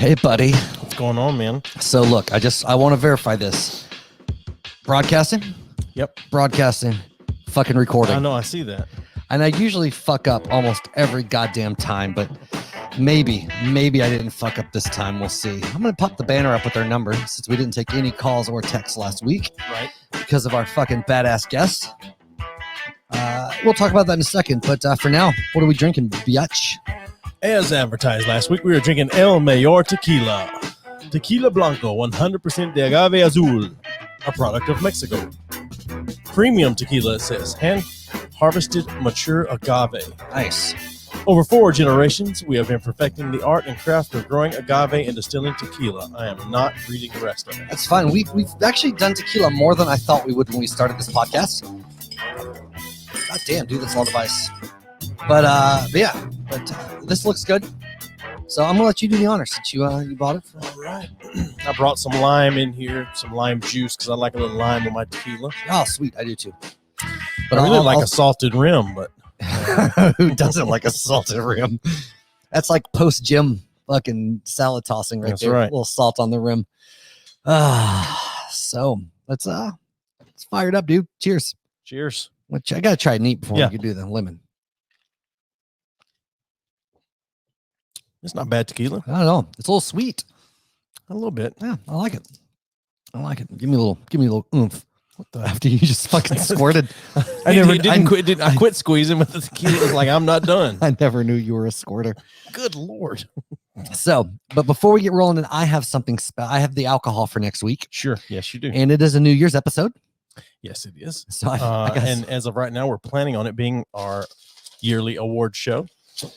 Hey, buddy. What's going on, man? So look, I want to verify this. Broadcasting? Yep. Broadcasting. Fucking recording. I know, I see that. And I usually fuck up almost every goddamn time, but maybe I didn't fuck up this time. We'll see. I'm going to pop the banner up with our number since we didn't take any calls or texts last week. Right. Because of our fucking badass guest. We'll talk about that in a second, but for now, what are we drinking, biatch? As advertised last week, we were drinking El Mayor Tequila. Tequila Blanco, 100% de agave azul, a product of Mexico. Premium tequila, it says, hand-harvested mature agave. Nice. Over 4 generations, we have been perfecting the art and craft of growing agave and distilling tequila. I am not reading the rest of it. That's fine. We've actually done tequila more than I thought we would when we started this podcast. God damn, dude, that's all device. But this looks good. So I'm gonna let you do the honors since you bought it. All right. I brought some lime in here, some lime juice, because I like a little lime with my tequila. Oh, sweet, I do too. But I really like a salted rim, but who doesn't like a salted rim? That's like post gym fucking salad tossing right That's there. right. A little salt on the rim. So let's fire it up, dude. Cheers. Cheers. Which I gotta try neat before Yeah. we can do the lemon. It's not bad tequila. I don't know. It's a little sweet. A little bit. Yeah, I like it. Give me a little oomph. What the after you just fucking squirted? I quit squeezing with the tequila. It was like, I'm not done. I never knew you were a squirter. Good Lord. So, but before we get rolling, in, I have something. I have the alcohol for next week. Sure. Yes, you do. And it is a New Year's episode. Yes, it is. So I guess, and as of right now, we're planning on it being our yearly award show.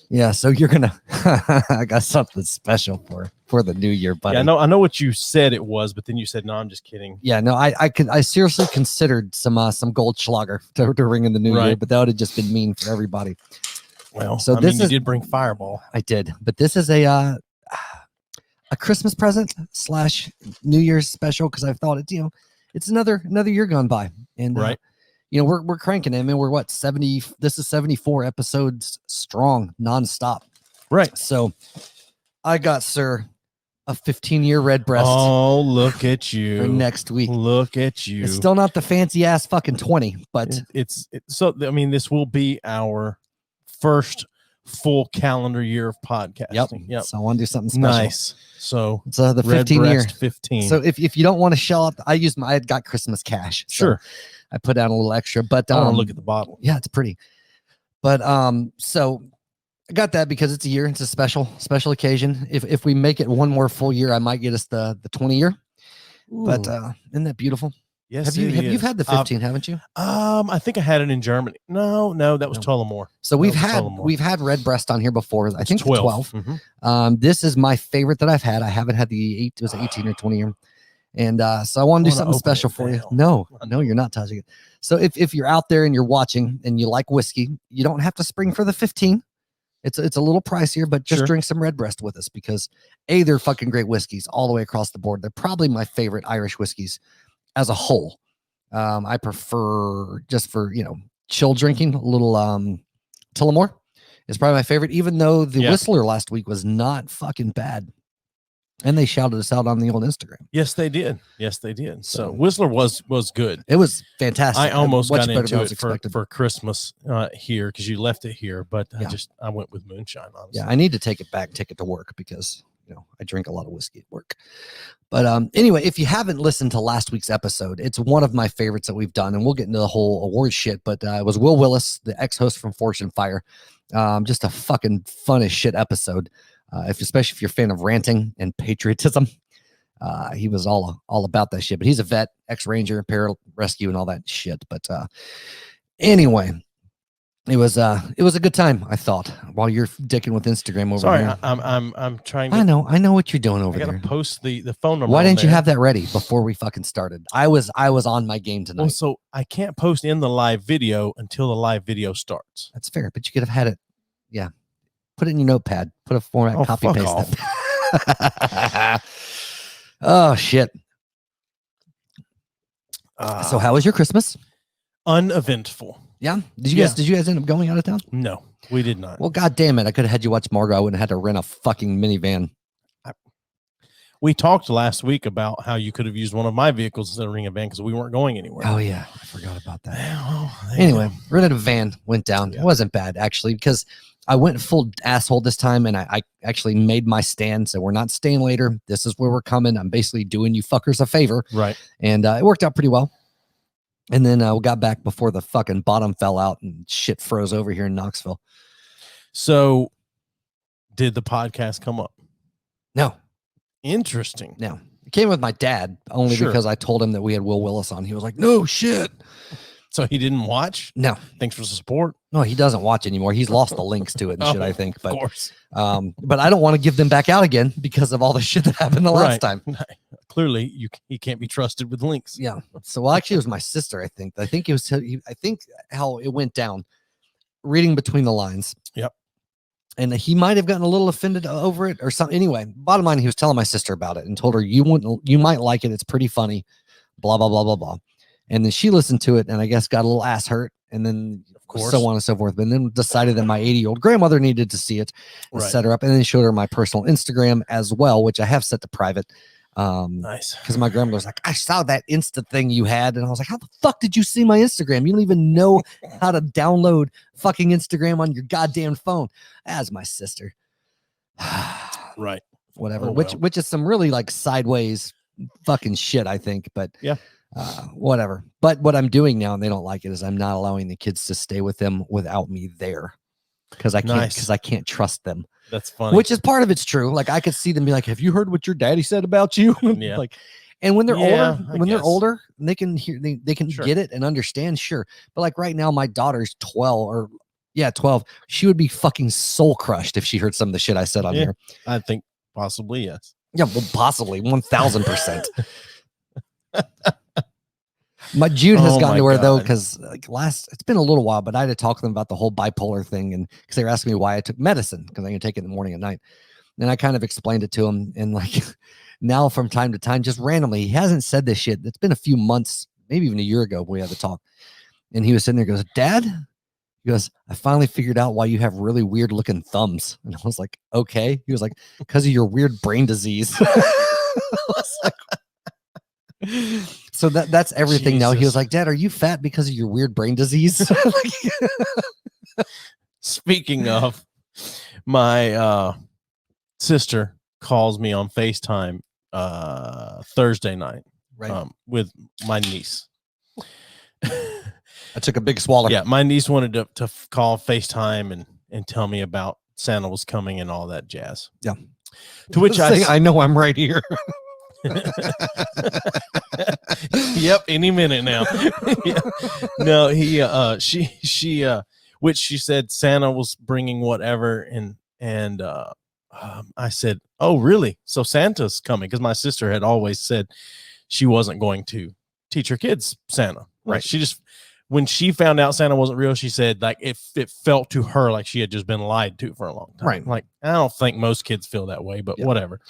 Yeah, so you're gonna I got something special for the new year, buddy. Yeah, I know what you said it was, but then you said no, I'm just kidding. Yeah, no, I seriously considered some Goldschlager to ring in the new year, but that would have just been mean for everybody. Well, so you did bring Fireball. I did, but this is a Christmas present / New Year's special because I thought it's another year gone by, and right. We're cranking it. I mean, we're what 70. This is 74 episodes strong, nonstop. Right. So, I got a 15-year red breast. Oh, look at you! For next week. Look at you. It's still not the fancy ass fucking 20, but so. I mean, this will be our first full calendar year of podcasting. Yep. So I want to do something special. Nice. So it's the 15 year. 15. So if you don't want to shell out, I had got Christmas cash. So sure. I put down a little extra, but I want to look at the bottle. Yeah, it's pretty. But so I got that because it's a year. It's a special occasion. If we make it one more full year, I might get us the 20 year. Ooh. But isn't that beautiful? Yes. You've had the 15, haven't you? I think I had it in Germany. No, that was Tullamore. So we've had red breast on here before. I think 12. Mm-hmm. This is my favorite that I've had. I haven't had the 18 or 20 year. And so I want to do something special for you. No, you're not touching it. So if you're out there and you're watching and you like whiskey, you don't have to spring for the 15. It's a little pricier, but just drink some Redbreast with us because they're fucking great whiskeys all the way across the board. They're probably my favorite Irish whiskeys as a whole. I prefer just for, chill drinking, a little Tullamore is probably my favorite, even though the Whistler last week was not fucking bad. And they shouted us out on the old Instagram. Yes, they did. So Whistler was good. It was fantastic. I almost got into it for Christmas here because you left it here, but I went with moonshine. Honestly. Yeah, I need to take it to work because I drink a lot of whiskey at work. But anyway, if you haven't listened to last week's episode, it's one of my favorites that we've done, and we'll get into the whole award shit. But it was Will Willis, the ex-host from Fortune Fire. Just a fucking fun as shit episode. Especially if you're a fan of ranting and patriotism, he was all about that shit. But he's a vet, ex-ranger, pararescue, and all that shit. But anyway, it was a good time. I thought while you're dicking with Instagram over here. I'm trying. I know what you're doing over there. I gotta post the phone number. Why didn't you have that ready before we fucking started? I was on my game tonight. Well, so I can't post in the live video until the live video starts. That's fair, but you could have had it. Yeah. Put it in your notepad. Put a format, copy, paste that. Oh, shit. So how was your Christmas? Uneventful. Yeah? Did you guys end up going out of town? No, we did not. Well, God damn it. I could have had you watch Margot. I wouldn't have had to rent a fucking minivan. We talked last week about how you could have used one of my vehicles instead of renting a van because we weren't going anywhere. Oh yeah, I forgot about that. Well, Anyway, rented a van, went down. Yeah. It wasn't bad actually because I went full asshole this time, and I actually made my stand. So we're not staying later. This is where we're coming. I'm basically doing you fuckers a favor, right? And it worked out pretty well. And then we got back before the fucking bottom fell out and shit froze over here in Knoxville. So, did the podcast come up? No. Interesting. No. It came with my dad only because I told him that we had Will Willis on. He was like, no shit. So he didn't watch? No. Thanks for the support. No, he doesn't watch anymore. He's lost the links to it and shit, I think. But, of course. But I don't want to give them back out again because of all the shit that happened the last time. Clearly, he can't be trusted with links. Yeah. So, well, actually, it was my sister, I think. I think how it went down, reading between the lines. Yep. And he might have gotten a little offended over it or something. Anyway, bottom line, he was telling my sister about it and told her, you might like it. It's pretty funny, blah, blah, blah, blah, blah. And then she listened to it and I guess got a little ass hurt. And then, of course, so on and so forth. But then decided that my 80-year-old grandmother needed to see it and set her up. And then showed her my personal Instagram as well, which I have set to private. Nice. Because my grandmother was like, I saw that Insta thing you had. And I was like, how the fuck did you see my Instagram? You don't even know how to download fucking Instagram on your goddamn phone. As my sister. Right. Whatever. Which is some really like sideways fucking shit, I think. But yeah. Whatever. But what I'm doing now, and they don't like it, is I'm not allowing the kids to stay with them without me there. Because I can't trust them. That's funny. Which is part of it's true. Like I could see them be like, have you heard what your daddy said about you? Yeah. Like, and when they're older, they can hear, they can get it and understand. Sure. But like right now, my daughter's 12. She would be fucking soul crushed if she heard some of the shit I said on here. I think possibly, yes. Yeah, well, possibly 1000%. My Jude has gotten to her though, because like it's been a little while, but I had to talk to them about the whole bipolar thing, and because they were asking me why I took medicine, because I can take it in the morning and night. And I kind of explained it to him, and like now from time to time, just randomly, he hasn't said this shit. It's been a few months, maybe even a year ago, we had to talk, and he was sitting there, goes, Dad, he goes, I finally figured out why you have really weird looking thumbs. And I was like, okay. He was like, because of your weird brain disease. I was like, so that's everything. Jesus. Now he was like, Dad, are you fat because of your weird brain disease? Speaking of, my sister calls me on FaceTime Thursday night, with my niece. I took a big swallow. Yeah, my niece wanted to call FaceTime and tell me about Santa was coming and all that jazz. Yeah. To which I know I'm right here. Yep, any minute now. Yeah. No, she which she said Santa was bringing whatever, and I said, oh really? So Santa's coming? Because my sister had always said she wasn't going to teach her kids Santa. Right. She just, when she found out Santa wasn't real, she said like it felt to her like she had just been lied to for a long time. Right. Like I don't think most kids feel that way, but whatever.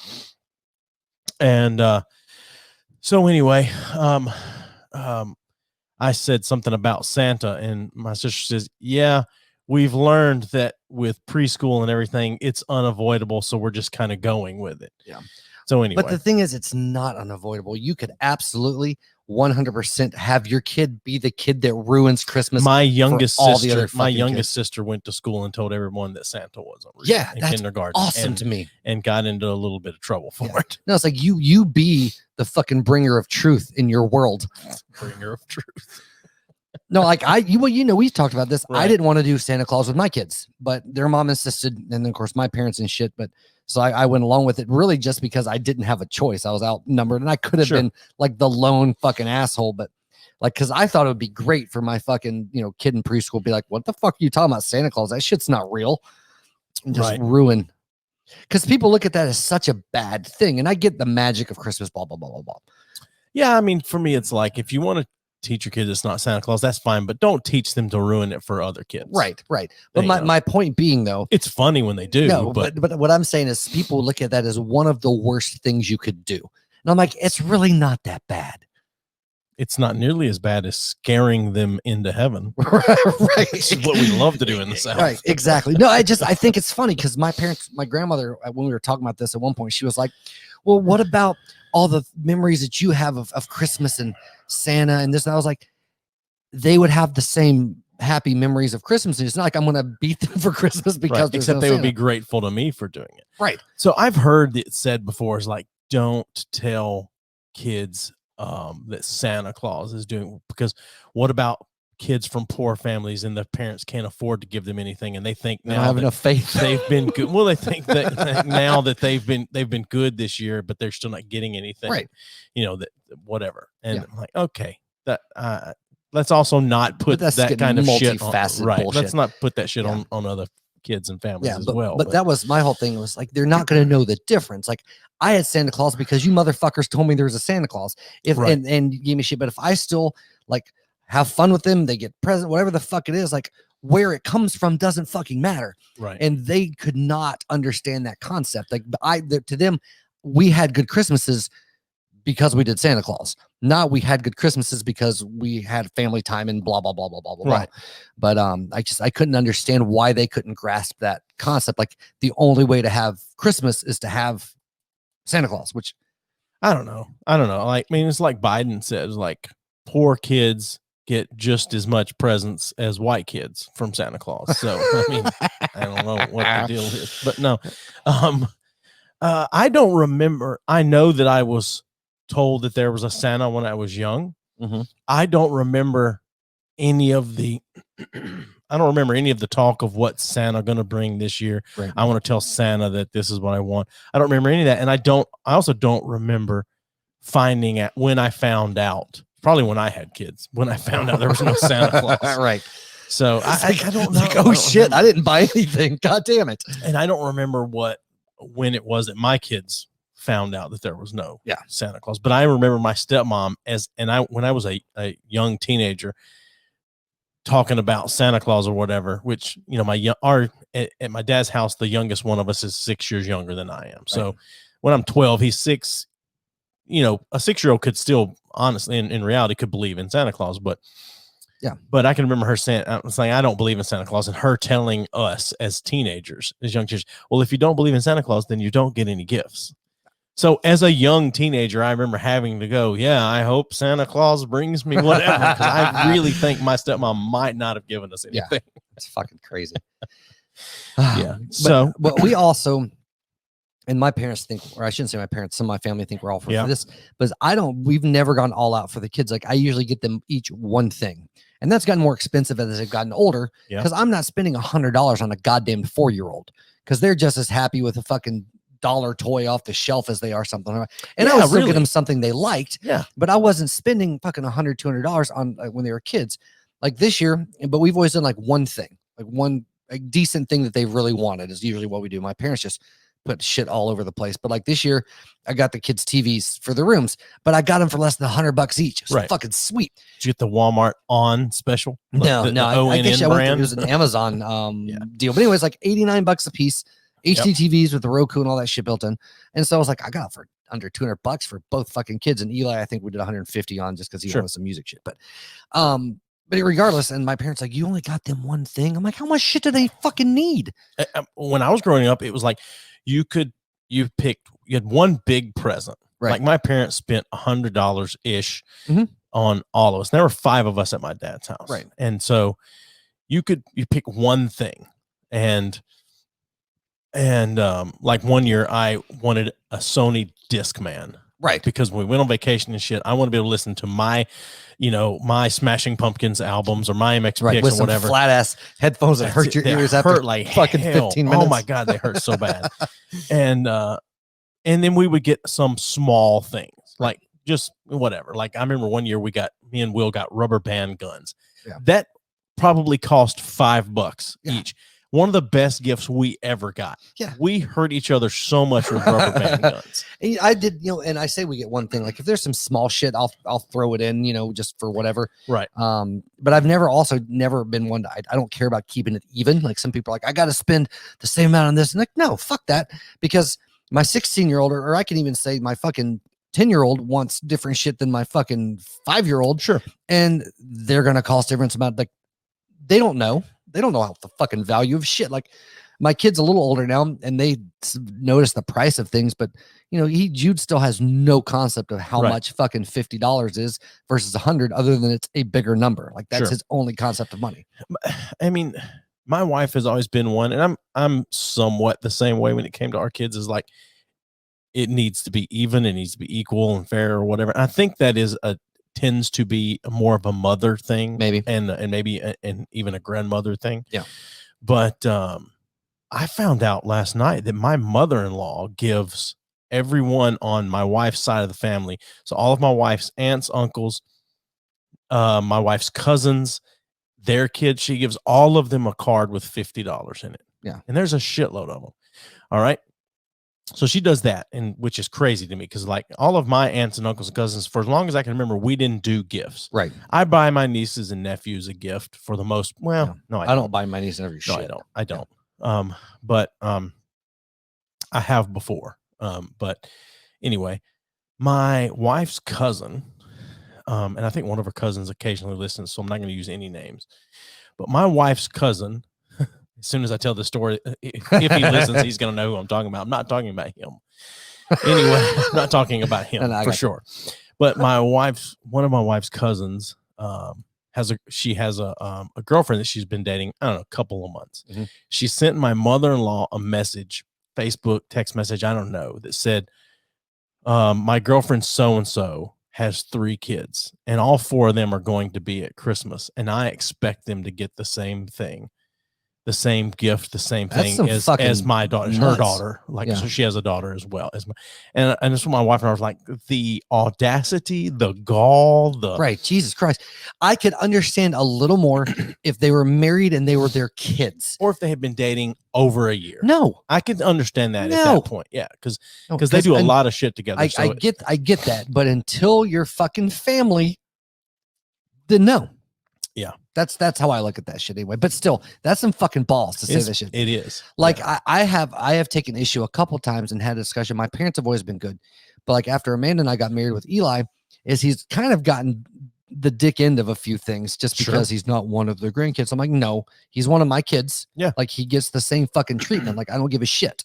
And so anyway, I said something about Santa, and my sister says, yeah, we've learned that with preschool and everything, it's unavoidable. So we're just kind of going with it. Yeah. So anyway, but the thing is, it's not unavoidable. You could absolutely 100% have your kid be the kid that ruins Christmas. My youngest sister went to school and told everyone that Santa wasn't real. Yeah, in that's kindergarten. Awesome to me. And got into a little bit of trouble for it. No, it's like you be the fucking bringer of truth in your world. Bringer of truth. No, like we talked about this. Right. I didn't want to do Santa Claus with my kids, but their mom insisted, and then of course my parents and shit. But so I went along with it, really just because I didn't have a choice. I was outnumbered, and I could have been like the lone fucking asshole, but like because I thought it would be great for my fucking kid in preschool be like, what the fuck are you talking about, Santa Claus? That shit's not real. And just ruin. Because people look at that as such a bad thing, and I get the magic of Christmas, blah blah blah blah blah. Yeah, I mean, for me, it's like if you want to teach your kids it's not Santa Claus, that's fine, but don't teach them to ruin it for other kids. Right. But my point being, though, it's funny when they do. No, but what I'm saying is people look at that as one of the worst things you could do. And I'm like, it's really not that bad. It's not nearly as bad as scaring them into heaven. Right. Which is what we love to do in the South. Right. Exactly. No, I think it's funny because my grandmother, when we were talking about this at one point, she was like, well, what about all the memories that you have of Christmas and Santa and this? And I was like, they would have the same happy memories of Christmas. And it's not like I'm going to beat them for Christmas because right. Except they would be grateful to me for doing it. Right. So I've heard it said before is like, don't tell kids that Santa Claus is doing, because what about kids from poor families and the parents can't afford to give them anything, and they think now have enough faith they've been good. Well, they think that now that they've been good this year, but they're still not getting anything, right? That whatever. And I'm like, okay, that let's also not put that kind of shit on, right? Bullshit. Let's not put that shit on other kids and families as well. But that was my whole thing, was like, they're not going to know the difference. Like, I had Santa Claus because you motherfuckers told me there was a Santa Claus, and you gave me shit. But if I still like have fun with them, they get present, whatever the fuck it is, like, where it comes from doesn't fucking matter. Right. And they could not understand that concept. Like, to them, we had good Christmases because we did Santa Claus. Not we had good Christmases because we had family time and blah, blah, blah, blah, blah, blah. Right. But I couldn't understand why they couldn't grasp that concept. Like, the only way to have Christmas is to have Santa Claus, which I don't know. Like, I mean, it's like Biden says, like, poor kids get just as much presents as white kids from Santa Claus. So, I mean, I don't know what the deal is, but no. I don't remember. I know that I was told that there was a Santa when I was young. Mm-hmm. I don't remember any of the talk of what Santa going to bring this year. Right. I want to tell Santa that this is what I want. I don't remember any of that. And I also don't remember finding out when I found out, probably when I had kids, when I found out there was no Santa Claus. Right. So I don't know. Like, oh shit, I didn't buy anything. God damn it. And I don't remember when it was that my kids found out that there was no Santa Claus. But I remember my stepmom when I was a young teenager talking about Santa Claus or whatever, which, at my dad's house, the youngest one of us is 6 years younger than I am. Right. So when I'm 12, he's 6, a 6-year-old could still, honestly, in reality, could believe in Santa Claus. But I can remember her saying, I don't believe in Santa Claus, and her telling us as teenagers, as young teenagers, well, if you don't believe in Santa Claus, then you don't get any gifts. So as a young teenager, I remember having to go, I hope Santa Claus brings me whatever, because I really think my stepmom might not have given us anything. Yeah, it's fucking crazy. But we also, and my parents think, or I shouldn't say my parents, some of my family think we're all for this, but we've never gone all out for the kids. Like, I usually get them each one thing. And that's gotten more expensive as they've gotten older, because I'm not spending $100 on a goddamn 4-year-old, because they're just as happy with a fucking dollar toy off the shelf as they are something. And I was still getting them something they liked, but I wasn't spending fucking $100, $200 on when they were kids. Like this year, but we've always done like one thing, like one decent thing that they've really wanted is usually what we do. My parents just put shit all over the place. But like this year, I got the kids TVs for the rooms, but I got them for less than $100 each. It was fucking sweet. Did you get the Walmart On special? No, I guess it was an Amazon deal. But anyways, like $89 a piece, HD TVs with the Roku and all that shit built in. And so I was like, I got it for under $200 for both fucking kids. And Eli, I think we did 150 on just because he wanted some music shit. But regardless, and my parents like, you only got them one thing. I'm like, how much shit do they fucking need? When I was growing up, it was like you had one big present. Right. Like my parents spent $100 ish on all of us. There were 5 of us at my dad's house. Right. And so you pick one thing, and like one year I wanted a Sony Discman. Right. Because when we went on vacation and shit, I want to be able to listen to my Smashing Pumpkins albums or my MXPX or whatever. Flat ass headphones that hurt your ears after like fucking hell. 15 minutes. Oh my God, they hurt so bad. And then we would get some small things, like just whatever. Like I remember one year me and Will got rubber band guns. Yeah. That probably cost $5 each. One of the best gifts we ever got. Yeah. We hurt each other so much with rubber band guns. And I did, and I say we get one thing. Like if there's some small shit, I'll throw it in, just for whatever. Right. But I've never been one to, I don't care about keeping it even. Like some people are like, I got to spend the same amount on this. And like, no, fuck that. Because my 16-year-old, or I can even say my fucking 10-year-old wants different shit than my fucking 5-year-old. Sure. And they're going to cost different amount. Like they don't know. They don't know how the fucking value of shit. Like My kid's a little older now, and they notice the price of things, but Jude still has no concept of how much fucking $50 is versus 100, other than it's a bigger number. Like that's his only concept of money. I mean, my wife has always been one, and I'm somewhat the same way when it came to our kids. Is like, it needs to be even, it needs to be equal and fair or whatever. I think that tends to be more of a mother thing, maybe, and maybe and even a grandmother thing. Yeah. But I found out last night that my mother-in-law gives everyone on my wife's side of the family, so all of my wife's aunts, uncles, my wife's cousins, their kids, she gives all of them a card with $50 in it. Yeah. And there's a shitload of them. All right. So she does that, and which is crazy to me, because like all of my aunts and uncles and cousins, for as long as I can remember, we didn't do gifts. Right. I buy my nieces and nephews a gift for the most. Well, no, I don't buy my niece and nephews shit. No, I don't. But I have before. But anyway, my wife's cousin, and I think one of her cousins occasionally listens, so I'm not going to use any names. But my wife's cousin, as soon as I tell the story, if he listens, he's going to know who I'm talking about. I'm not talking about him. Anyway, I'm not talking about him for sure. But one of my wife's cousins has a girlfriend that she's been dating, I don't know, a couple of months. Mm-hmm. She sent my mother-in-law a message, Facebook text message, I don't know, that said, my girlfriend so-and-so has 3 kids, and all 4 of them are going to be at Christmas, and I expect them to get the same thing, the same gift, the same thing as my daughter, her daughter. Like, so she has a daughter as well as and that's what my wife and I was like, the audacity, the gall, right. Jesus Christ. I could understand a little more if they were married and they were their kids, or if they had been dating over a year. No, I could understand that at that point. Yeah. Cause they do a lot of shit together. I get that. But until you're fucking family, then no. Yeah. That's how I look at that shit anyway. But still, that's some fucking balls to say this shit. It is. Like, I have taken issue a couple times and had a discussion. My parents have always been good, but like after Amanda and I got married with Eli, he's kind of gotten the dick end of a few things just because he's not one of their grandkids. I'm like, no, he's one of my kids. Yeah. Like, he gets the same fucking treatment. Like, I don't give a shit.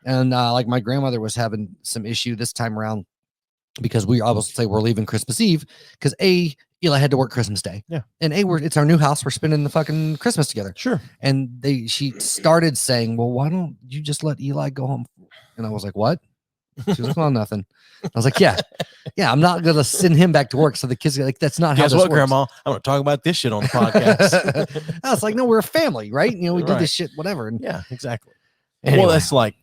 And like my grandmother was having some issue this time around because I was say we're leaving Christmas Eve because Eli had to work Christmas Day. Yeah. And it's our new house. We're spending the fucking Christmas together. Sure. And she started saying, well, why don't you just let Eli go home? And I was like, what? She was like, well, nothing. I was like, yeah, I'm not going to send him back to work. So the kids are like, that's not how this works. Grandma, I'm going to talk about this shit on the podcast. I was like, no, we're a family, right? We do this shit, whatever. And yeah, exactly. Anyway. Well, that's like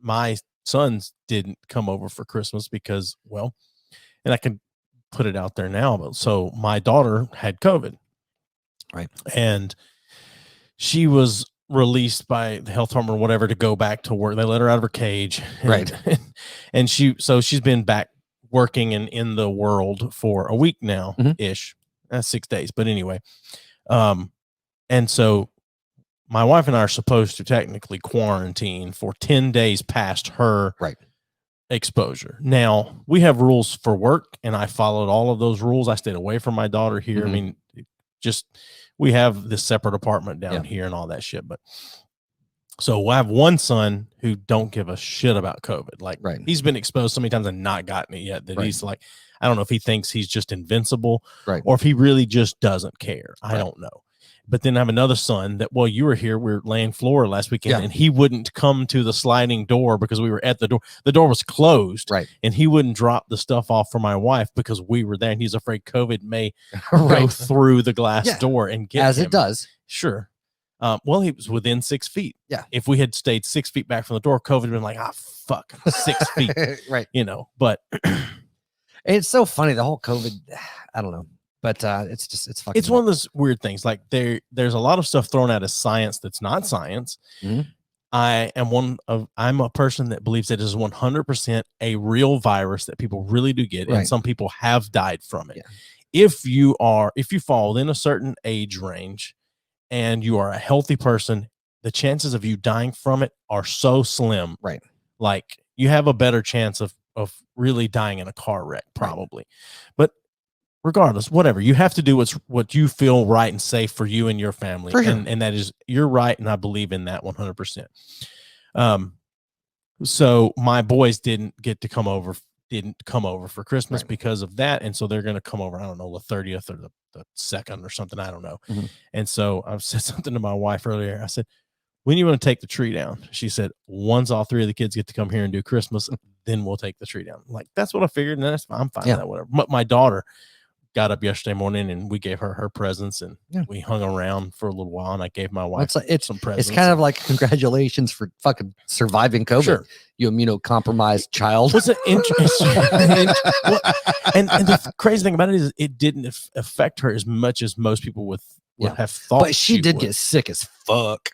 my sons didn't come over for Christmas because, well, and I can put it out there now, but so my daughter had COVID, right? And she was released by the health department or whatever to go back to work. They let her out of her cage, right? And she's been back working and in the world for a week now, ish. That's 6 days, but anyway, and so my wife and I are supposed to technically quarantine for 10 days past her exposure. Now, we have rules for work, and I followed all of those rules. I stayed away from my daughter here. I mean, we have this separate apartment down here and all that shit. But so I have one son who don't give a shit about COVID. Like, he's been exposed so many times and not gotten it yet that he's like, I don't know if he thinks he's just invincible or if he really just doesn't care. I don't know. But then I have another son that, well, you were here. We were laying floor last weekend, and he wouldn't come to the sliding door because we were at the door. The door was closed, and he wouldn't drop the stuff off for my wife because we were there, and he's afraid COVID may go through the glass door and get as him. It does. Sure. Well, he was within 6 feet. Yeah. If we had stayed 6 feet back from the door, COVID would have been like, fuck, 6 feet. Right. But it's so funny. The whole COVID, I don't know. But it's fucking. It's one of those weird things. Like there's a lot of stuff thrown out as science that's not science. I'm a person that believes it is 100% a real virus that people really do get, and some people have died from it. If you fall within a certain age range and you are a healthy person, the chances of you dying from it are so slim. Right. Like, you have a better chance of really dying in a car wreck, probably. But regardless, whatever, you have to do what you feel right and safe for you and your family. For sure. And that is, you're right. And I believe in that 100%. So my boys didn't come over for Christmas because of that. And so they're going to come over, I don't know, the 30th or the 2nd or something. I don't know. Mm-hmm. And so I've said something to my wife earlier. I said, when you want to take the tree down? She said, once all 3 of the kids get to come here and do Christmas, then we'll take the tree down. I'm like, that's what I figured. And I'm fine with that, whatever. But my daughter got up yesterday morning and we gave her presents and we hung around for a little while and I gave my wife some presents. It's kind of like congratulations for fucking surviving COVID. Sure. You immunocompromised child. What's it interesting? and the crazy thing about it is it didn't affect her as much as most people would have thought. But she did get sick as fuck.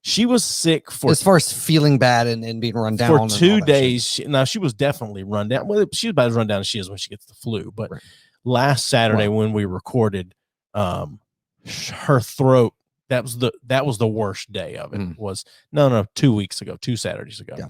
She was sick for as far as feeling bad and being run down for 2 days. She was definitely run down. Well, she's about as run down as she is when she gets the flu. But last Saturday when we recorded, her throat, that was the worst day of it. Was 2 Saturdays ago. Yeah.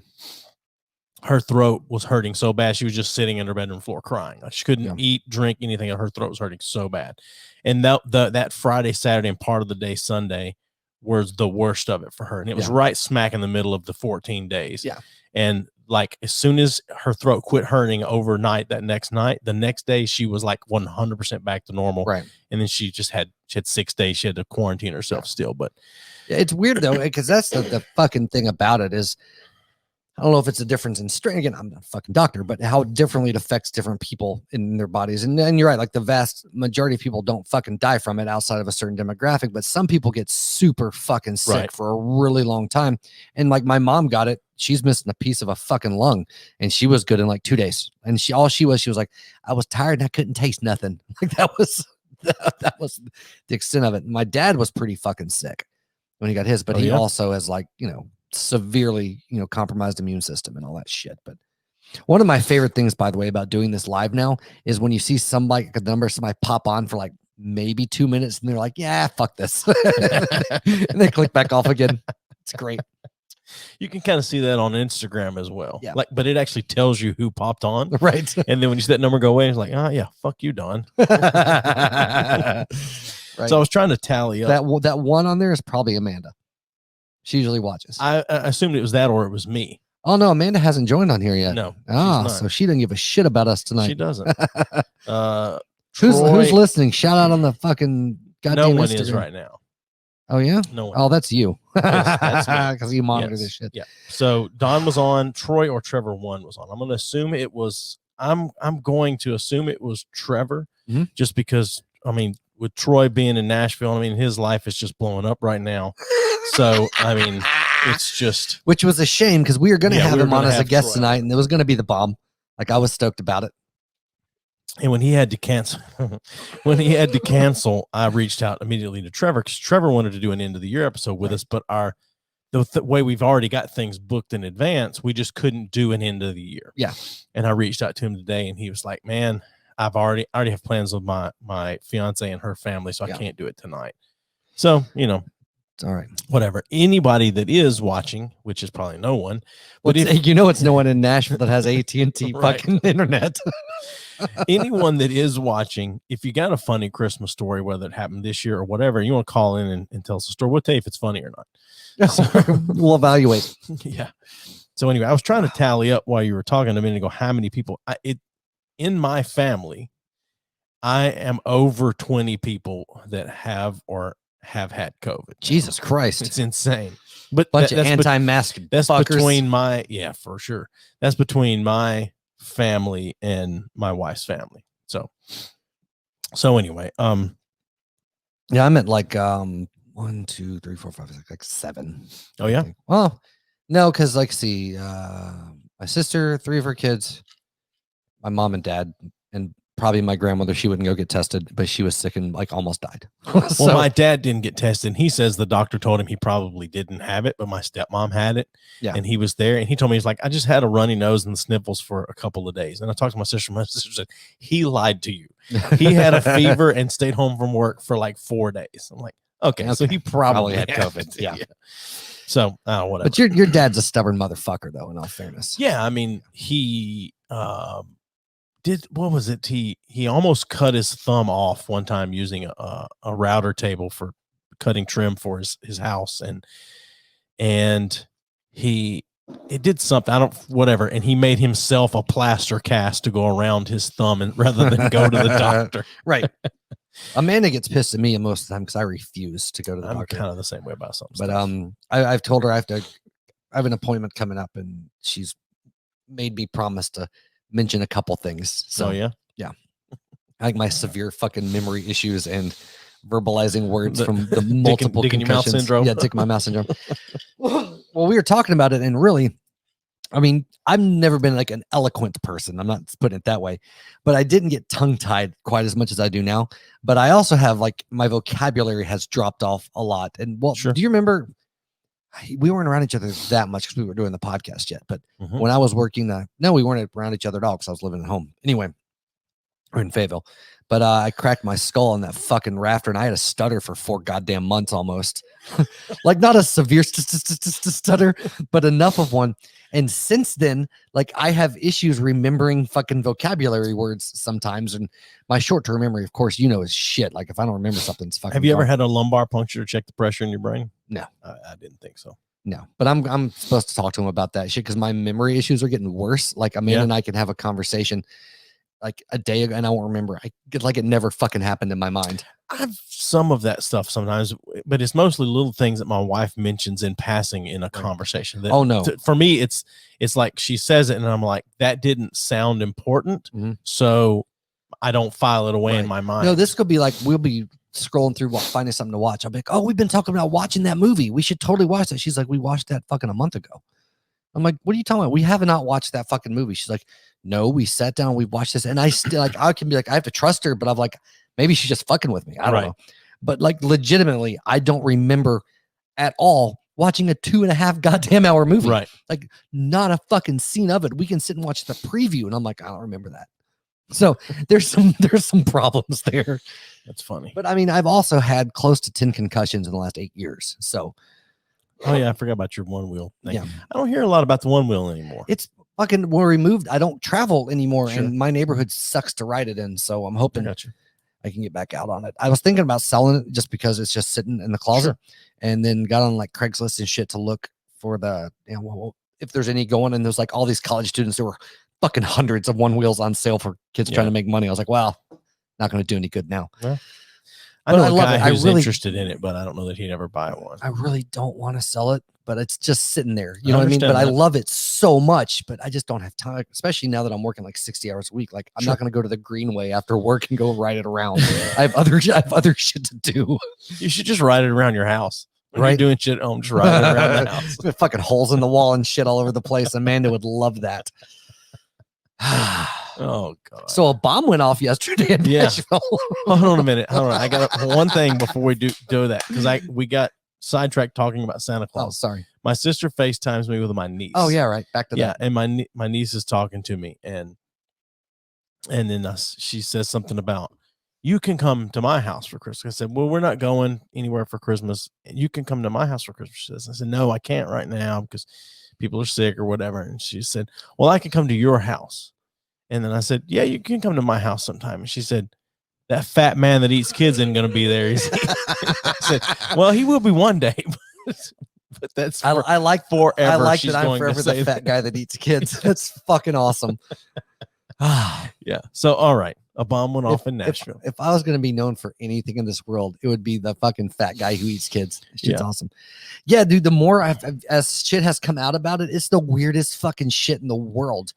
Her throat was hurting so bad. She was just sitting in her bedroom floor crying. Like she couldn't eat, drink, anything. Her throat was hurting so bad. And that Friday, Saturday, and part of the day Sunday was the worst of it for her. And it was right smack in the middle of the 14 days. Yeah. And like, as soon as her throat quit hurting overnight, the next day she was like 100% back to normal. Right. And then she had 6 days. She had to quarantine herself still, but it's weird though, because that's the fucking thing about it is, I don't know if it's a difference in strain. Again, I'm not a fucking doctor, but how differently it affects different people in their bodies. And you're right. Like the vast majority of people don't fucking die from it outside of a certain demographic, but some people get super fucking sick for a really long time. And like my mom got it. She's missing a piece of a fucking lung and she was good in like 2 days. And she was like, I was tired and I couldn't taste nothing. Like that was the extent of it. My dad was pretty fucking sick when he got his, but he also has like, severely compromised immune system and all that shit. But one of my favorite things, by the way, about doing this live now is when you see somebody pop on for like maybe 2 minutes and they're like, yeah, fuck this. And they click back off again. It's great. You can kind of see that on Instagram as well. Yeah. But it actually tells you who popped on. Right. And then when you see that number go away, it's like, oh yeah, fuck you, Don. Right. So I was trying to tally up. That one on there is probably Amanda. She usually watches. I assumed it was that or it was me. Oh, no. Amanda hasn't joined on here yet. No. So she didn't give a shit about us tonight. She doesn't. Who's listening? Shout out on the fucking goddamn No one Instagram. is right now. Oh, yeah? No one. Oh, that's you. Yes, that's me. Because you monitor this shit. Yeah. So Don was on. Troy or Trevor 1 was on. I'm going to assume it was I'm going to assume it was Trevor just because, I mean, with Troy being in Nashville, I mean, his life is just blowing up right now. So, I mean, it's just... Which was a shame because we were going to have him on as a guest tonight and it was going to be the bomb. Like, I was stoked about it. And when he had to cancel, I reached out immediately to Trevor because Trevor wanted to do an end of the year episode with us, but the way we've already got things booked in advance, we just couldn't do an end of the year. Yeah. And I reached out to him today and he was like, man, I already have plans with my fiance and her family, so I can't do it tonight. So, it's all right. Whatever. Anybody that is watching, which is probably no one, but it's no one in Nashville that has AT&T fucking internet. Anyone that is watching, if you got a funny Christmas story, whether it happened this year or whatever, you want to call in and tell us a story. We'll tell you if it's funny or not. So, we'll evaluate. Yeah. So anyway, I was trying to tally up while you were talking a minute ago how many people in my family. I am over 20 people that have had COVID. Jesus Christ. It's insane. But bunch of anti-mask that's fuckers. Between for sure. That's between my family and my wife's family. So anyway, yeah, I'm at like 1, 2, 3, 4, 5, 6, like 7. Oh yeah. Well, no, because like my sister, 3 of her kids, my mom and dad, and probably my grandmother, she wouldn't go get tested, but she was sick and like almost died. Well, my dad didn't get tested. And he says the doctor told him he probably didn't have it, but my stepmom had it. Yeah. And he was there and he told me, he's like, I just had a runny nose and the sniffles for a couple of days. And I talked to my sister said, he lied to you. He had a fever and stayed home from work for like 4 days. I'm like, okay. So he probably had COVID. Yeah. So whatever. But your dad's a stubborn motherfucker though, in all fairness. Yeah. I mean, he, what was it? He almost cut his thumb off one time using a router table for cutting trim for his house, and it did something, whatever, and he made himself a plaster cast to go around his thumb and rather than go to the doctor. Right. Amanda gets pissed at me most of the time because I refuse to go to the doctor. I'm kind of the same way about something. But I've told her I have an appointment coming up, and she's made me promise to mention a couple things. So yeah. I like my severe fucking memory issues and verbalizing words from the multiple dick in your mouth syndrome. Yeah, dick in my mouth syndrome. Well, we were talking about it, and really, I mean, I've never been like an eloquent person. I'm not putting it that way, but I didn't get tongue-tied quite as much as I do now. But I also have like my vocabulary has dropped off a lot. And well, Sure. Do you remember? We weren't around each other that much because we were doing the podcast yet. But when I was working, no, we weren't around each other at all because I was living at home. Anyway, we're in Fayetteville. But I cracked my skull on that fucking rafter, and I had a stutter for 4 goddamn months almost. Like not a severe stutter, but enough of one. And since then, like I have issues remembering fucking vocabulary words sometimes. And my short-term memory, of course, is shit. Like if I don't remember something, it's fucking. Have you ever had a lumbar puncture to check the pressure in your brain? No, I didn't think so. No, but I'm supposed to talk to him about that shit because my memory issues are getting worse. Like Amanda and I can have a conversation like a day ago, and I won't remember. I get like it never fucking happened in my mind. I have some of that stuff sometimes, but it's mostly little things that my wife mentions in passing in a conversation. That, oh no, for me, it's like she says it, and I'm like, that didn't sound important, so I don't file it away in my mind. No, this could be like we'll be scrolling through finding something to watch. I'll be like, oh, we've been talking about watching that movie. We should totally watch that. She's like, we watched that fucking a month ago. I'm like, what are you talking about? We have not watched that fucking movie. She's like, no, we sat down, we watched this. And I still like, I can be like, I have to trust her, but I'm like, maybe she's just fucking with me. I don't know. But like legitimately, I don't remember at all watching a 2.5 goddamn hour movie. Right. Like not a fucking scene of it. We can sit and watch the preview. And I'm like, I don't remember that. So there's some problems there. That's funny. But I mean, I've also had close to 10 concussions in the last 8 years. So. Oh yeah, I forgot about your one wheel thing. Yeah. I don't hear a lot about the one wheel anymore. It's fucking removed. I don't travel anymore, and my neighborhood sucks to ride it in. So I'm hoping I can get back out on it. I was thinking about selling it just because it's just sitting in the closet, and then got on like Craigslist and shit to look for the if there's any going. And there's like all these college students. There were fucking hundreds of one wheels on sale for kids trying to make money. I was like, wow, not going to do any good now. Yeah. I know a guy who's interested in it, but I don't know that he'd ever buy one. I really don't want to sell it, but it's just sitting there. You know what I mean? But I love it so much, but I just don't have time, especially now that I'm working like 60 hours a week. Like I'm not going to go to the Greenway after work and go ride it around. I have other shit to do. You should just ride it around your house. When you're doing shit at home, just ride it around the house. Fucking holes in the wall and shit all over the place. Amanda would love that. Oh god! So a bomb went off yesterday in Nashville. Hold on a minute. Hold on. I got one thing before we do that because we got sidetracked talking about Santa Claus. Oh, sorry. My sister FaceTimes me with my niece. Oh yeah, right. Back to that. And my niece is talking to me, and then she says something about you can come to my house for Christmas. I said, well, we're not going anywhere for Christmas. You can come to my house for Christmas. She says, I said, no, I can't right now because people are sick or whatever. And she said, well, I can come to your house. And then I said, yeah, you can come to my house sometime. And she said, that fat man that eats kids isn't going to be there. I said, well, he will be one day. But that's I like forever. I like that I'm forever the fat guy that eats kids. That's fucking awesome. Yeah. So, all right. A bomb went off in Nashville. If I was going to be known for anything in this world, it would be the fucking fat guy who eats kids. Shit's awesome. Yeah, dude, the more as shit has come out about it, it's the weirdest fucking shit in the world.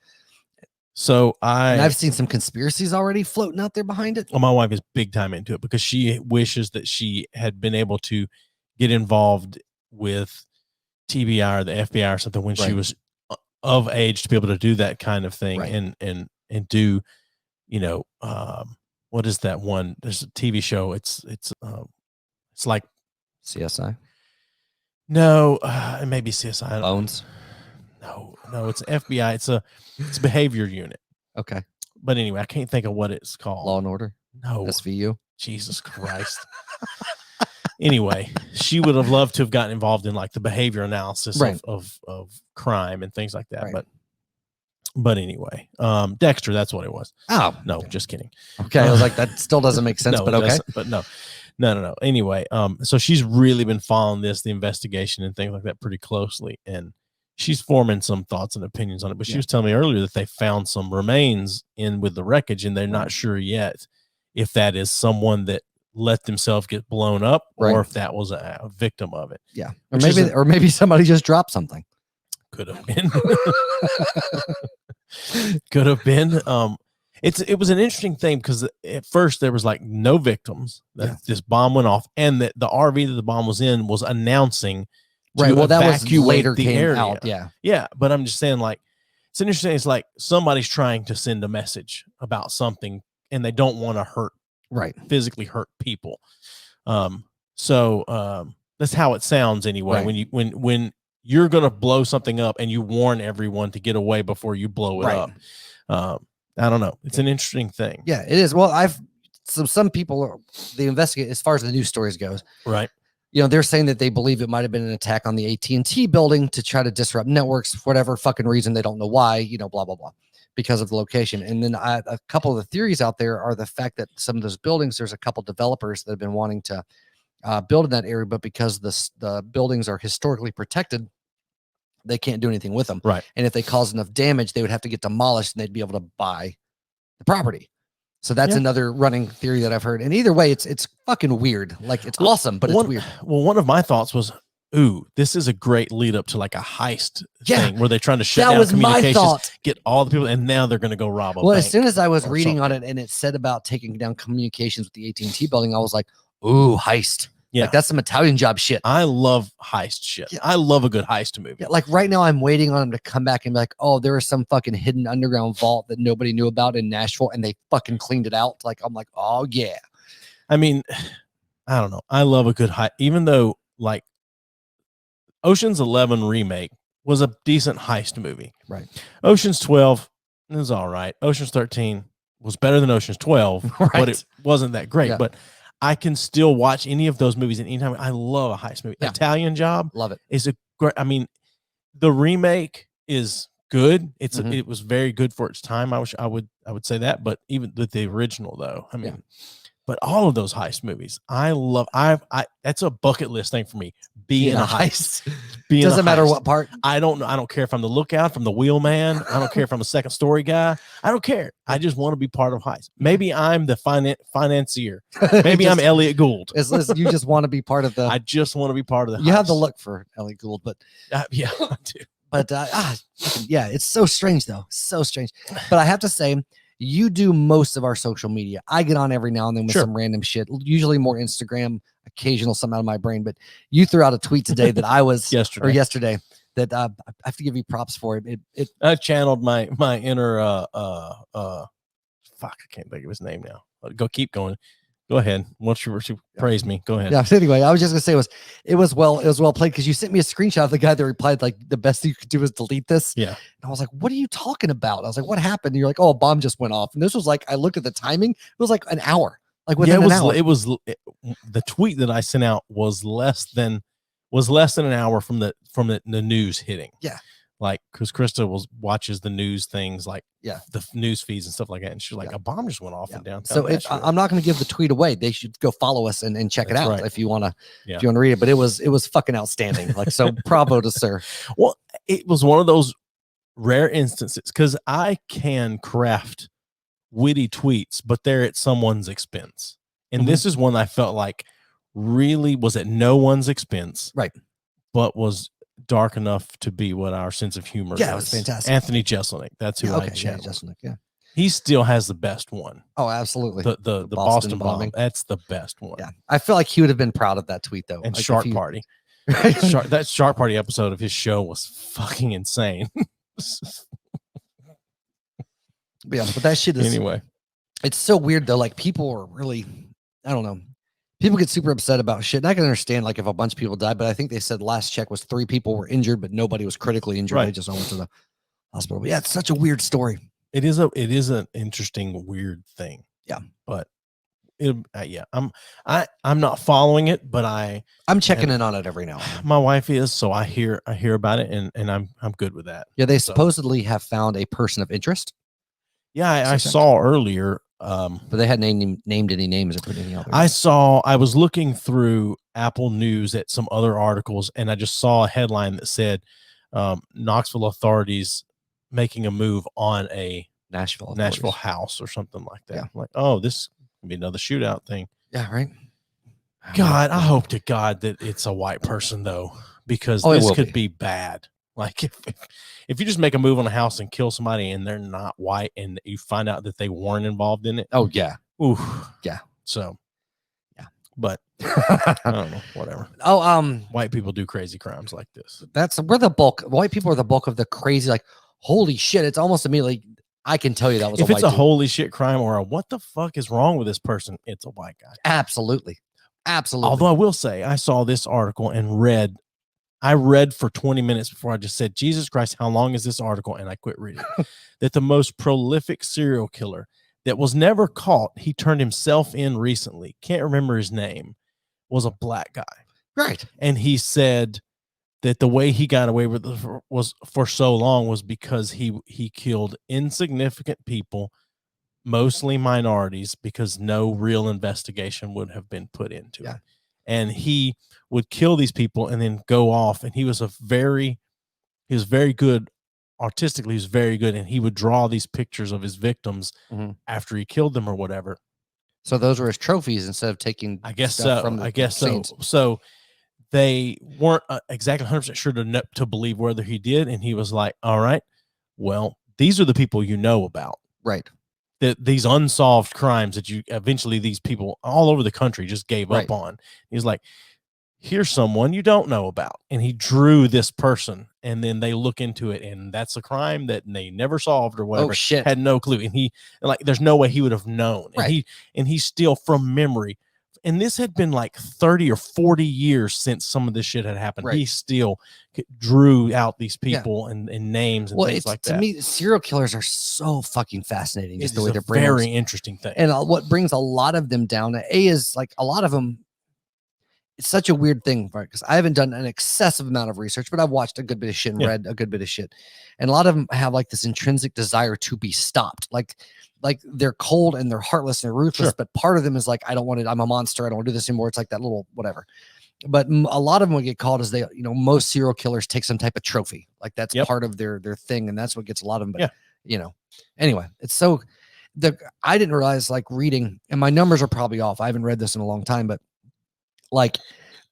So I've seen some conspiracies already floating out there behind it. Well, my wife is big time into it because she wishes that she had been able to get involved with TBI or the FBI or something when she was of age to be able to do that kind of thing and do, what is that one? There's a TV show. It's like CSI. No, it may be CSI. Bones. No, it's FBI. It's a behavior unit. Okay. But anyway, I can't think of what it's called. Law and Order. No. SVU. Jesus Christ. Anyway, she would have loved to have gotten involved in like the behavior analysis of crime and things like that. But anyway, Dexter, that's what it was. Oh, no, just kidding. Okay, I was like, that still doesn't make sense, No, but it okay. doesn't, but no. Anyway, so she's really been following the investigation and things like that pretty closely, and she's forming some thoughts and opinions on it. But she was telling me earlier that they found some remains with the wreckage, and they're not sure yet if that is someone that let themselves get blown up or if that was a victim of it. Yeah, or maybe somebody just dropped something. Could have been. Could have been. It was an interesting thing because at first there was like no victims. This bomb went off, and the RV that the bomb was in was announcing right. Well, that was later the came area. out. Yeah, yeah. But I'm just saying, like, it's interesting. It's like somebody's trying to send a message about something, and they don't want to physically hurt people. So that's how it sounds anyway. Right. When you're gonna blow something up and you warn everyone to get away before you blow it up. I don't know. It's an interesting thing. Yeah, it is. Well, some people they investigate as far as the news stories goes. Right. You know, they're saying that they believe it might have been an attack on the AT&T building to try to disrupt networks for whatever fucking reason. They don't know why, you know, blah, blah, blah, because of the location. And then a couple of the theories out there are the fact that some of those buildings, there's a couple developers that have been wanting to build in that area, but because the buildings are historically protected, they can't do anything with them. Right. And if they cause enough damage, they would have to get demolished and they'd be able to buy the property. So that's another running theory that I've heard. And either way, it's fucking weird. Like, it's awesome, but it's weird. Well, one of my thoughts was, ooh, this is a great lead up to like a heist thing where they're trying to shut down communications, get all the people, and now they're going to go rob a bank. As soon as I was reading on it and it said about taking down communications with the AT&T building, I was like, ooh, heist. Yeah, like, that's some Italian job shit. I love heist shit. Yeah. I love a good heist movie. Yeah, like right now, I'm waiting on him to come back and be like, oh, there is some fucking hidden underground vault that nobody knew about in Nashville, and they fucking cleaned it out. Like, I'm like, oh yeah. I mean, I don't know. I love a good heist, even though like Ocean's 11 remake was a decent heist movie. Right. Ocean's 12 is all right. Ocean's 13 was better than Ocean's 12, but it wasn't that great. But I can still watch any of those movies at any time. I love a heist movie. Yeah. Italian Job, love it. Is a great. I mean, the remake is good. It was very good for its time. I would say that. But even with the original, though, I mean, but all of those heist movies, I love. That's a bucket list thing for me. Be in a heist. Doesn't matter what part. I don't know. I don't care if I'm the lookout, from the wheelman. I don't care if I'm a second story guy. I don't care. I just want to be part of heist. Maybe I'm the financier. Maybe I'm Elliot Gould. You just want to be part of the. I just want to be part of the. You have the look for Elliot Gould, but yeah, I do. But yeah, it's so strange though. So strange. But I have to say, you do most of our social media. I get on every now and then with some random shit, usually more Instagram, occasional some out of my brain. But you threw out a tweet today that I was yesterday that I have to give you props for it. I channeled my inner fuck, I can't think of his name now. Keep going. Go ahead. Once you praise me, go ahead. Yeah. So anyway, I was just gonna say it was well played, because you sent me a screenshot of the guy that replied like, the best you could do is delete this. Yeah. And I was like, what are you talking about? I was like, what happened? And you're like, oh, a bomb just went off. And this was like, I looked at the timing. It was like an hour. Like within an hour. The tweet that I sent out was less than an hour from the news hitting. Yeah. Like, because Krista watches the news things, like the news feeds and stuff like that, and she's like, a bomb just went off in downtown. So I'm not going to give the tweet away. They should go follow us and check it out if you want to read it. But it was fucking outstanding. Like, so bravo to sir. Well, it was one of those rare instances, because I can craft witty tweets, but they're at someone's expense, and this is one I felt like really was at no one's expense, right? But was dark enough to be what our sense of humor is. Yeah, it was fantastic. Anthony Jeselnik, that's who I channeled. Jeselnik, yeah. He still has the best one. Oh, absolutely. The Boston bombing. That's the best one. Yeah. I feel like he would have been proud of that tweet though. And like Shark Party. That Shark Party episode of his show was fucking insane. Yeah, but that shit is anyway. It's so weird though. Like, people are really, I don't know. People get super upset about shit. And I can understand, like, if a bunch of people died, but I think they said last check was 3 people were injured, but nobody was critically injured. They just all went to the hospital. But yeah, it's such a weird story. It is an interesting, weird thing. Yeah. But yeah, I'm not following it, but I'm checking in on it every now and then. My wife is, so I hear about it, and I'm good with that. Yeah, they supposedly have found a person of interest. Yeah, I saw earlier, but they hadn't named any names or put any other. I was looking through Apple News at some other articles, and I just saw a headline that said Knoxville authorities making a move on a Nashville house or something like that. Yeah. Like, oh, this could be another shootout thing. Yeah, right. God, I hope to God that it's a white person though, because this could be bad. Like if you just make a move on a house and kill somebody and they're not white and you find out that they weren't involved in it. Oh yeah. Ooh. Yeah. So yeah. But I don't know, whatever. Oh, white people do crazy crimes like this. We're the bulk. White people are the bulk of the crazy, like, holy shit. It's almost immediately I can tell you that was if it's a holy shit crime or a what the fuck is wrong with this person, it's a white guy. Absolutely. Absolutely. Although I will say I saw this article and read for 20 minutes before I just said, Jesus Christ, how long is this article? And I quit reading. That the most prolific serial killer that was never caught, he turned himself in recently, can't remember his name, was a black guy. Right. And he said that the way he got away with it was for so long was because he killed insignificant people, mostly minorities, because no real investigation would have been put into it. And he would kill these people and then go off. And he was very good artistically. He was very good. And he would draw these pictures of his victims after he killed them or whatever. So those were his trophies instead of taking. I guess so. I guess so. So they weren't exactly 100% sure to believe whether he did. And he was like, all right, well, these are the people you know about. Right. These unsolved crimes that eventually these people all over the country just gave up on. He's like, here's someone you don't know about. And he drew this person, and then they look into it, and that's a crime that they never solved or whatever. Oh, shit. Had no clue. And there's no way he would have known. Right. And he still from memory. And this had been like 30 or 40 years since some of this shit had happened. Right. He still drew out these people and names and things like that. To me, serial killers are so fucking fascinating. Just the way they're very interesting thing. And what brings a lot of them down is like a lot of them. It's such a weird thing, right? Because I haven't done an excessive amount of research, but I've watched a good bit of shit and read a good bit of shit. And a lot of them have like this intrinsic desire to be stopped. Like they're cold and they're heartless and they're ruthless, but part of them is like, I don't want it. I'm a monster. I don't want to do this anymore. It's like that little whatever. But a lot of them will get called as most serial killers take some type of trophy. Like that's part of their thing. And that's what gets a lot of them. But anyway, it's so I didn't realize like reading, and my numbers are probably off. I haven't read this in a long time, but like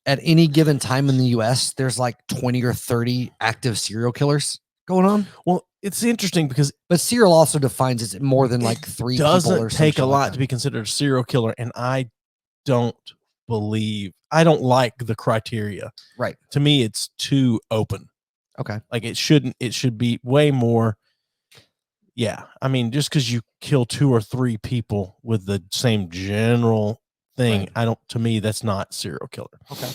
at any given time in the US, there's like 20 or 30 active serial killers going on. Well, it's interesting but serial also defines it more than like 3 people. Doesn't take a lot to be considered a serial killer, and I don't like the criteria. Right. To me, it's too open. Okay. Like it should be way more. Yeah. I mean, just because you kill 2 or 3 people with the same general thing, to me, that's not serial killer. Okay.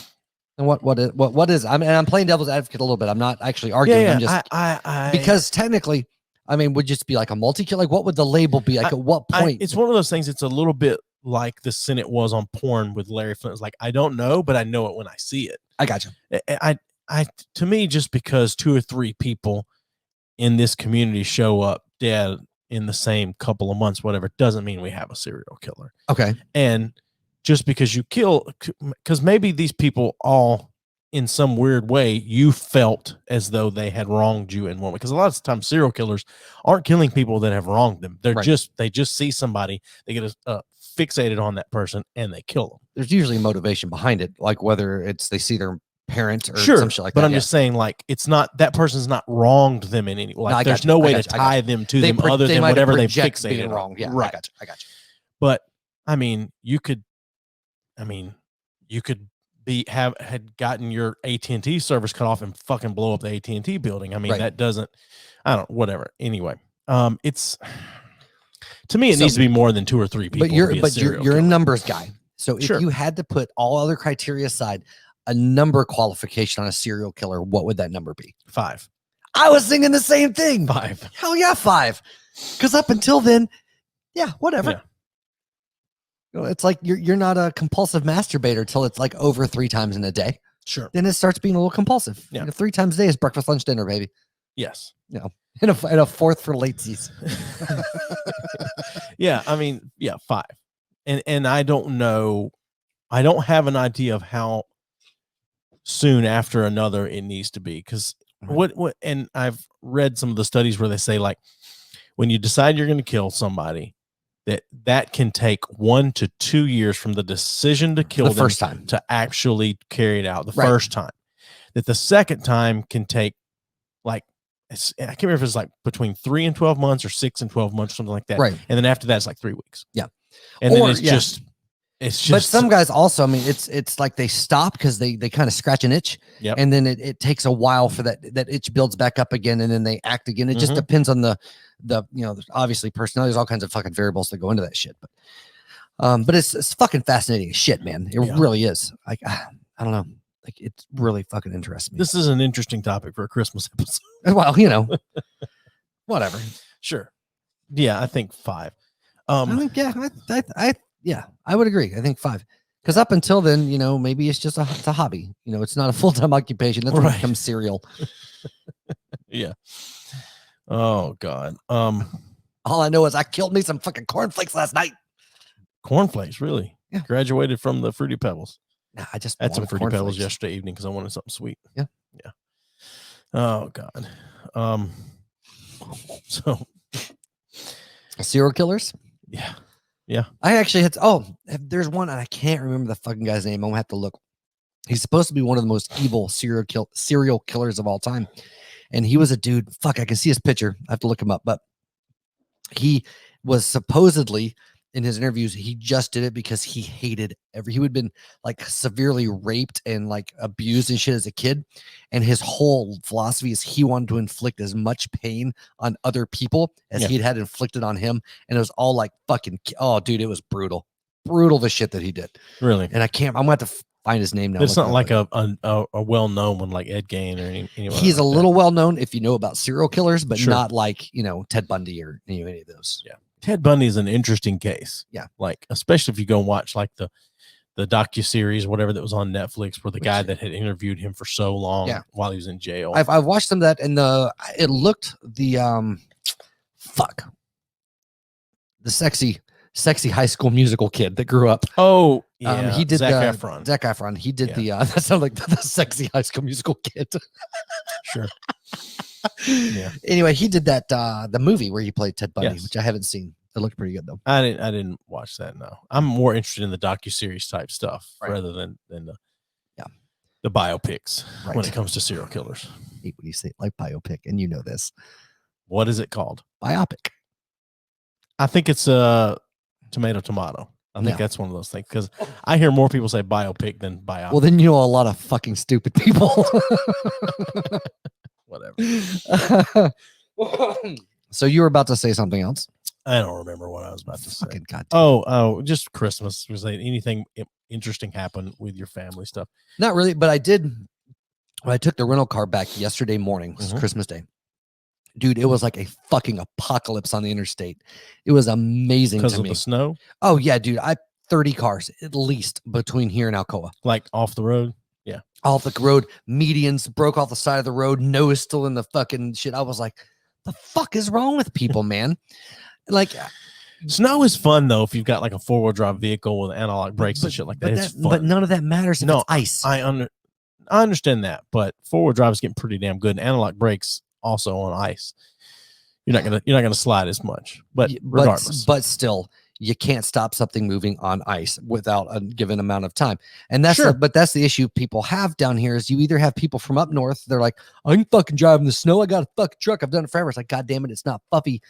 And what is I'm playing devil's advocate a little bit. I'm not actually arguing. I'm just because technically, I mean, would just be like a multi-kill. Like, what would the label be? Like, at what point? It's one of those things. It's a little bit like the Senate was on porn with Larry Flint. It's like, I don't know, but I know it when I see it. I got you. To me, just because 2 or 3 people in this community show up dead in the same couple of months, whatever, doesn't mean we have a serial killer. Okay. And just because you kill, because maybe these people all, in some weird way, you felt as though they had wronged you in one way. Because a lot of times serial killers aren't killing people that have wronged them. They're they just see somebody, they get fixated on that person, and they kill them. There's usually motivation behind it, like whether it's they see their parent or some shit like that. But I'm just saying, like, it's not that person's not wronged them in any way. Like, there's no way to tie them to them other than whatever they fixated on. Wrong. Yeah, right. I got you. But I mean, you could had gotten your AT&T service cut off and fucking blow up the AT&T building. I mean, that doesn't, whatever. Anyway, it's, to me, it needs to be more than 2 or 3 people. But you're a numbers guy. So if you had to put all other criteria aside, a number qualification on a serial killer, what would that number be? 5. I was thinking the same thing. 5. Hell yeah, 5. Because up until then, whatever. Yeah. It's like you're not a compulsive masturbator till it's like over 3 times in a day. Sure. Then it starts being a little compulsive. Yeah. 3 times a day is breakfast, lunch, dinner, baby. Yes. And a fourth for latezies. Yeah, I mean, 5. And I don't know. I don't have an idea of how soon after another it needs to be, because what and I've read some of the studies where they say, like, when you decide you're going to kill somebody, that can take 1 to 2 years from the decision to kill The them first time. to actually carry it out the first time. That the second time can take, like, I can't remember if it's like between 3 and 12 months or 6 and 12 months, something like that. Right. And then after that, it's like 3 weeks. Yeah. And then it's just. But some guys also, I mean, it's like they stop because they kind of scratch an itch. Yep. And then it takes a while for that itch builds back up again, and then they act again. It just depends on the there's obviously personality. There's all kinds of fucking variables that go into that shit. But it's fucking fascinating as shit, man. It really is. Like, I don't know. Like, it really fucking interests me. This is an interesting topic for a Christmas episode. Well, whatever. Sure. Yeah, I think 5. I think, I would agree. I think 5. Because up until then, maybe it's just it's a hobby. It's not a full-time occupation. That's when it becomes serial. Yeah. Oh God. All I know is I killed me some fucking cornflakes last night. Cornflakes, really? Yeah. Graduated from the Fruity Pebbles. Nah, I just had some Fruity Pebbles cornflakes yesterday evening because I wanted something sweet. Yeah. Yeah. Oh God. So serial killers. Yeah. Yeah. I actually there's one, and I can't remember the fucking guy's name. I'm gonna have to look. He's supposed to be one of the most evil serial killers of all time. And he was a dude. Fuck, I can see his picture. I have to look him up. But he was supposedly, in his interviews, he just did it because he hated he would been like severely raped and like abused and shit as a kid. And his whole philosophy is he wanted to inflict as much pain on other people as he'd had inflicted on him. And it was all like fucking, oh dude, it was brutal. Brutal, the shit that he did. Really? And I'm gonna have to find his name now. It's not like a well-known one like Ed Gein or anyone. He's a little well-known if you know about serial killers, but Sure. not like, Ted Bundy or any of those. Yeah. Ted Bundy is an interesting case. Yeah. Like, especially if you go and watch like the docuseries, whatever that was on Netflix, where the guy that had interviewed him for so long while he was in jail. I've watched some of that, and it looked the sexy High School Musical kid that grew up. Oh, yeah. He did Zac Efron. Zac Efron. He did that sounded like the sexy High School Musical kid. Sure. Yeah. Anyway, he did that the movie where he played Ted Bundy, Yes. which I haven't seen. It looked pretty good though. I didn't watch that. No, I'm more interested in the docuseries type stuff rather than the biopics when it comes to serial killers. I hate when you say it like biopic, and you know this. What is it called? Biopic. I think it's tomato. I think that's one of those things, because I hear more people say biopic than biopic. Well, then you know a lot of fucking stupid people. Whatever. So you were about to say something else? I don't remember what I was about to say. Fucking goddamn. Oh, just Christmas. Was there anything interesting happen with your family stuff? Not really, but I did. When I took the rental car back yesterday morning, it was Christmas Day. Dude, it was like a fucking apocalypse on the interstate. It was amazing to me. Because of the snow? Oh, yeah, dude. 30 cars at least between here and Alcoa. Like off the road? Yeah. Off the road, medians broke off the side of the road. Nose still in the fucking shit. I was like, the fuck is wrong with people, man? Like, snow is fun though if you've got like a 4-wheel-drive vehicle with analog brakes and shit like that. It's fun. But none of that matters if it's ice. I understand that, but 4-wheel drive is getting pretty damn good. And analog brakes also on ice. You're not gonna slide as much. But regardless. But still, you can't stop something moving on ice without a given amount of time. And that's that's the issue people have down here is you either have people from up north, they're like, I'm fucking driving the snow. I got a fucking truck. I've done it forever. It's like, God damn it, it's not fluffy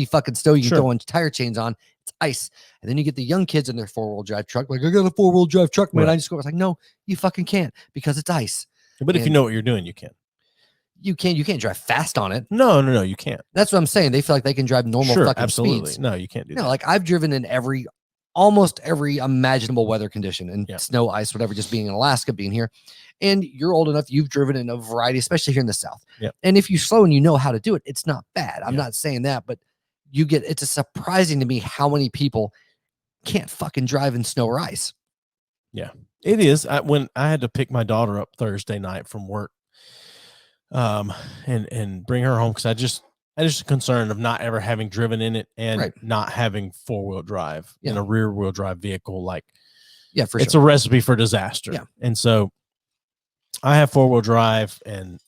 fucking snow. You can throw in tire chains on. It's ice. And then you get the young kids in their 4-wheel drive truck. Like, I got a 4-wheel drive truck, man. I just go, it's like, no, you fucking can't because it's ice. But if you know what you're doing, you can. You can't drive fast on it. No, you can't. That's what I'm saying. They feel like they can drive normal fucking speeds. No, you can't do that. Like I've driven in almost every imaginable weather condition and snow, ice, whatever, just being in Alaska, being here. And you're old enough, you've driven in a variety, especially here in the South. Yep. And if you slow and you know how to do it, it's not bad. I'm not saying that, but it's surprising to me how many people can't fucking drive in snow or ice. Yeah, it is. When I had to pick my daughter up Thursday night from work, and bring her home, because I just concerned of not ever having driven in it and not having 4-wheel drive in a rear-wheel drive vehicle. Like, it's a recipe for disaster. Yeah. And so I have 4-wheel drive and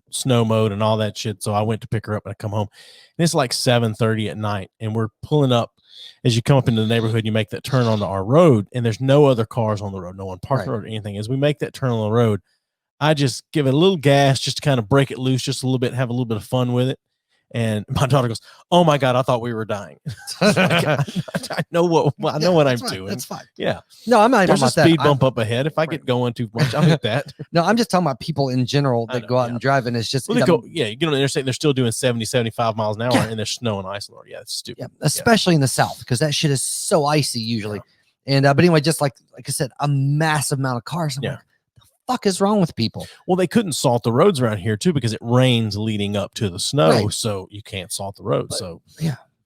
snow mode and all that shit. So I went to pick her up and I come home, and it's like 7:30 at night, and we're pulling up. As you come up into the neighborhood, you make that turn onto our road, and there's no other cars on the road, no one parked on the road or anything. As we make that turn on the road, I just give it a little gas just to kind of break it loose just a little bit, have a little bit of fun with it. And my daughter goes, "Oh my God, I thought we were dying." I know what I'm doing. That's fine. Yeah. No, I'm not. There's a speed bump up ahead. If I get going too much, I'll hit that. No, I'm just talking about people in general that go out and drive, and it's just you get on the interstate, and they're still doing 70, 75 miles an hour, and there's snow and ice. Yeah, it's stupid. Yeah, especially in the South, because that shit is so icy usually. And but anyway, just like I said, a massive amount of cars. I'm like, fuck is wrong with people? Well, they couldn't salt the roads around here too, because it rains leading up to the snow, so you can't salt the roads.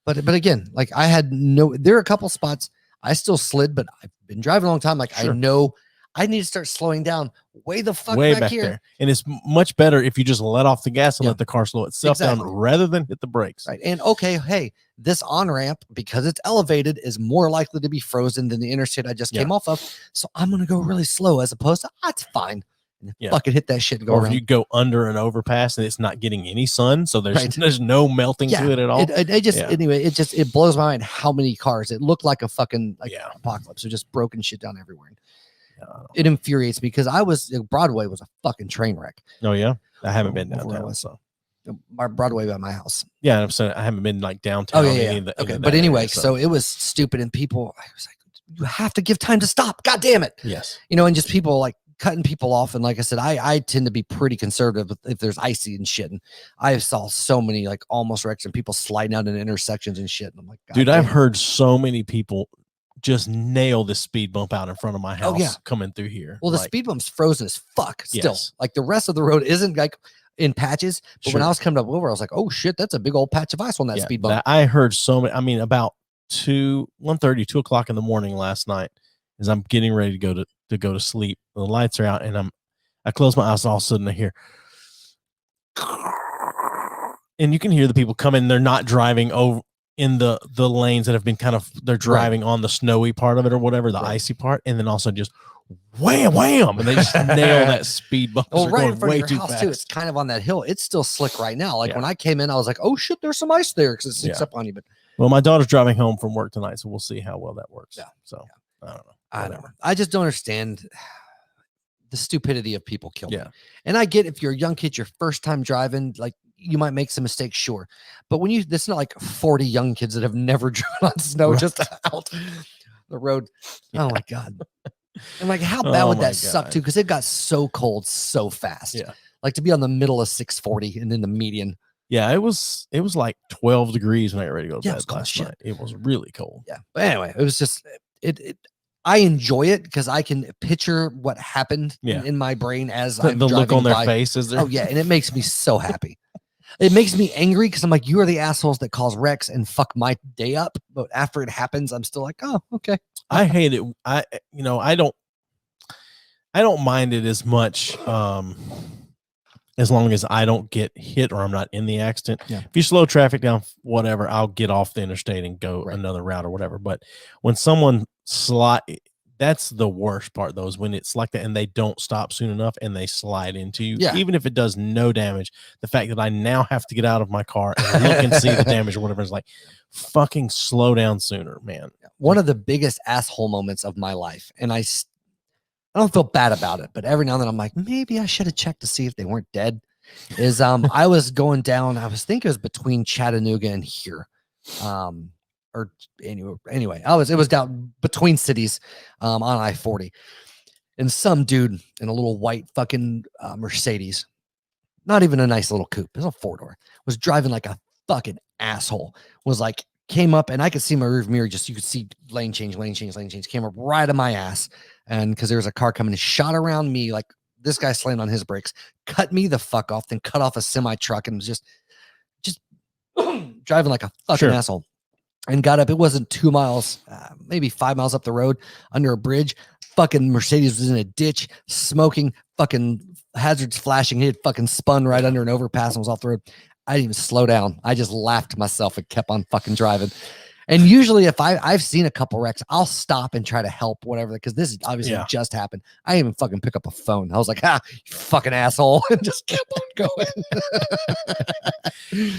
But again, like there are a couple spots I still slid, but I've been driving a long time. Like I know I need to start slowing down way back here. There. And it's much better if you just let off the gas and let the car slow itself down rather than hit the brakes. Right. And hey, this on-ramp, because it's elevated, is more likely to be frozen than the interstate I just came off of. So I'm going to go really slow, as opposed to, it's fine. And fucking hit that shit and go around. If you go under an overpass and it's not getting any sun, so there's no melting to it at all. Anyway, it blows my mind how many cars. It looked like a fucking apocalypse. So just broken shit down everywhere. It infuriates me, because Broadway was a fucking train wreck. Oh yeah, I haven't been downtown. So my Broadway by my house. Yeah, I'm saying I haven't been like downtown. Okay, but anyway, so it was stupid, and people, I was like, you have to give time to stop. God damn it. Yes. And just people like cutting people off. And like I said, I tend to be pretty conservative if there's icy and shit. And I saw so many like almost wrecks and people sliding out in intersections and shit. And I'm like, dude, I've heard so many people just nail this speed bump out in front of my house coming through here. Well, the speed bump's frozen as fuck still. Like the rest of the road isn't like in patches. But when I was coming up over, I was like, oh shit, that's a big old patch of ice on that speed bump. I heard so many. I mean, about 1:30, 2 o'clock in the morning last night, as I'm getting ready to go to sleep. The lights are out, and I close my eyes, and all of a sudden I hear, and you can hear the people coming. They're not driving over in the lanes that have been they're driving on the snowy part of it or whatever, the icy part, and then also just wham, wham, and they just nail that speed bump. Well, right in front of your house too. It's kind of on that hill. It's still slick right now. Like when I came in, I was like, oh shit, there's some ice there, because it sneaks up on you. But well, my daughter's driving home from work tonight, so we'll see how well that works. So I don't know. I don't know. I just don't understand the stupidity of people killing. And I get, if you're a young kid, your first time driving, like you might make some mistakes, sure. But when it's not like 40 young kids that have never driven on snow just out the road. Oh my God. And like, how bad would that suck too? Because it got so cold so fast. Like to be on the middle of 640 and then the median. Yeah, it was like 12 degrees when I got ready to go to bed last night. It was really cold. Yeah. But anyway, it was just I enjoy it because I can picture what happened in my brain as I'm the look on their by. faces. Oh yeah, and it makes me so happy. It makes me angry because I'm like, you are the assholes that cause wrecks and fuck my day up. But after it happens, I'm still like, oh, okay. I hate it. I don't mind it as much as long as I don't get hit or I'm not in the accident. If you slow traffic down, whatever, I'll get off the interstate and go another route or whatever. But when someone that's the worst part, though, is when it's like that and they don't stop soon enough and they slide into you. Even if it does no damage, the fact that I now have to get out of my car and look and see the damage or whatever is like, fucking slow down sooner, man. One of the biggest asshole moments of my life, and I don't feel bad about it, but every now and then I'm like, maybe I should have checked to see if they weren't dead. Is I was going down, I think it was between Chattanooga and here. Or anyway, it was down between cities on I-40. And some dude in a little white fucking Mercedes, not even a nice little coupe, it was a 4-door, was driving like a fucking asshole. Was like, came up and I could see my rear mirror, you could see lane change, came up right on my ass. And because there was a car coming and shot around me, like this guy slammed on his brakes, cut me the fuck off, then cut off a semi truck and was just driving like a fucking asshole. and got up. It wasn't 2 miles, maybe 5 miles up the road under a bridge. Fucking Mercedes was in a ditch, smoking, fucking hazards flashing. He had fucking spun right under an overpass and was off the road. I didn't even slow down. I just laughed to myself and kept on fucking driving. And usually if I've seen a couple wrecks, I'll stop and try to help, whatever, because this is obviously just happened. I didn't even fucking pick up a phone. I was like, you fucking asshole, and just kept on going.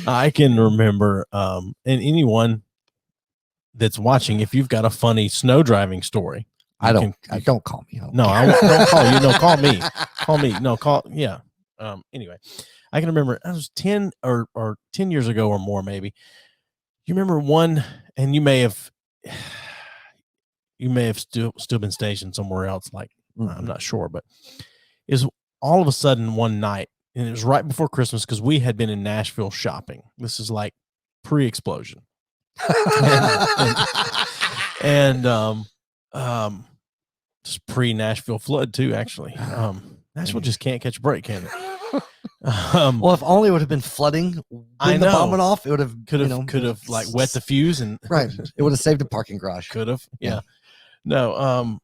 I can remember, and anyone that's watching, if you've got a funny snow driving story, don't call me. No, I don't call you. No, call me. Call me. No, call. Yeah. Anyway, I can remember I was 10 or 10 years ago or more, maybe. You remember one, and you may have still been stationed somewhere else. Like, I'm not sure, but it was all of a sudden one night, and it was right before Christmas because we had been in Nashville shopping. This is like pre-explosion, and just pre-Nashville flood too. Actually, Nashville just can't catch a break, can it? Well, if only it would have been flooding when the bomb went off, it would have could have like wet the fuse and right. It would have saved a parking garage. Could have, yeah. No,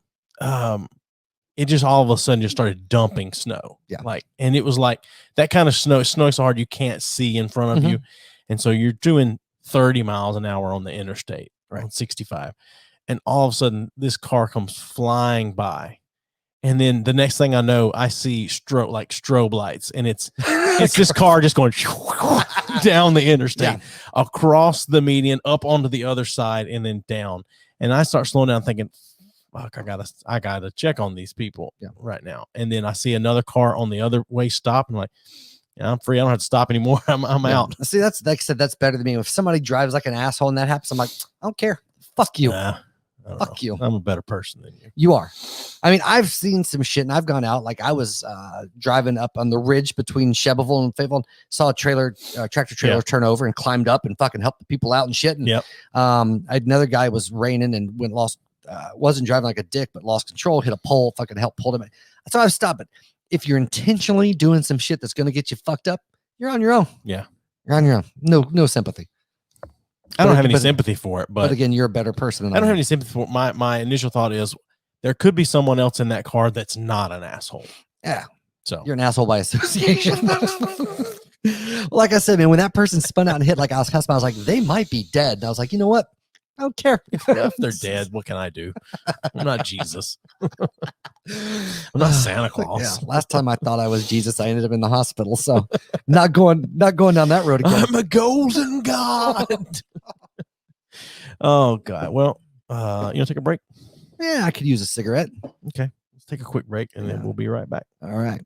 it just all of a sudden just started dumping snow. Yeah, like, and it was like that kind of snow. Snowing so hard you can't see in front of you, and so you're doing 30 miles an hour on the interstate, right, on 65, and all of a sudden this car comes flying by. And then the next thing I know, I see strobe lights, and it's this car just going down the interstate, across the median, up onto the other side, and then down. And I start slowing down, thinking, "Fuck, I gotta check on these people right now." And then I see another car on the other way stop, and I'm like, "Yeah, I'm free. I don't have to stop anymore. I'm out." See, that's like I said, that's better than me. If somebody drives like an asshole and that happens, I'm like, I don't care. Fuck you. Fuck you. I'm a better person than you. You are. I mean, I've seen some shit, and I've gone out. Like I was driving up on the ridge between Shelbyville and Fayetteville, saw a tractor trailer turn over and climbed up and fucking helped the people out and shit. And I had another guy was raining and wasn't driving like a dick, but lost control, hit a pole, fucking helped pull him. That's why I was stopping. If you're intentionally doing some shit that's going to get you fucked up, you're on your own. Yeah. You're on your own. No sympathy. I don't have any sympathy for it, but again, you're a better person than I don't have any sympathy for it. My initial thought is there could be someone else in that car that's not an asshole. Yeah. So you're an asshole by association. Like I said, man, when that person spun out and hit, like I was like, they might be dead. And I was like, you know what? I don't care. If they're dead, what can I do? I'm not Jesus. I'm not Santa Claus. Yeah. Last time I thought I was Jesus, I ended up in the hospital. So not going down that road again. I'm a golden God. Oh God. Well, you want to take a break? Yeah, I could use a cigarette. Okay. Let's take a quick break and then we'll be right back. All right.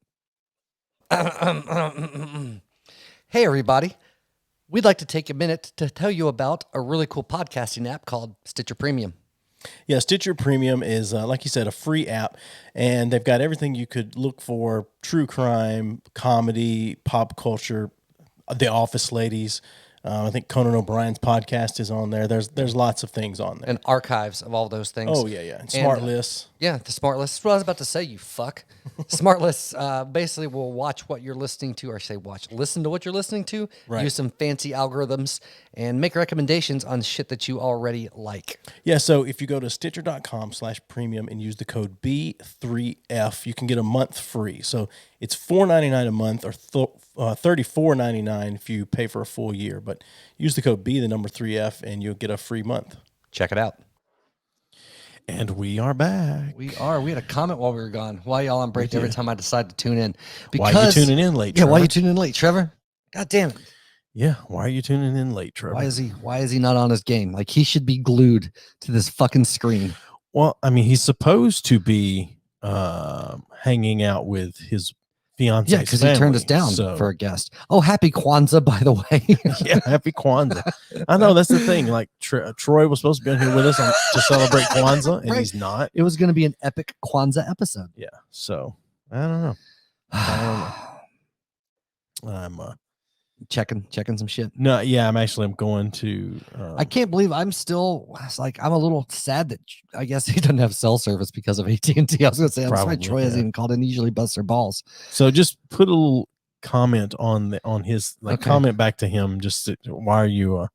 Hey, everybody. We'd like to take a minute to tell you about a really cool podcasting app called Stitcher Premium. Yeah, Stitcher Premium is, like you said, a free app, and they've got everything you could look for: true crime, comedy, pop culture, The Office ladies. I think Conan O'Brien's podcast is on there. There's lots of things on there. And archives of all those things. Oh, yeah. And smart lists. Yeah, the smart lists. That's what I was about to say, you fuck. Smart lists basically will watch what you're listening to, or listen to what you're listening to, use some fancy algorithms, and make recommendations on shit that you already like. Yeah, so if you go to Stitcher.com/premium and use the code B3F, you can get a month free. So it's $4.99 a month, or $34.99 if you pay for a full year. But use the code B3F and you'll get a free month. Check it out. And we are back. We had a comment while we were gone. Why y'all on break every time I decide to tune in? Because, why are you tuning in late, Trevor? Yeah, why are you tuning in late, Trevor? God damn it. Yeah, why are you tuning in late, Trevor? Why is he not on his game? Like, he should be glued to this fucking screen. Well, I mean, he's supposed to be hanging out with his fiance. Yeah, because he turned us down for a guest. Oh, happy Kwanzaa, by the way. Yeah, happy Kwanzaa. I know, that's the thing. Like, Troy was supposed to be on here with us to celebrate Kwanzaa, and he's not. It was going to be an epic Kwanzaa episode. Yeah, so I don't know. I'm checking some shit. No, yeah, I'm going to. I can't believe I'm a little sad that I guess he doesn't have cell service because of AT&T. I was going to say, I'm sorry, Troy hasn't even called in. He usually busts their balls. So just put a little comment on his comment back to him. Just why are you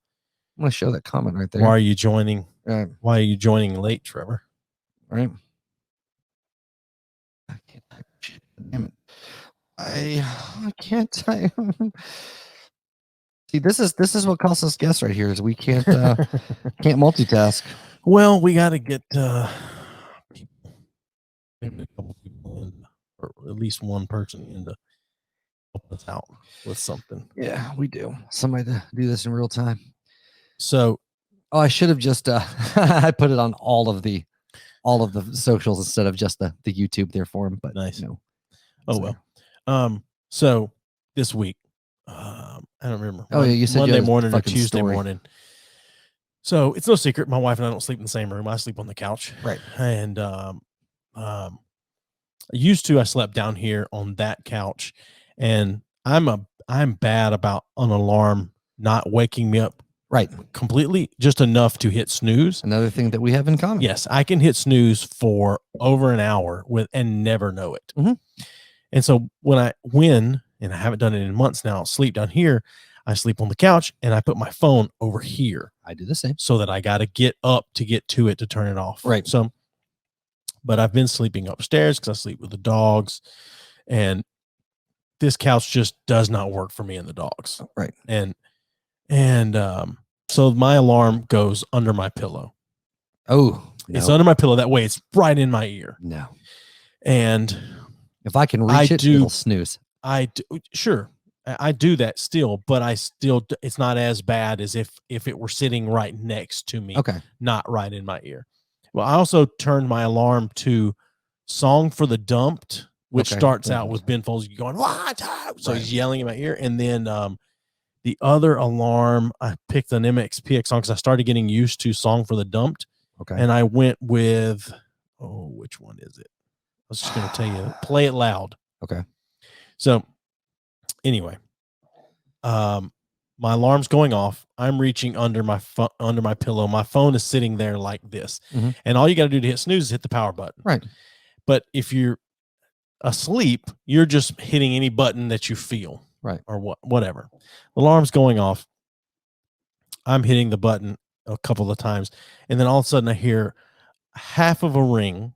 I'm gonna show that comment right there. Why are you joining? Right. Why are you joining late, Trevor? Right. I can't type shit. Damn it. I can't type. See, this is what costs us guests right here is we can't multitask. Well, we got to get maybe a couple people in, or at least one person in to help us out with something. Yeah, we do. Somebody to do this in real time. So, I should have just I put it on all of the socials instead of just the YouTube there for him. But nice. No. Oh well. So this week, I don't remember. Oh yeah, you said Monday you had a morning or fucking Tuesday story. morning. So it's no secret, my wife and I don't sleep in the same room. I sleep on the couch. Right. And I slept down here on that couch, and I'm bad about an alarm not waking me up Right. completely, just enough to hit snooze. Another thing that we have in common. Yes, I can hit snooze for over an hour and never know it. Mhm. And so when and I haven't done it in months now, sleep down here, I sleep on the couch and I put my phone over here. I do the same. So that I got to get up to get to it to turn it off. Right. So, but I've been sleeping upstairs because I sleep with the dogs, and this couch just does not work for me and the dogs. Right. And so my alarm goes under my pillow. Oh, no. It's under my pillow. That way it's right in my ear. No. And if I can reach it'll snooze. Sure. I do that still, but it's not as bad as if it were sitting right next to me. Okay. Not right in my ear. Well, I also turned my alarm to Song for the Dumped, which starts out with Ben Folds going, "What?" So he's yelling in my ear. And then the other alarm, I picked an MXPX song because I started getting used to Song for the Dumped. Okay. And I went with, which one is it? I was just going to tell you, Play It Loud. Okay. So anyway, my alarm's going off. I'm reaching under my pillow. My phone is sitting there like this. Mm-hmm. And all you got to do to hit snooze is hit the power button. Right. But if you're asleep, you're just hitting any button that you feel. Right. Or whatever. The alarm's going off. I'm hitting the button a couple of times. And then all of a sudden I hear half of a ring,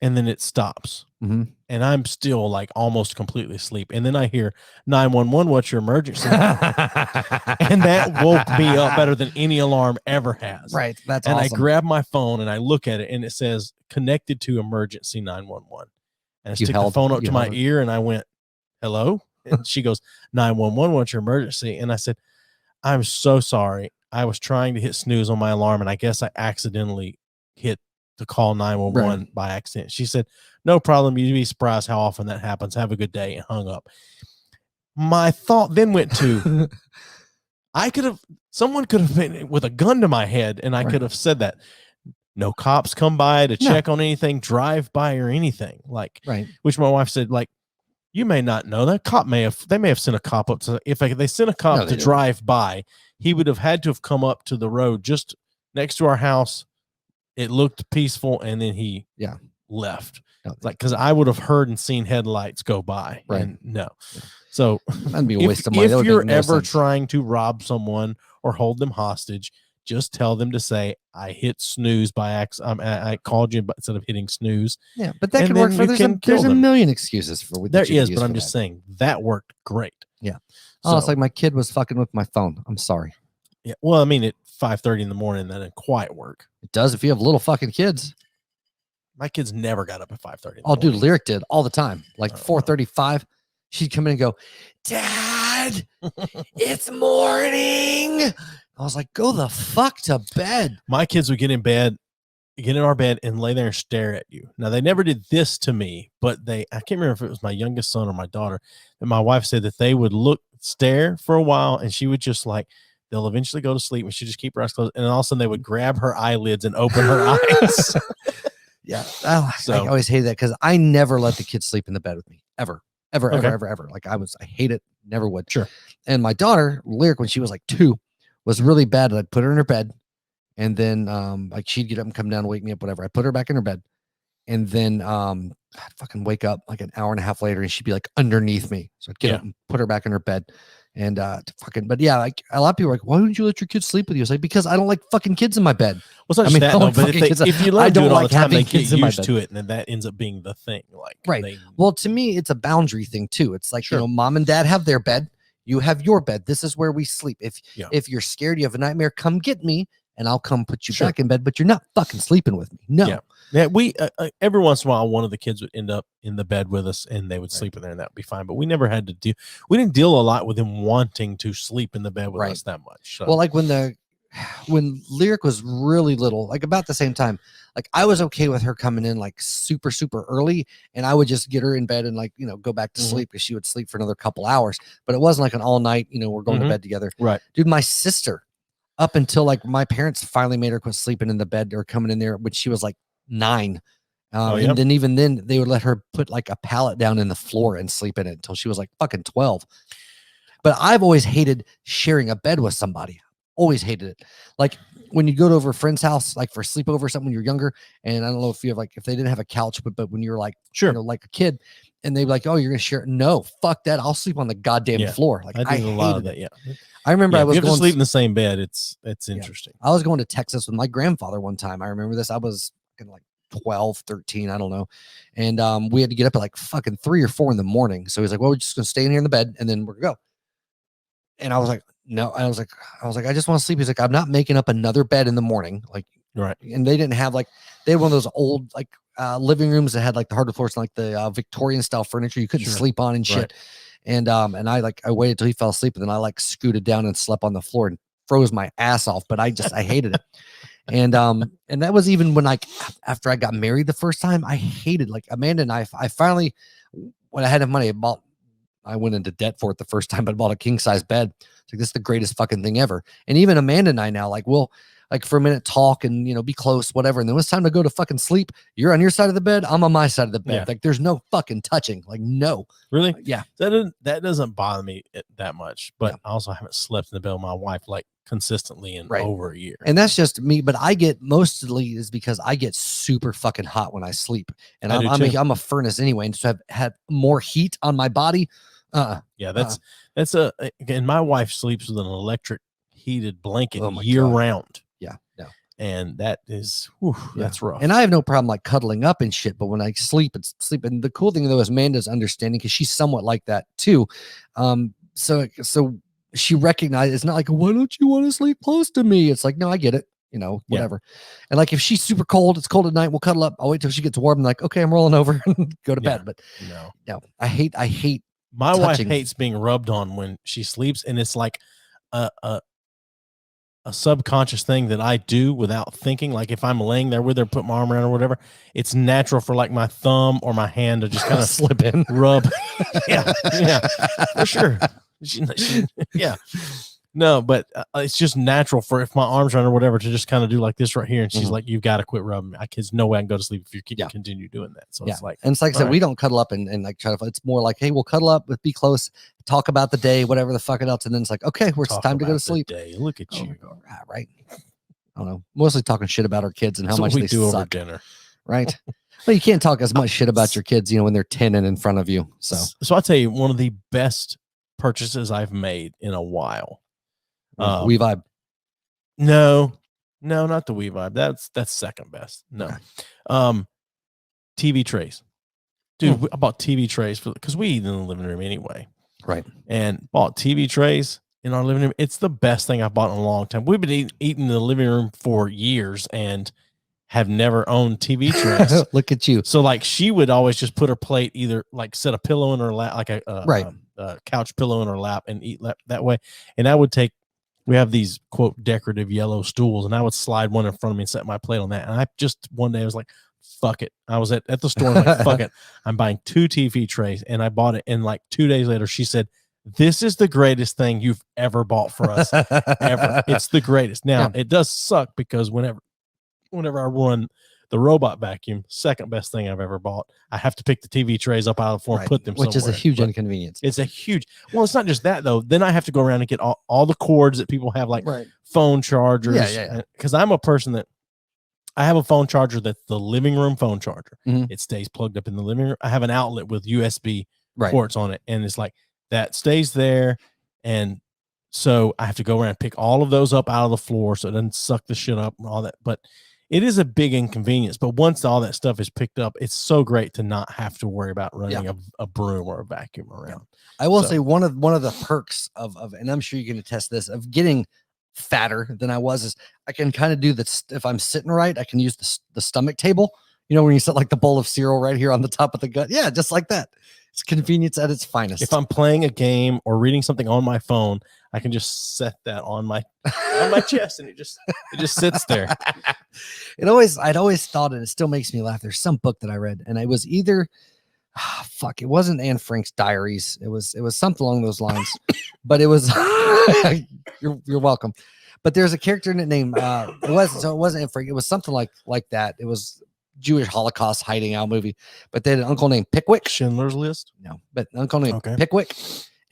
and then it stops. Mm-hmm. And I'm still like almost completely asleep. And then I hear 911, what's your emergency? And that woke me up better than any alarm ever has. Right. That's and awesome. I grab my phone and I look at it, and it says connected to emergency 911. And I stick the phone up to my ear, and I went, "Hello?" And she goes, 911, what's your emergency? And I said, "I'm so sorry. I was trying to hit snooze on my alarm, and I guess I accidentally hit to call 911 by accident." She said, "No problem. You'd be surprised how often that happens. Have a good day," and hung up. My thought then went to, someone could have been with a gun to my head, and I could have said that. No cops come by to check on anything, drive by or anything. Which my wife said, you may not know that they may have sent a cop up to, if they sent a cop to drive by, he would have had to have come up to the road just next to our house. It looked peaceful, and then he left. Because I would have heard and seen headlights go by. Right. And no. So that'd be a waste of money. If you're ever trying to rob someone or hold them hostage, just tell them to say, "I hit snooze by accident. I called you instead of hitting snooze." Yeah, but that could work for there's a million excuses for what there is, but I'm just saying that worked great. Yeah. Oh, it's like my kid was fucking with my phone. I'm sorry. Yeah. Well, I mean, at 5:30 in the morning, that didn't quite work. It does if you have little fucking kids. My kids never got up at 5:30. Oh, dude, Lyric did all the time. Like 4:35, she'd come in and go, "Dad, it's morning." I was like, "Go the fuck to bed." My kids would get in our bed and lay there and stare at you. Now, they never did this to me, but I can't remember if it was my youngest son or my daughter. And my wife said that they would stare for a while, and she would just they'll eventually go to sleep, and she'd just keep her eyes closed. And then all of a sudden they would grab her eyelids and open her eyes. Yeah. I always hated that because I never let the kids sleep in the bed with me ever. Ever. I hate it. Never would. Sure. And my daughter, Lyric, when she was like 2, was really bad. I'd put her in her bed, and then she'd get up and come down and wake me up, whatever. I put her back in her bed, and then I'd fucking wake up like an hour and a half later, and she'd be like underneath me. So I'd get up and put her back in her bed. And but yeah, like a lot of people are like, why wouldn't you let your kids sleep with you? It's like, because I don't like fucking kids in my bed. Well, it's not just that, though, but if you let them do it all the time, they get used to it, and then that ends up being the thing. Like, right. Well, to me, it's a boundary thing too. It's like, mom and dad have their bed. You have your bed. This is where we sleep. If you're scared, you have a nightmare, come get me and I'll come put you back in bed, but you're not fucking sleeping with me. No. Yeah, we every once in a while, one of the kids would end up in the bed with us, and they would sleep in there, and that would be fine. But we never had to deal. We didn't deal a lot with him wanting to sleep in the bed with us that much. So. Well, like when Lyric was really little, like about the same time, like I was okay with her coming in like super, super early, and I would just get her in bed and like, go back to sleep, because she would sleep for another couple hours. But it wasn't like an all night, we're going to bed together. Right. Dude, my sister, up until like my parents finally made her quit sleeping in the bed or coming in there when she was like 9. And then even then they would let her put like a pallet down in the floor and sleep in it until she was like fucking 12. But I've always hated sharing a bed with somebody. Always hated it. Like when you go to over a friend's house, like for sleepover or something when you're younger, and I don't know if you have like, if they didn't have a couch, but when you're like, like a kid, and they'd be like, oh, you're gonna share it. No, fuck that. I'll sleep on the goddamn floor. Like I hated a lot of that. I remember I was going to sleep in the same bed. It's interesting. I was going to Texas with my grandfather one time. I remember this. I was like 12, 13, I don't know. And we had to get up at like fucking 3 or 4 in the morning. So he's like, well, we're just gonna stay in here in the bed and then we're gonna go. And I was like, no. I was like, I just want to sleep. He's like, I'm not making up another bed in the morning. Like, right. And they didn't have they had one of those old like living rooms that had like the hardwood floors and like the Victorian style furniture you couldn't sleep on and shit. Right. And I waited till he fell asleep, and then I like scooted down and slept on the floor and froze my ass off. But I hated it. And that was even when after I got married the first time, I hated, like, Amanda and I finally, when I had enough money, I went into debt for it the first time, but I bought a king size bed. It's like, this is the greatest fucking thing ever. And even Amanda and I now, like, we'll like for a minute talk and be close, whatever. And then when it's time to go to fucking sleep, you're on your side of the bed, I'm on my side of the bed. Yeah. Like there's no fucking touching. Like, no. Really? Yeah. That doesn't bother me that much. But I also haven't slept in the bed with my wife like consistently in over a year. And that's just me. But I get mostly is because I get super fucking hot when I sleep. And I'm a furnace anyway. And so I've had more heat on my body. Yeah, that's and my wife sleeps with an electric heated blanket year round. Yeah, no. And that is that's rough. And I have no problem like cuddling up and shit, but when I sleep, it's sleep. And the cool thing though is Amanda's understanding, because she's somewhat like that too. So she recognizes, it's not like, why don't you want to sleep close to me? It's like, no, I get it. Whatever. Yeah. And like if she's super cold, it's cold at night, we'll cuddle up. I'll wait till she gets warm. I'm like, okay, I'm rolling over and go to bed. But no, I hate my wife hates being rubbed on when she sleeps, and it's like a subconscious thing that I do without thinking. Like if I'm laying there with her, put my arm around her or whatever, it's natural for like my thumb or my hand to just kind of slip in, rub. yeah, for sure. Yeah. No, but it's just natural for if my arms around or whatever to just kind of do like this right here. And she's like, you've got to quit rubbing me. There's no way I can go to sleep if you continue doing that. So it's like, and it's like I said, we don't cuddle up and like try to, it's more like, hey, we'll cuddle up, be close, talk about the day, whatever the fuck else. And then it's like, okay, it's time to go to sleep. Day. Look at you. Right. I don't know. Mostly talking shit about our kids and how much we they do suck. over dinner. Right. Well, you can't talk as much shit about your kids, when they're 10 and in front of you. So I'll tell you, one of the best purchases I've made in a while. We Vibe. No, not the We Vibe. That's second best. No. TV trays. Dude, I bought TV trays because we eat in the living room anyway. Right. And bought TV trays in our living room. It's the best thing I've bought in a long time. We've been eating in the living room for years and have never owned TV trays. Look at you. So like she would always just put her plate, either like set a pillow in her lap, like a couch pillow in her lap, and eat that way. And I would we have these quote decorative yellow stools, and I would slide one in front of me and set my plate on that. And I just one day I was like, fuck it. I was at the store and like, fuck it. I'm buying 2 TV trays, and I bought it. And like 2 days later, she said, this is the greatest thing you've ever bought for us. Ever. It's the greatest. Now it does suck because whenever I run the robot vacuum, second best thing I've ever bought, I have to pick the TV trays up out of the floor and put them which somewhere. Is a huge inconvenience. It's a huge, well, it's not just that though. Then I have to go around and get all the cords that people have, like phone chargers. Yeah. Because I'm a person that I have a phone charger that's the living room phone charger. It stays plugged up in the living room. I have an outlet with USB ports on it, and it's like that stays there. And so I have to go around and pick all of those up out of the floor so it doesn't suck the shit up and all that. But it is a big inconvenience. But once all that stuff is picked up, it's so great to not have to worry about running a broom or a vacuum around. I will say one of the perks of and I'm sure you can attest this, of getting fatter than I was, is I can kind of do this. If I'm sitting right, I can use the stomach table. You know, when you set like the bowl of cereal right here on the top of the gut. Yeah, just like that. It's convenience at its finest. If I'm playing a game or reading something on my phone, I can just set that on my chest, and it just sits there. I'd always thought, and it still makes me laugh. There's some book that I read, and it was either it wasn't Anne Frank's diaries. It was something along those lines. But it was you're welcome. But there's a character in it named it wasn't Anne Frank. It was something like that. It was Jewish Holocaust hiding out movie, but they had an uncle named Pickwick. Schindler's List? No, but an uncle named Pickwick.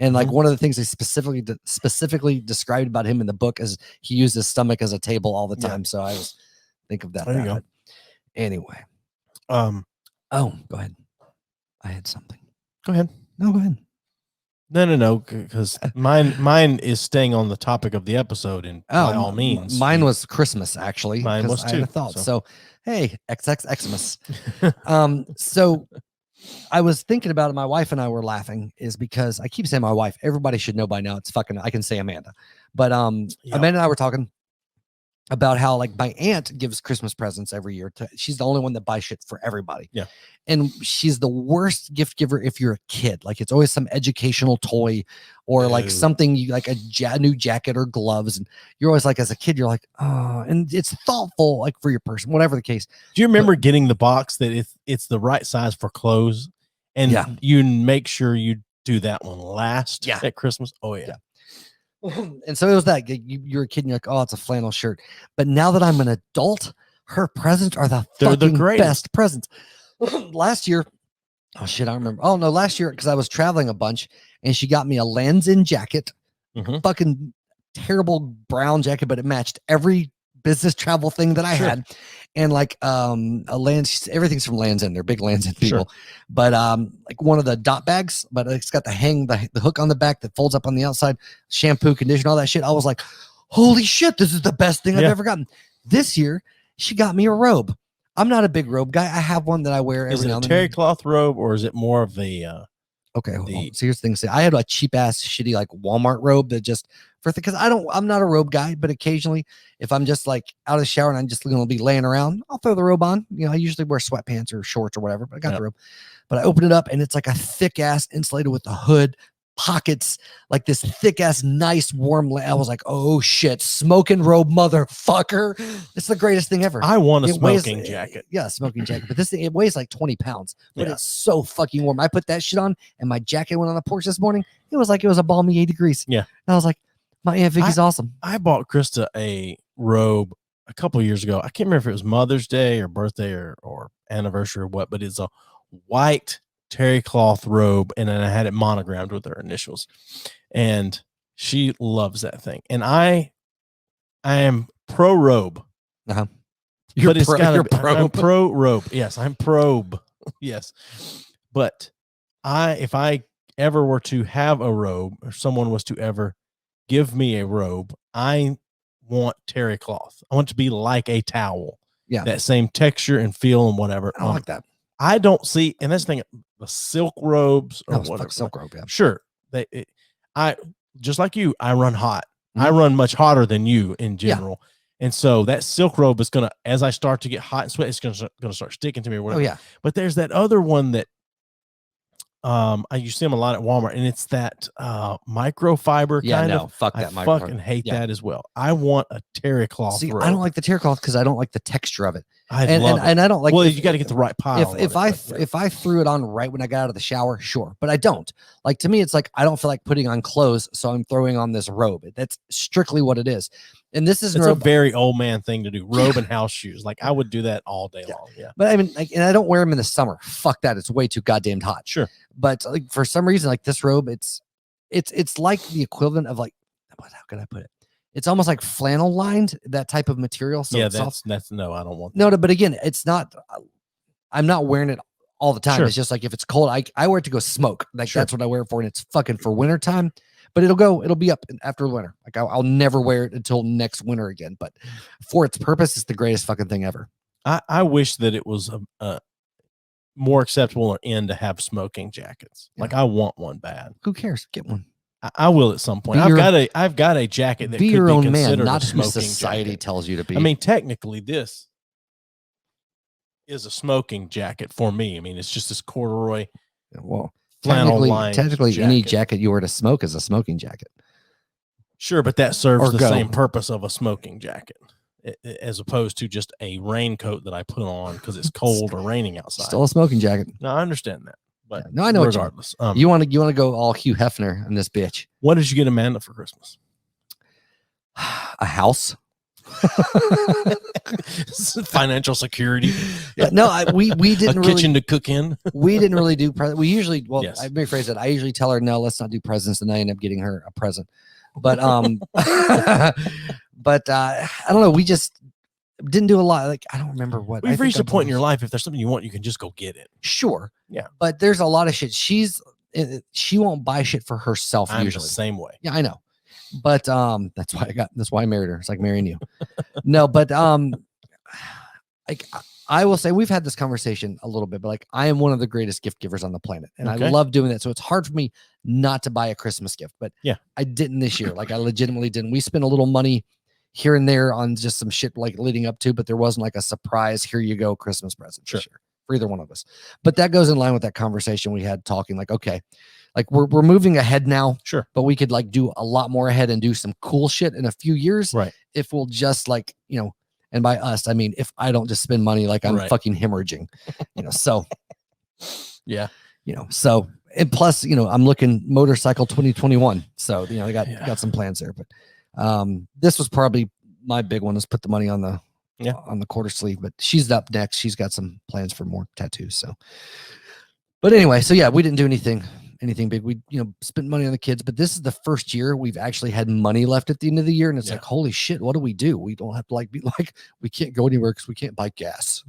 And like one of the things they specifically described about him in the book is he used his stomach as a table all the time. So I was think of that. There you go. Anyway. Oh, go ahead. I had something. Go ahead. No, go ahead. No, because mine is staying on the topic of the episode, and by all means. Mine was Christmas, actually. Mine was too. I had a thought. So hey, XXXmas. So I was thinking about it. My wife and I were laughing, is because I keep saying my wife. Everybody should know by now. It's fucking. I can say Amanda, but Amanda and I were talking about how like my aunt gives Christmas presents every year. She's the only one that buys shit for everybody. Yeah, and she's the worst gift giver if you're a kid. Like it's always some educational toy or like something you like a new jacket or gloves, and you're always like, as a kid, you're like, oh, and it's thoughtful like for your person, whatever the case. Do you remember getting the box that it's the right size for clothes, and you make sure you do that one last at Christmas? Oh yeah. And so it was that you're a kid and you're like, oh, it's a flannel shirt. But now that I'm an adult, her presents are the best presents. Last year, oh shit, I remember. Oh no, last year, because I was traveling a bunch, and she got me a Lands End jacket, fucking terrible brown jacket, but it matched every business travel thing that I had. And like everything's from Lands End. They're big Lands End people. But like one of the dot bags, but it's got the hook on the back that folds up on the outside, shampoo, conditioner, all that shit. I was like, holy shit, this is the best thing I've ever gotten. This year, she got me a robe. I'm not a big robe guy. I have one that I wear every now and then. Is it a terry cloth robe, or is it more of the okay, hold on. So here's the thing. I had a cheap ass shitty like Walmart robe that just because I'm not a robe guy, but occasionally if I'm just like out of the shower and I'm just going to be laying around, I'll throw the robe on. You know, I usually wear sweatpants or shorts or whatever, but I got the robe. But I open it up and it's like a thick ass insulated with the hood, pockets, like this thick ass, nice warm. I was like, oh shit, smoking robe, motherfucker. It's the greatest thing ever. I want a smoking jacket. Yeah, smoking jacket. But this thing, it weighs like 20 pounds, but it's so fucking warm. I put that shit on and my jacket went on the porch this morning. It was a balmy 8 degrees. Yeah. And I was like, my Aunt Vicky's awesome. I bought Krista a robe a couple of years ago. I can't remember if it was Mother's Day or birthday or anniversary or what, but it's a white terry cloth robe, and then I had it monogrammed with her initials, and she loves that thing. And I am pro robe. But I'm pro robe. Yes, I'm probe. Yes, but if I ever were to have a robe, or someone was to ever give me a robe, I want terry cloth. I want it to be like a towel. Yeah, that same texture and feel and whatever. I like that. I don't see, and that's the thing, the silk robes or whatever. Silk robe, yeah. Sure. I just like you, I run hot. I run much hotter than you in general. Yeah. And so that silk robe is gonna, as I start to get hot and sweat, it's gonna start sticking to me or whatever. Oh yeah. But there's that other one that you see them a lot at Walmart, and it's that microfiber kind of. Fuck that. I fucking hate that as well. I want a terry cloth robe. I don't like the terry cloth because I don't like the texture of it. I love it. And I don't like. Well, you got to get the right pile. If I threw it on right when I got out of the shower, sure, but I don't. Like, to me, it's like I don't feel like putting on clothes, so I'm throwing on this robe. That's strictly what it is. And this is a very old man thing to do. Robe and house shoes. Like, I would do that all day long. Yeah. But I mean, like, and I don't wear them in the summer. Fuck that. It's way too goddamn hot. Sure. But like for some reason, like this robe, it's like the equivalent of like, how can I put it? It's almost like flannel lined, that type of material. So yeah, that's no, I don't want that. No, but again, it's not. I'm not wearing it all the time. Sure. It's just like if it's cold, I wear it to go smoke. Like that's what I wear it for, and it's fucking for winter time. but it'll be up after winter. Like I'll never wear it until next winter again. But for its purpose, it's the greatest fucking thing ever. I wish that it was a more acceptable or in to have smoking jackets. Yeah. Like I want one bad. Who cares? Get one. I will at some point. I've got a jacket that be could your be own man, considered not a who smoking society jacket. tells you to be. I mean, technically, this is a smoking jacket for me. I mean, it's just this corduroy. Well, flannel technically jacket. any jacket you were to smoke is a smoking jacket. Sure, but that serves Or the go. same purpose of a smoking jacket, as opposed to just a raincoat that I put on because it's cold or raining outside. Still a smoking jacket. No, I understand that, but Yeah. No, I know. regardless, You want to go all Hugh Hefner in this bitch. What did you get Amanda for Christmas? A house. Financial security. Yeah, no, we didn't a really kitchen to cook in. We didn't really do we usually Yes. I may phrase it. I usually tell her no, let's not do presents, and I end up getting her a present. But but I don't know. We just didn't do a lot. Like I don't remember what. We've reached a point in your life. If there's something you want, you can just go get it. Sure. Yeah. But there's a lot of shit. She won't buy shit for herself I'm usually. the same way. Yeah, I know. But that's why I married her. It's like marrying you. No, but like I will say we've had this conversation a little bit, but like I am one of the greatest gift givers on the planet, and I love doing that. So it's hard for me not to buy a Christmas gift, but yeah, I didn't this year. Like I legitimately didn't. We spent a little money here and there on just some shit like leading up to, but there wasn't like a surprise. Here you go, Christmas present this year for either one of us. But that goes in line with that conversation we had talking. Like okay, like we're moving ahead now. Sure, but we could like do a lot more ahead and do some cool shit in a few years. Right. If we'll just like and by us, I mean, if I don't just spend money like I'm fucking hemorrhaging, so yeah, so, and plus, I'm looking motorcycle 2021. So, I got some plans there, but, this was probably my big one is put the money on the quarter sleeve, but she's up next. She's got some plans for more tattoos. So, but anyway, so yeah, we didn't do anything big. We, spent money on the kids, but this is the first year we've actually had money left at the end of the year. And it's like, holy shit, what do? We don't have to be like, we can't go anywhere because we can't buy gas.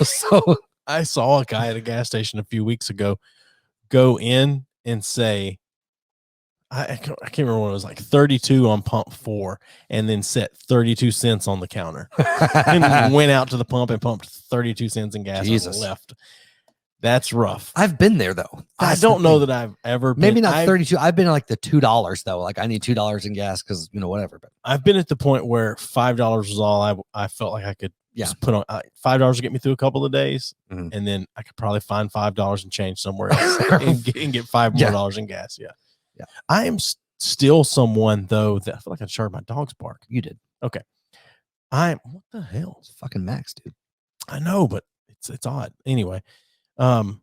So I saw a guy at a gas station a few weeks ago go in and say, I can't remember what it was, like 32 on pump 4, and then set 32 cents on the counter and went out to the pump and pumped 32 cents in gas and left. That's rough. I've been there though. I don't know that I've ever been. Maybe not 32. I've been like the $2 though. Like I need $2 in gas because whatever. But I've been at the point where $5 was all I felt like I could just put on. $5 to get me through a couple of days, and then I could probably find $5 and change somewhere else and get $5 more in gas. Yeah. I am still someone though that I feel like I heard my dog's bark. You did. Okay. What the hell? It's fucking Max, dude. I know, but it's odd. Anyway. I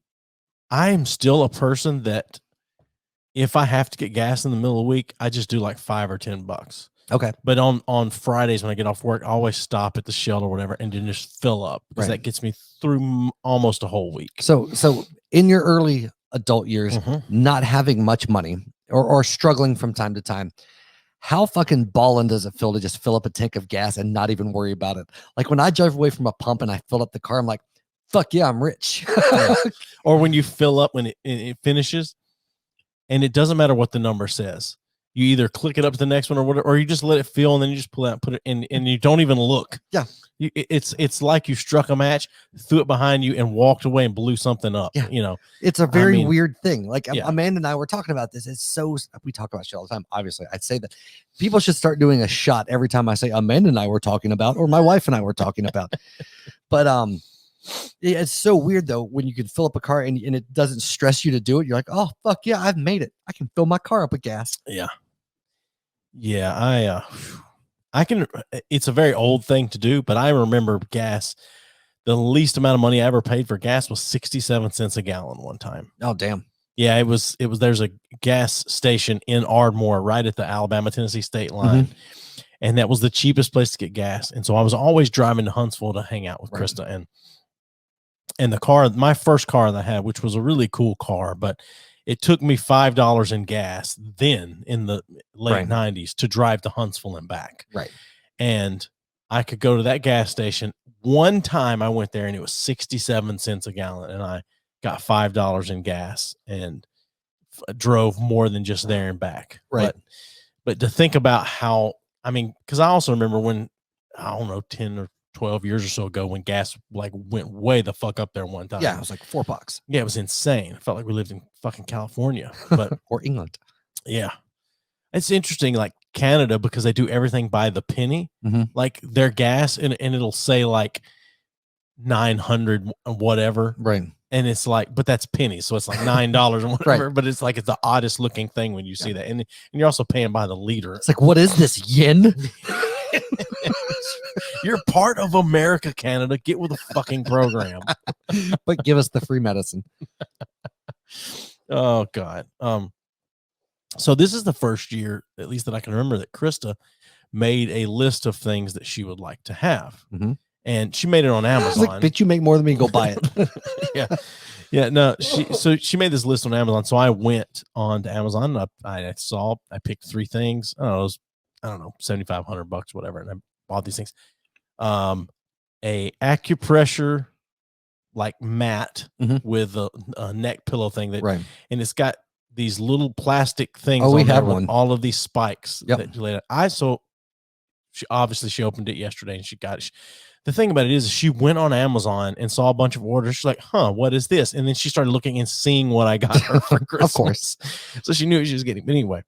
am still a person that if I have to get gas in the middle of the week, I just do like $5 or $10. Okay. But on Fridays when I get off work, I always stop at the Shell or whatever and then just fill up because that gets me through almost a whole week. So in your early adult years, not having much money or struggling from time to time, how fucking ballin' does it feel to just fill up a tank of gas and not even worry about it? Like when I drive away from a pump and I fill up the car, I'm like, fuck yeah, I'm rich. Or when you fill up when it finishes, and it doesn't matter what the number says. You either click it up to the next one or whatever, or you just let it fill and then you just pull out, put it in, and you don't even look. Yeah. It's like you struck a match, threw it behind you, and walked away and blew something up. Yeah. It's a very weird thing. Like Amanda and I were talking about this. We talk about shit all the time. Obviously, I'd say that people should start doing a shot every time I say Amanda and I were talking about, or my wife and I were talking about. But it's so weird though when you can fill up a car and it doesn't stress you to do it. You're like, oh fuck yeah, I've made it. I can fill my car up with gas. Yeah. I can. It's a very old thing to do, but I remember gas. The least amount of money I ever paid for gas was 67 cents a gallon one time. Oh damn. Yeah, it was. There's a gas station in Ardmore, right at the Alabama-Tennessee state line, and that was the cheapest place to get gas. And so I was always driving to Huntsville to hang out with Krista and the car, my first car that I had, which was a really cool car, but it took me $5 in gas then in the late 90s to drive to Huntsville and back. Right. And I could go to that gas station. One time I went there and it was 67 cents a gallon and I got $5 in gas and drove more than just there and back. Right. But to think about how, I mean, because I also remember when, I don't know, 10 or 12 years or so ago when gas like went way the fuck up there one time. Yeah, it was like $4. Yeah, it was insane. I felt like we lived in fucking California, but or England. Yeah. It's interesting, like Canada, because they do everything by the penny, like their gas, and it'll say like 900 whatever. Right. And it's like, but that's pennies. So it's like $9 or whatever, but it's like, it's the oddest looking thing when you see that. And you're also paying by the liter. It's like, what is this, yen? You're part of America, Canada. Get with the fucking program. But give us the free medicine. Oh God. So this is the first year, at least that I can remember, that Krista made a list of things that she would like to have. And she made it on Amazon. Like, bitch, you make more than me, go buy it. Yeah. No, she made this list on Amazon. So I went on to Amazon. I picked 3 things. I don't know, $7,500, whatever. And I bought these things. A acupressure like mat with a neck pillow thing that, and it's got these little plastic things. Oh, we have one. All of these spikes that you laid out. She opened it yesterday and she got it. The thing about it is she went on Amazon and saw a bunch of orders. She's like, what is this? And then she started looking and seeing what I got her for Christmas. Of course. So she knew what she was getting. But anyway,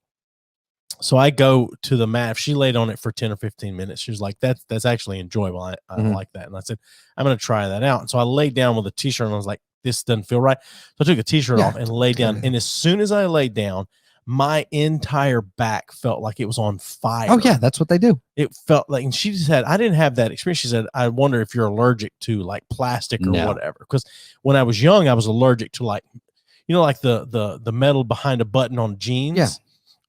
so I go to the mat. She laid on it for 10 or 15 minutes. She was like, that's actually enjoyable. I like that. And I said, I'm going to try that out. And so I laid down with a t-shirt and I was like, this doesn't feel right. So I took the t-shirt off and laid down. And as soon as I laid down, my entire back felt like it was on fire. Oh yeah, that's what they do. It felt like, and she said, I didn't have that experience. She said, I wonder if you're allergic to like plastic or whatever. Because when I was young, I was allergic to like, like the metal behind a button on jeans. Yeah.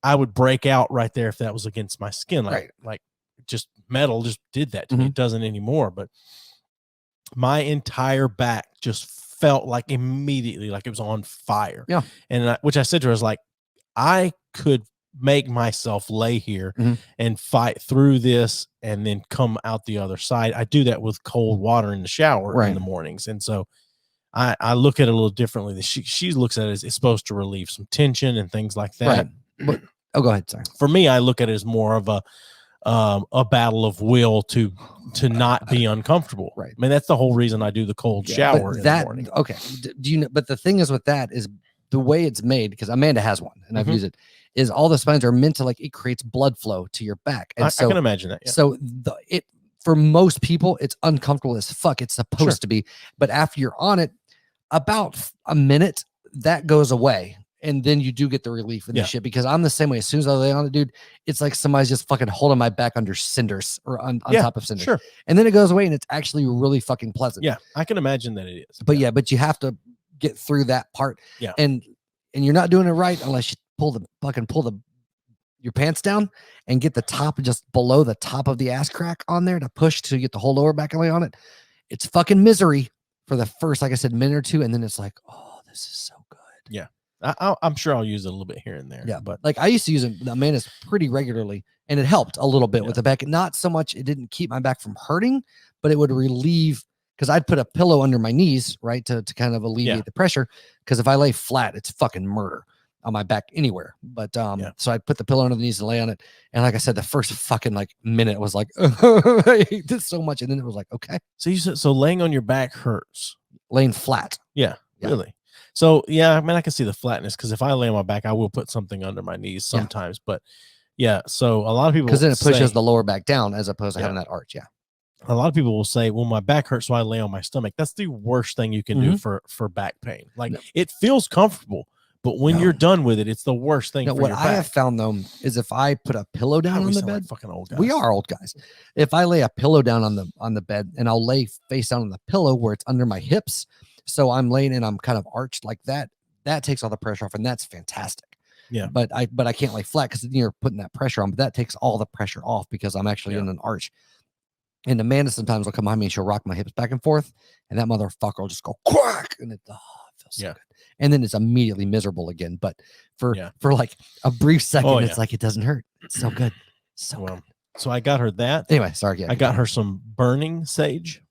I would break out right there if that was against my skin. Like just metal just did that to me. It doesn't anymore. But my entire back just felt like immediately like it was on fire. Yeah. And which I said to her, I was like, I could make myself lay here and fight through this and then come out the other side. I do that with cold water in the shower in the mornings. And so I look at it a little differently. She looks at it as it's supposed to relieve some tension and things like that. But, go ahead. Sorry. For me, I look at it as more of a battle of will to not be uncomfortable. Right. I mean, that's the whole reason I do the cold shower in the morning. Okay. Do you know, but the thing is with that is the way it's made, because Amanda has one and I've used it, is all the spines are meant to it creates blood flow to your back. And I can imagine that. Yeah. So for most people, it's uncomfortable as fuck. It's supposed to be, but after you're on it, about a minute, that goes away. And then you do get the relief in the shit, because I'm the same way. As soon as I lay on it, dude, it's like somebody's just fucking holding my back under cinders or on top of cinders. Sure. And then it goes away and it's actually really fucking pleasant. Yeah. I can imagine that it is. But but you have to get through that part. Yeah. And you're not doing it right unless you pull your pants down and get the top just below the top of the ass crack on there to push to get the whole lower back and lay on it. It's fucking misery for the first, like I said, minute or two. And then it's like, oh, this is so good. Yeah. I'm sure I'll use it a little bit here and there. Yeah. But like I used to use it, Amanda's pretty regularly, and it helped a little bit with the back. Not so much. It didn't keep my back from hurting, but it would relieve, because I'd put a pillow under my knees, right, to kind of alleviate the pressure. Because if I lay flat, it's fucking murder on my back anywhere. But so I'd put the pillow under the knees and lay on it. And like I said, the first fucking minute was like, I hate this so much. And then it was like, okay. So you said, so laying on your back hurts. Laying flat. Yeah. Really. So yeah, I mean, I can see the flatness, because if I lay on my back, I will put something under my knees sometimes. But so a lot of people, because then it pushes the lower back down as opposed to having that arch. Yeah. A lot of people will say, well, my back hurts, so I lay on my stomach. That's the worst thing you can do for back pain. Like it feels comfortable, but when you're done with it, it's the worst thing. What I have found though is if I put a pillow down on the bed, like fucking old guys. We are old guys. If I lay a pillow down on the bed, and I'll lay face down on the pillow where it's under my hips, so I'm laying and I'm kind of arched like that. That takes all the pressure off, and that's fantastic. Yeah. But I can't lay flat, because then you're putting that pressure on. But that takes all the pressure off because I'm actually in an arch. And Amanda sometimes will come behind me and she'll rock my hips back and forth, and that motherfucker will just go quack, and it feels so good. And then it's immediately miserable again. But for like a brief second, it's like it doesn't hurt. It's so good. So good. So I got her that. Anyway, sorry. Yeah, I got her some burning sage.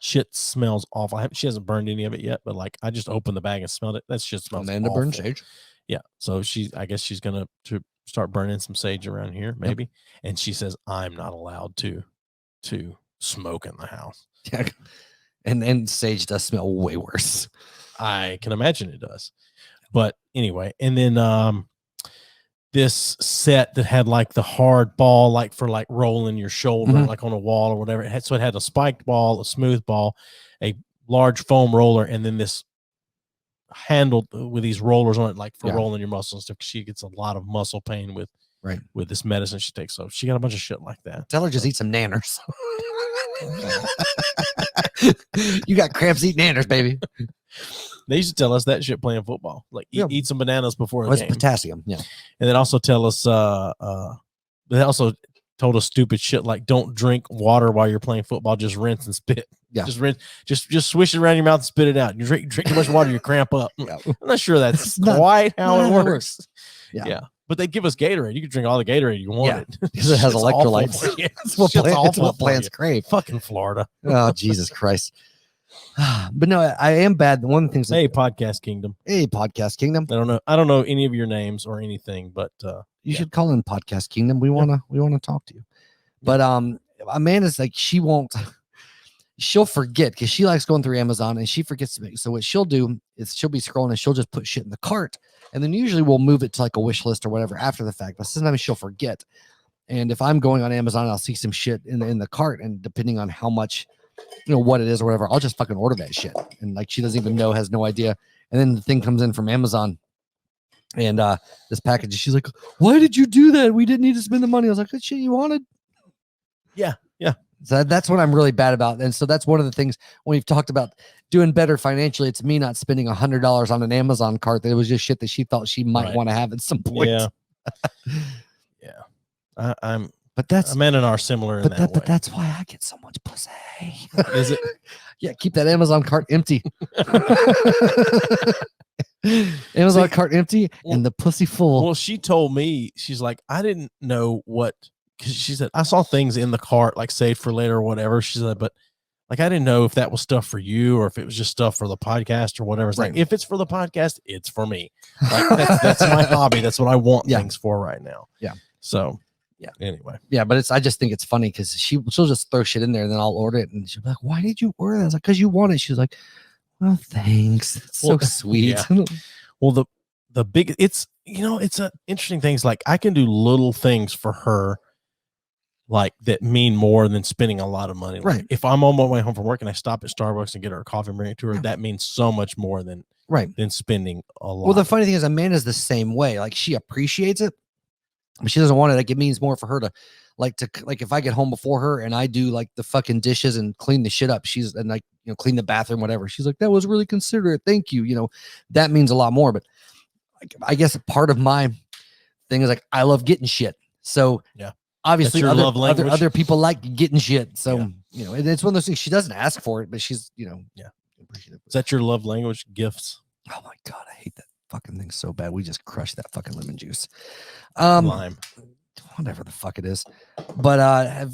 Shit smells awful. She hasn't burned any of it yet, but like I just opened the bag and smelled it. That shit smells Amanda awful. burn sage. Yeah. So I guess she's gonna start burning some sage around here, maybe. Yep. And she says I'm not allowed to smoke in the house. Yeah. And sage does smell way worse. I can imagine it does. But anyway, and then this set that had like the hard ball, like for like rolling your shoulder, like on a wall or whatever. It had a spiked ball, a smooth ball, a large foam roller, and then this handle with these rollers on it, like for rolling your muscles and stuff. She gets a lot of muscle pain with this medicine she takes. So she got a bunch of shit like that. Tell her just eat some nanners. You got cramps, eat nanners, baby. They used to tell us that shit playing football. Like eat some bananas before the game. Potassium, yeah. And then also tell us they also told us stupid shit like don't drink water while you're playing football, just rinse and spit. Yeah. Just rinse, just swish it around your mouth and spit it out. You drink too much water, you cramp up. I'm not sure that's quite how it works. Yeah. But they give us Gatorade. You can drink all the Gatorade you want. Because it has electrolytes. It's what plants crave. Fucking Florida. Oh, Jesus Christ. But no, I am bad. One of the things. Hey, Podcast Kingdom. Hey, Podcast Kingdom. I don't know any of your names or anything, but you should call in Podcast Kingdom. We wanna talk to you. But Amanda's like she'll forget because she likes going through Amazon and she forgets to make. So what she'll do is she'll be scrolling and she'll just put shit in the cart, and then usually we'll move it to like a wish list or whatever after the fact. But sometimes she'll forget. And if I'm going on Amazon, I'll see some shit in the cart, and depending on how much, what it is or whatever, I'll just fucking order that shit. And like she doesn't even know, has no idea. And then the thing comes in from Amazon, and this package, she's like, "Why did you do that? We didn't need to spend the money." I was like, "Good shit you wanted." Yeah. So that's what I'm really bad about. And so that's one of the things when we've talked about doing better financially, it's me not spending $100 on an Amazon cart. That it was just shit that she thought she might want to have at some point. Yeah. But Amanda and I are similar in that way. But that's why I get so much pussy. Is it? Yeah, keep that Amazon cart empty. Amazon cart empty and the pussy full. Well, she told me, she's like, I didn't know what, because she said, I saw things in the cart, like saved for later or whatever. She said, but like, I didn't know if that was stuff for you or if it was just stuff for the podcast or whatever. It's like, if it's for the podcast, it's for me. Like, that's my hobby. That's what I want things for right now. Yeah. So, anyway. Yeah, but I just think it's funny because she'll just throw shit in there and then I'll order it and she'll be like, "Why did you order that?" I was like, "Because you want it." She's like, "Well, thanks. It's so sweet." Yeah. Well, the big, it's an interesting things. Like I can do little things for her, like that mean more than spending a lot of money. Like if I'm on my way home from work and I stop at Starbucks and get her a coffee and bring it to her, that means so much more than spending a lot. Well, the funny thing is Amanda's the same way. Like she appreciates it, but she doesn't want it. Like it means more for her to like if I get home before her and I do like the fucking dishes and clean the shit up, clean the bathroom, whatever. She's like, "That was really considerate. Thank you." That means a lot more. But I guess part of my thing is like, I love getting shit. So obviously other people like getting shit. So, it's one of those things. She doesn't ask for it, but she's, appreciative. Is that your love language? Gifts? Oh my God. I hate that fucking thing so bad. We just crushed that fucking lemon juice. Lime. Whatever the fuck it is. But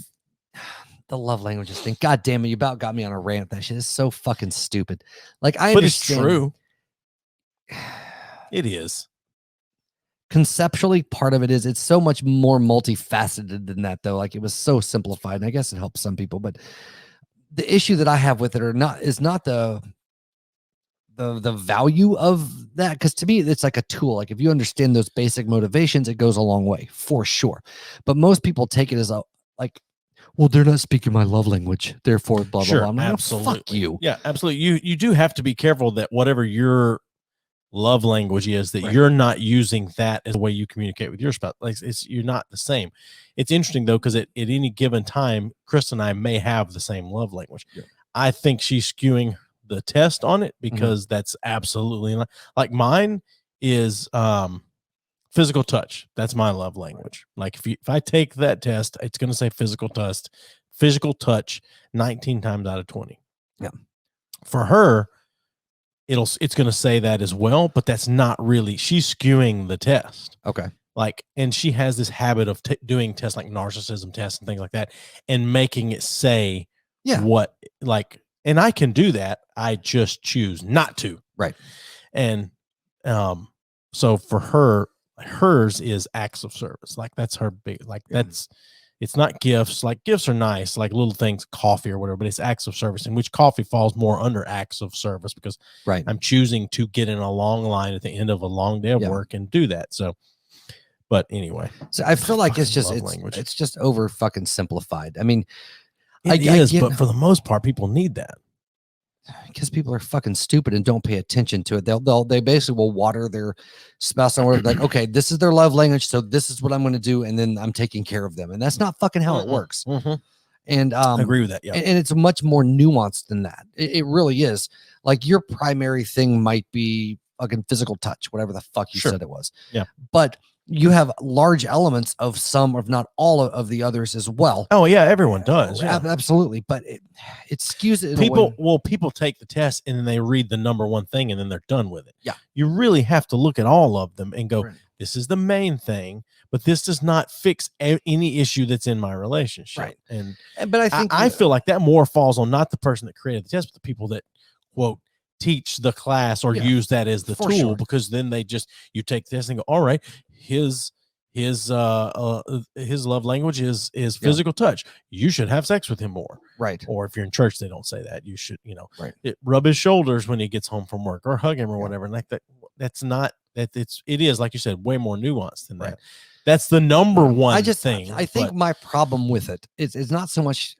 the love languages thing. God damn it. You about got me on a rant. That shit is so fucking stupid. Like I understand. But it's true. It is. Conceptually, part of it is it's so much more multifaceted than that, though. Like it was so simplified, and I guess it helps some people. But the issue that I have with it is not the value of that, because to me it's like a tool. Like if you understand those basic motivations, it goes a long way for sure. But most people take it as well, they're not speaking my love language, therefore blah blah blah. I'm like, absolutely. Fuck you. Yeah, absolutely. You do have to be careful that whatever your love language is, that you're not using that as a way you communicate with your spouse. Like you're not the same. It's interesting though, because at any given time, Chris and I may have the same love language. Yeah. I think she's skewing the test on it because that's absolutely not, like mine is physical touch. That's my love language. Like if I take that test, it's going to say physical touch 19 times out of 20. Yeah. For her, it's going to say that as well, but that's not really, she's skewing the test. Okay. Like, and she has this habit of doing tests like narcissism tests and things like that and making it say what, like, And I can do that. I just choose not to. Right. And so for her, hers is acts of service. Like that's her big, like that's, it's not gifts. Like gifts are nice, like little things, coffee or whatever, but it's acts of service, in which coffee falls more under acts of service because I'm choosing to get in a long line at the end of a long day of work and do that. So, but anyway, so I feel like it's just over fucking simplified. I mean, it is, but for the most part, people need that. Because people are fucking stupid and don't pay attention to it. They basically will water their spouse on like, okay, this is their love language, so this is what I'm going to do, and then I'm taking care of them, and that's not fucking how it works. And I agree with that. Yeah, and it's much more nuanced than that. It really is. Like your primary thing might be fucking physical touch, whatever the fuck you said it was. Yeah, but you have large elements of some, if not all, of the others as well. Oh yeah, everyone does. Yeah. Absolutely, but it skews it. People take the test and then they read the number one thing and then they're done with it. Yeah, you really have to look at all of them and go, this is the main thing, but this does not fix any issue that's in my relationship. Right. But I think I feel like that more falls on not the person that created the test, but the people that quote teach the class or use that as the tool, because then they just, you take this and go, all right, his love language is physical touch. You should have sex with him more. Right. Or if you're in church, they don't say that. You should, rub his shoulders when he gets home from work or hug him or whatever. And like that's not that it is, like you said, way more nuanced than that. That's the number one thing. I think my problem with it is not so much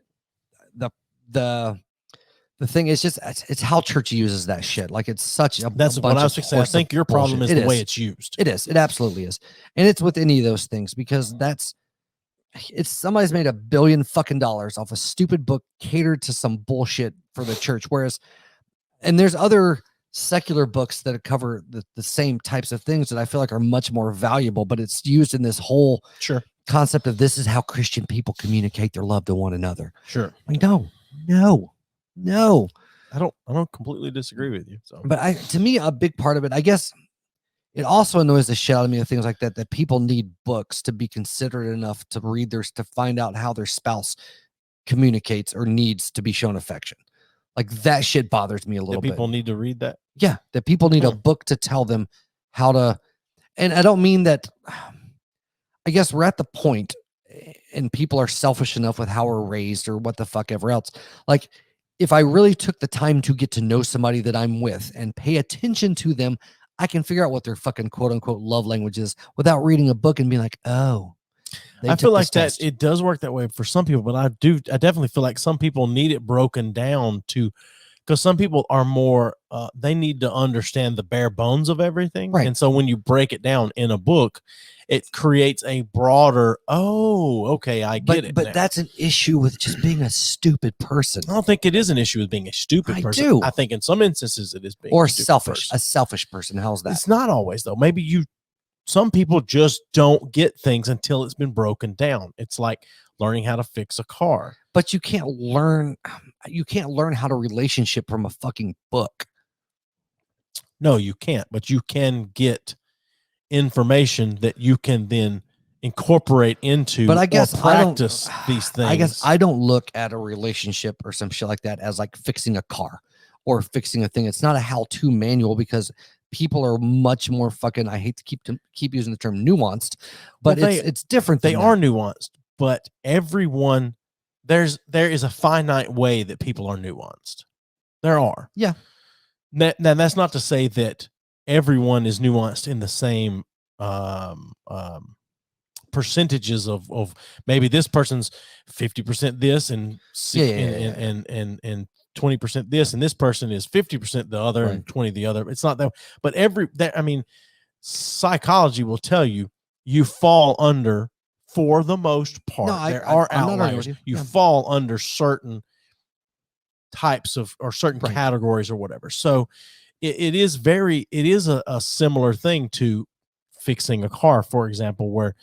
the thing is just it's how church uses that shit. Like it's such a that's what I was saying. I think your problem is the way it's used. It is. It absolutely is. And it's with any of those things, because it's somebody's made $1 billion fucking dollars off a stupid book catered to some bullshit for the church. And there's other secular books that cover the same types of things that I feel like are much more valuable, but it's used in this whole concept of this is how Christian people communicate their love to one another. Sure. Like, no, I don't completely disagree with you. So, but to me, a big part of it, I guess, it also annoys the shit out of me of things like that people need books to be considerate enough to read to find out how their spouse communicates or needs to be shown affection. Like that shit bothers me a little bit. People need to read that. Yeah, that people need a book to tell them how to. And I don't mean that. I guess we're at the point, and people are selfish enough with how we're raised or what the fuck ever else. Like, if I really took the time to get to know somebody that I'm with and pay attention to them, I can figure out what their fucking quote unquote love language is without reading a book and being like, oh. I feel like that it does work that way for some people, but I definitely feel like some people need it broken down because some people are more, they need to understand the bare bones of everything. Right. And so when you break it down in a book, it creates a broader, I get it. But that's an issue with just being a stupid person. I don't think it is an issue with being a stupid person. I think in some instances it is being a selfish person. How's that? It's not always though. Maybe some people just don't get things until it's been broken down. It's like learning how to fix a car. But you can't learn how to relationship from a fucking book. No, you can't, but you can get information that you can then incorporate into, but I guess practice these things. I guess I don't look at a relationship or some shit like that as like fixing a car or fixing a thing. It's not a how-to manual, because people are much more fucking, I hate to keep using the term nuanced, but it's different. They are nuanced, but everyone, there is a finite way that people are nuanced. There are. Yeah. Now that's not to say that everyone is nuanced in the same percentages of maybe this person's 50% this and 20% this, and this person is 50% the other and 20 the other. It's not that, but psychology will tell you fall under, for the most part. There are outliers. You fall under certain types of or certain categories or whatever. So it is a similar thing to fixing a car, for example, where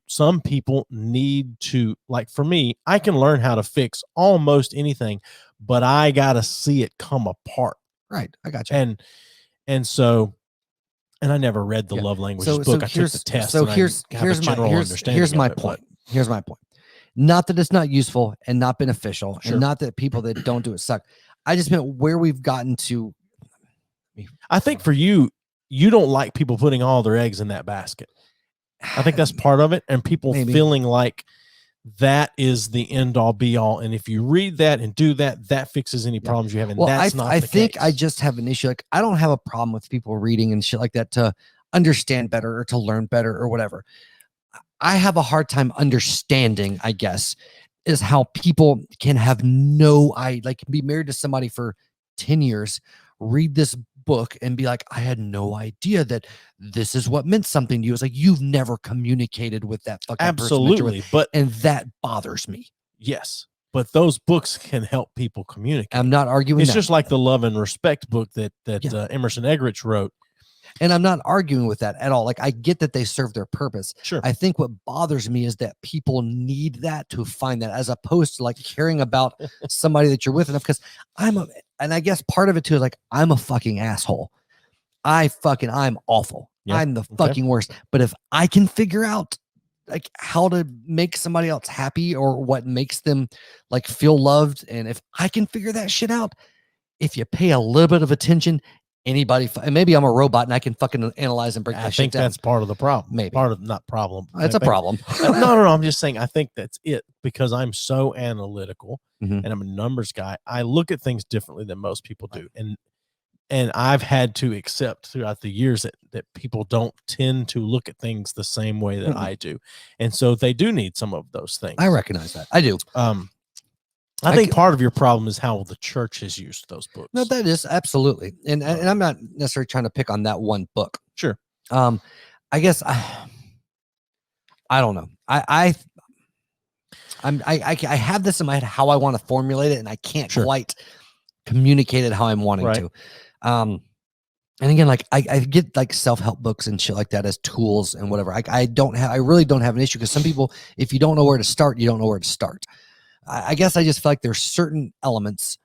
some people need to, like for me, I can learn how to fix almost anything, but I gotta see it come apart. Right. I got you. And so, and I never read the love languages book. I took the test. So here's my point. Here's my point. Not that it's not useful and not beneficial, and not that people that don't do it suck. I just meant where we've gotten to. I think for you don't like people putting all their eggs in that basket. I think that's part of it, and people feeling like that is the end all be all. And if you read that and do that, that fixes any problems you have. And that's not the case. I think I just have an issue. Like, I don't have a problem with people reading and shit like that to understand better or to learn better or whatever. I have a hard time understanding, I guess, is how people can have be married to somebody for 10 years, read this book and be like, I had no idea that this is what meant something to you. It's like, you've never communicated with that fucking absolutely person, and that bothers me. Yes, but those books can help people communicate. I'm not arguing. It's just like the Love and Respect book that Emerson Eggerichs wrote. And I'm not arguing with that at all. Like, I get that they serve their purpose. Sure. I think what bothers me is that people need that to find that, as opposed to like caring about somebody that you're with enough. Because and I guess part of it too is like, I'm a fucking asshole. I'm awful. Yep. I'm the fucking worst. But if I can figure out like how to make somebody else happy or what makes them like feel loved, and if I can figure that shit out, if you pay a little bit of attention, anybody, and maybe I'm a robot and I can fucking analyze and break that shit down. I think that's part of the problem. Maybe part of not problem. It's a problem. No. I'm just saying. I think that's it, because I'm so analytical and I'm a numbers guy. I look at things differently than most people do, and I've had to accept throughout the years that people don't tend to look at things the same way that I do, and so they do need some of those things. I recognize that. I do. I think part of your problem is how the church has used those books. No, that is absolutely. And I'm not necessarily trying to pick on that one book. Sure. I guess I don't know. I have this in my head how I want to formulate it, and I can't quite communicate it how I'm wanting to. And again, like I get like self-help books and shit like that as tools and whatever. I really don't have an issue, because some people, if you don't know where to start, you don't know where to start. I guess I just feel like there's certain elements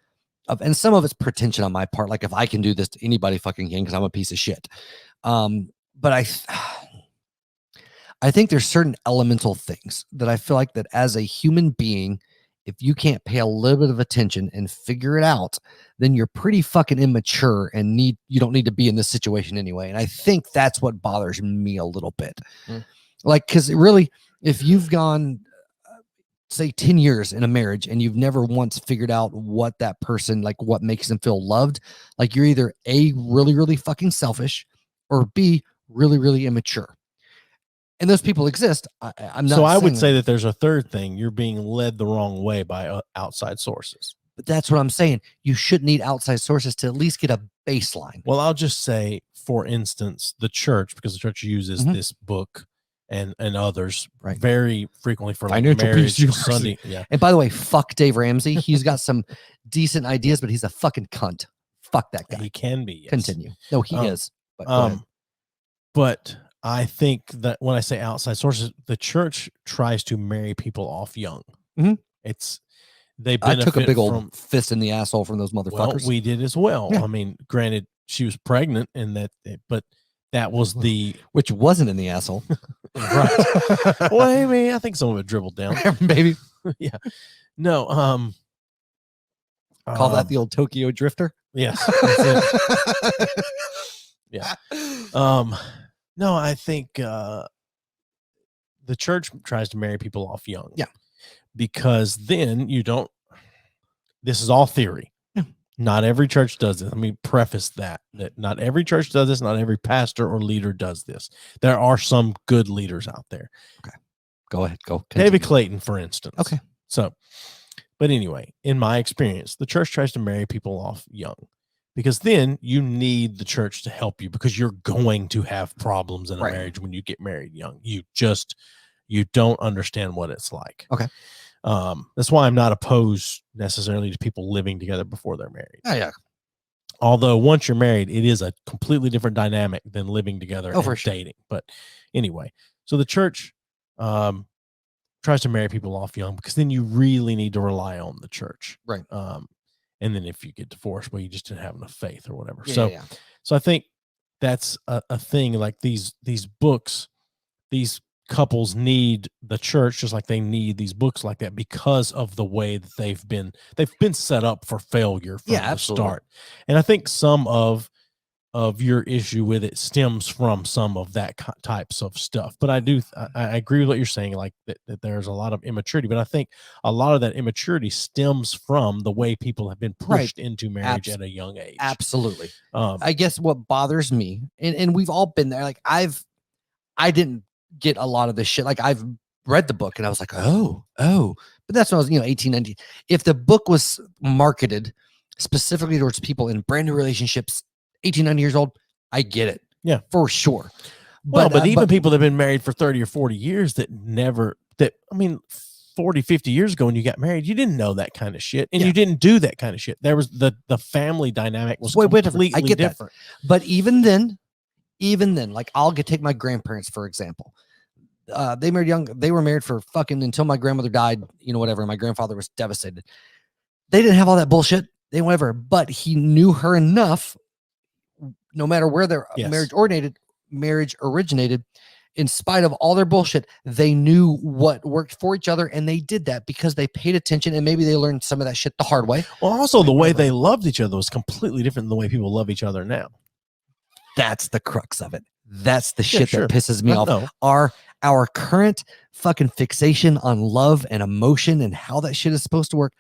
of, and some of it's pretension on my part. Like, if I can do this, anybody fucking can, because I'm a piece of shit. But I think there's certain elemental things that I feel like that as a human being, if you can't pay a little bit of attention and figure it out, then you're pretty fucking immature and you don't need to be in this situation anyway. And I think that's what bothers me a little bit. Like, because really, if you've gone, say 10 years in a marriage and you've never once figured out what that person, like what makes them feel loved, like you're either A, really, really fucking selfish, or B, really, really immature. And those people exist. I'm not. So I would say that there's a third thing. You're being led the wrong way by outside sources. But that's what I'm saying. You shouldn't need outside sources to at least get a baseline. Well, I'll just say, for instance, the church, because the church uses this book and others very frequently for like marriage, Sunday. Yeah. And by the way, fuck Dave Ramsey. He's got some decent ideas, but he's a fucking cunt. Fuck that guy. He can be. Yes. Continue. No, he is. But I think that when I say outside sources, the church tries to marry people off young. I took a big old fist in the asshole from those motherfuckers. Well, we did as well. Yeah. I mean, granted, she was pregnant, but that was which wasn't in the asshole. Right. Well, I mean, I think some of it dribbled down. Maybe. Yeah. No. Call that the old Tokyo Drifter? Yes. That's it. Yeah. No, I think the church tries to marry people off young. Yeah. Because then you don't, this is all theory. Yeah. Not every church does this. Let me preface that not every church does this. Not every pastor or leader does this. There are some good leaders out there. Okay. Go ahead. Go. Continue. David Clayton, for instance. Okay. So, but anyway, in my experience, the church tries to marry people off young, because then you need the church to help you, because you're going to have problems in a marriage when you get married young. You don't understand what it's like. Okay. That's why I'm not opposed necessarily to people living together before they're married. Oh, yeah. Although once you're married, it is a completely different dynamic than living together and dating. But anyway, so the church tries to marry people off young, because then you really need to rely on the church. Right. And then if you get divorced, well, you just didn't have enough faith or whatever. Yeah, so I think that's a thing. Like these books, these couples need the church just like they need these books like that because of the way that they've been set up for failure from the start. And I think some of your issue with it stems from some of that types of stuff. But I agree with what you're saying, like that there's a lot of immaturity, but I think a lot of that immaturity stems from the way people have been pushed into marriage at a young age. Absolutely. I guess what bothers me, and we've all been there, like I didn't get a lot of this shit. Like I've read the book and I was like, oh, but that's when I was, 18, 19. If the book was marketed specifically towards people in brand new relationships, 18, 19 years old, I get it. Yeah, for sure. But even people that have been married for 30 or 40 years I mean, 40, 50 years ago when you got married, you didn't know that kind of shit. And you didn't do that kind of shit. There was the family dynamic was completely I get different. That. But even then, like take my grandparents, for example. They married young. They were married for fucking until my grandmother died, whatever. My grandfather was devastated. They didn't have all that bullshit. They whatever, but he knew her enough, no matter where their marriage originated, in spite of all their bullshit, they knew what worked for each other. And they did that because they paid attention, and maybe they learned some of that shit the hard way. Well, also the way they loved each other was completely different than the way people love each other now. That's the crux of it. That's the shit that pisses me off. Our current fucking fixation on love and emotion and how that shit is supposed to work.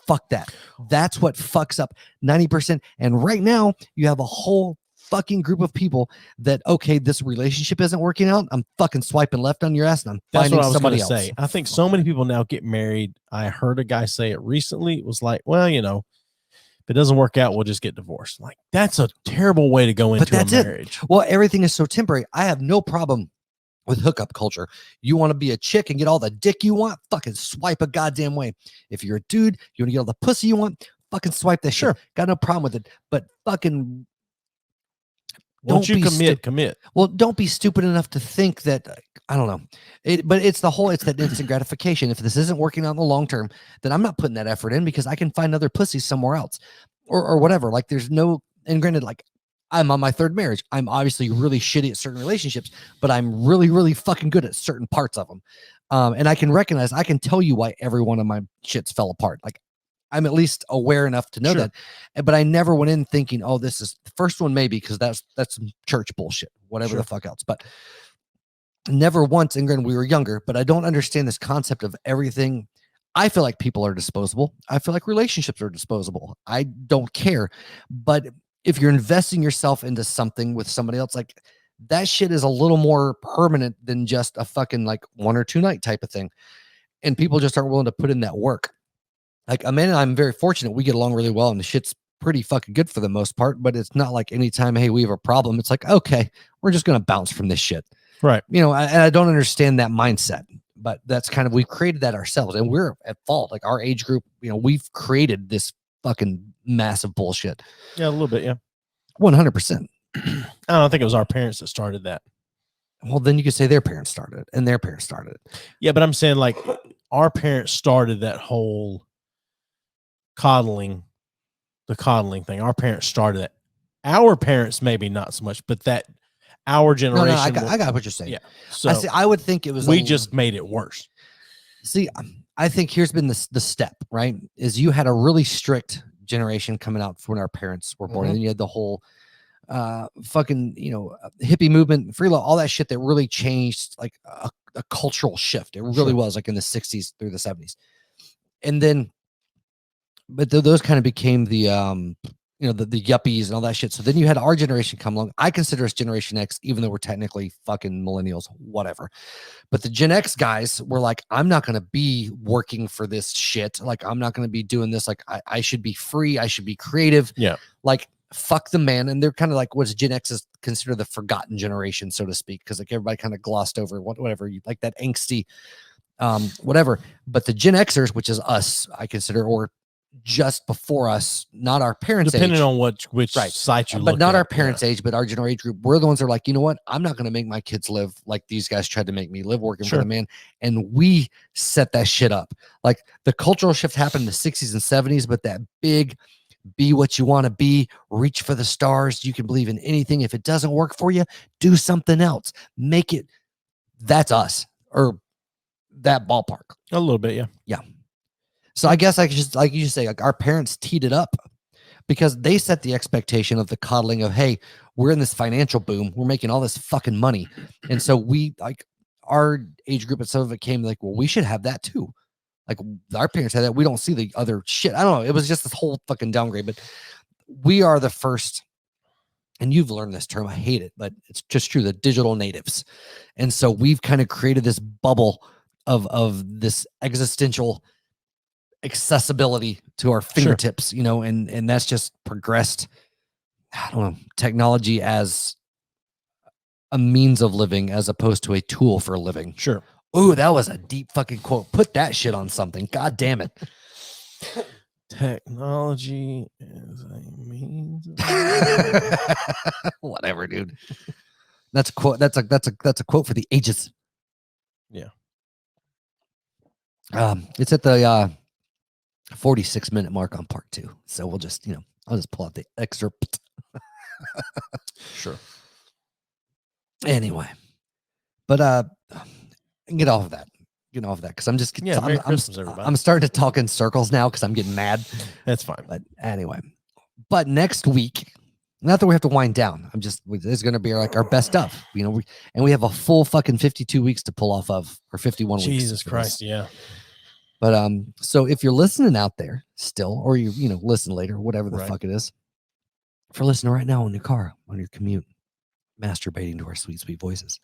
Fuck that. That's what fucks up 90%. And right now you have a whole fucking group of people that, okay, this relationship isn't working out. I'm fucking swiping left on your ass and I'm finding somebody else. Say. I think so many people now get married. I heard a guy say it recently. It was like, well, if it doesn't work out, we'll just get divorced. Like, that's a terrible way to go into a marriage. Well, everything is so temporary. I have no problem with hookup culture. You want to be a chick and get all the dick you want? Fucking swipe a goddamn way. If you're a dude, you want to get all the pussy you want? Fucking swipe that shit. Got no problem with it. But fucking once you commit. Well, don't be stupid enough to think that, I don't know. But it's that instant gratification. If this isn't working out in the long term, then I'm not putting that effort in because I can find other pussies somewhere else or whatever. Like there's no, and granted, like I'm on my third marriage. I'm obviously really shitty at certain relationships, but I'm really, really fucking good at certain parts of them. And I can tell you why every one of my shits fell apart. Like I'm at least aware enough to know that, but I never went in thinking, oh, this is the first one, maybe because that's some church bullshit, whatever the fuck else. But never once, and granted, we were younger, but I don't understand this concept of everything. I feel like people are disposable. I feel like relationships are disposable. I don't care. But if you're investing yourself into something with somebody else, like that shit is a little more permanent than just a fucking like 1 or 2 night type of thing. And people just aren't willing to put in that work. Like Amanda and I'm very fortunate. We get along really well and the shit's pretty fucking good for the most part, but it's not like anytime, hey, we have a problem. It's like, okay, we're just going to bounce from this shit. Right. I don't understand that mindset, but that's kind of, we've created that ourselves and we're at fault. Like our age group, we've created this fucking massive bullshit. Yeah, a little bit. Yeah. 100%. I don't think it was our parents that started that. Well, then you could say their parents started it and their parents started it. Yeah. But I'm saying like our parents started that whole the coddling thing. Our parents started it. Our parents, maybe not so much, but that our generation. No, I got what you're saying. Yeah. So I would think it was, we just made it worse. See, I think here's been the step, right? Is you had a really strict generation coming out when our parents were born. And then you had the whole fucking, hippie movement, free love, all that shit that really changed like a cultural shift. It really was like in the 60s through the 70s. And then, but those kind of became the, the yuppies and all that shit. So then you had our generation come along. I consider us Generation X, even though we're technically fucking millennials, whatever. But the Gen X guys were like, I'm not going to be working for this shit. Like, I'm not going to be doing this. Like, I should be free. I should be creative. Yeah. Like, fuck the man. And they're kind of like what's Gen X is considered the forgotten generation, so to speak, because like everybody kind of glossed over whatever you like, that angsty, whatever. But the Gen Xers, which is us, I consider, or just before us, not our parents' depending age, on which site you look but not at, our parents' age, but our generation group. We're the ones that are like, you know what? I'm not going to make my kids live like these guys tried to make me live, working for the man. And we set that shit up. Like the cultural shift happened in the 60s and 70s, but that big be what you want to be, reach for the stars. You can believe in anything. If it doesn't work for you, do something else. Make it That's us, or that ballpark. A little bit, yeah. So I guess I could just, like you say, like our parents teed it up because they set the expectation of the coddling of, hey, we're in this financial boom, we're making all this fucking money, and so we, like, our age group and some of it came like, well, we should have that too. Like our parents had that. We don't see the other shit. I don't know. It was just this whole fucking downgrade, but we are the first, and you've learned this term. I hate it, but it's just true. The digital natives. And so we've kind of created this bubble of this existential accessibility to our fingertips, you know, and that's just progressed. I don't know, technology as a means of living as opposed to a tool for living. Sure. Ooh, that was a deep fucking quote. Put that shit on something. God damn it. Technology is a means of whatever, dude. That's a quote. That's a quote for the ages. Yeah. It's at the 46-minute mark on part 2. So we'll just, you know, I'll just pull out the excerpt. Sure. Anyway, but get off of that. Get off of that because I'm just yeah. Merry Christmas, everybody. I'm starting to talk in circles now because I'm getting mad. That's fine. But anyway, but next week, not that we have to wind down. It's going to be like our best of, you know, we have a full fucking 52 weeks to pull off of, or 51 weeks. Jesus Christ, yeah. But so if you're listening out there still, or you know, listen later, whatever the fuck it is, if you're listening right now in your car, on your commute, masturbating to our sweet, sweet voices,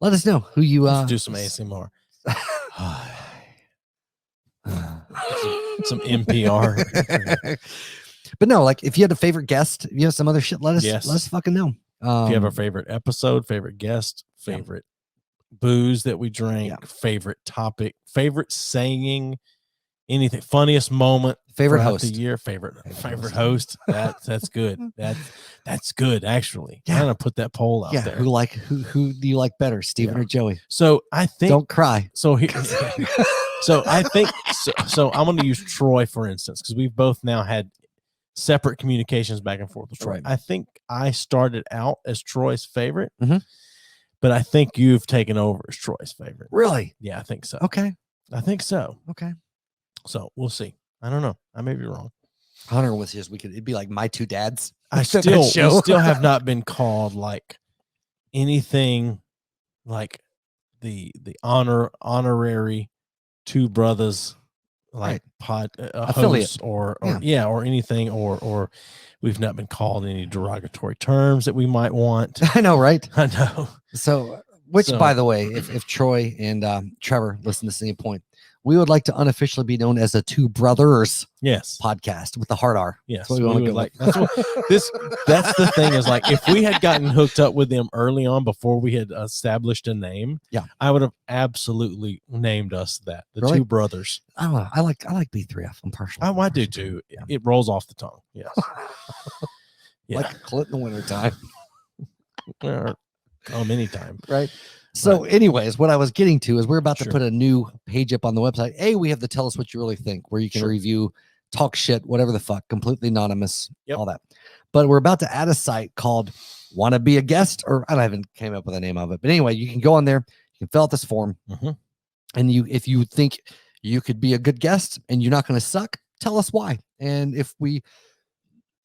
let us know who you Let's do some ASMR. some NPR. But no, like if you had a favorite guest, if you have some other shit, let us fucking know. If you have a favorite episode, favorite guest, favorite booze that we drank, favorite topic, favorite saying, anything, funniest moment, favorite host of the year, favorite host. That's good. That's good actually. I'm gonna put that poll out there. Who do you like better, Steven or Joey? So I think, don't cry. So I think so I'm gonna use Troy for instance, because we've both now had separate communications back and forth with Troy. Right. I think I started out as Troy's favorite, but I think you've taken over as Troy's favorite. Really? Yeah, I think so. Okay. I think so. Okay. So we'll see. I don't know. I may be wrong. Hunter was just, it'd be like my two dads. We still have not been called like anything like the honorary two brothers like hosts or anything or we've not been called any derogatory terms that we might want. I know, right? I know. So by the way, if Troy and Trevor listen to this at any point, we would like to unofficially be known as a Two Brothers podcast with the hard R. Yes. That's what we want to go like. That's the thing is like, if we had gotten hooked up with them early on before we had established a name, I would have absolutely named us that. The Two Brothers. I don't know. I like B3F. I'm partial. I do too. Yeah. It rolls off the tongue. Yes. Like a clit in the wintertime. Anytime. Right. So anyways, what I was getting to is we're about to put a new page up on the website. We have the Tell Us What You Really Think, where you can review, talk shit, whatever the fuck, completely anonymous, all that. But we're about to add a site called Want to Be a Guest, or I haven't came up with a name of it. But anyway, you can go on there, you can fill out this form, and if you think you could be a good guest and you're not going to suck, tell us why. And if we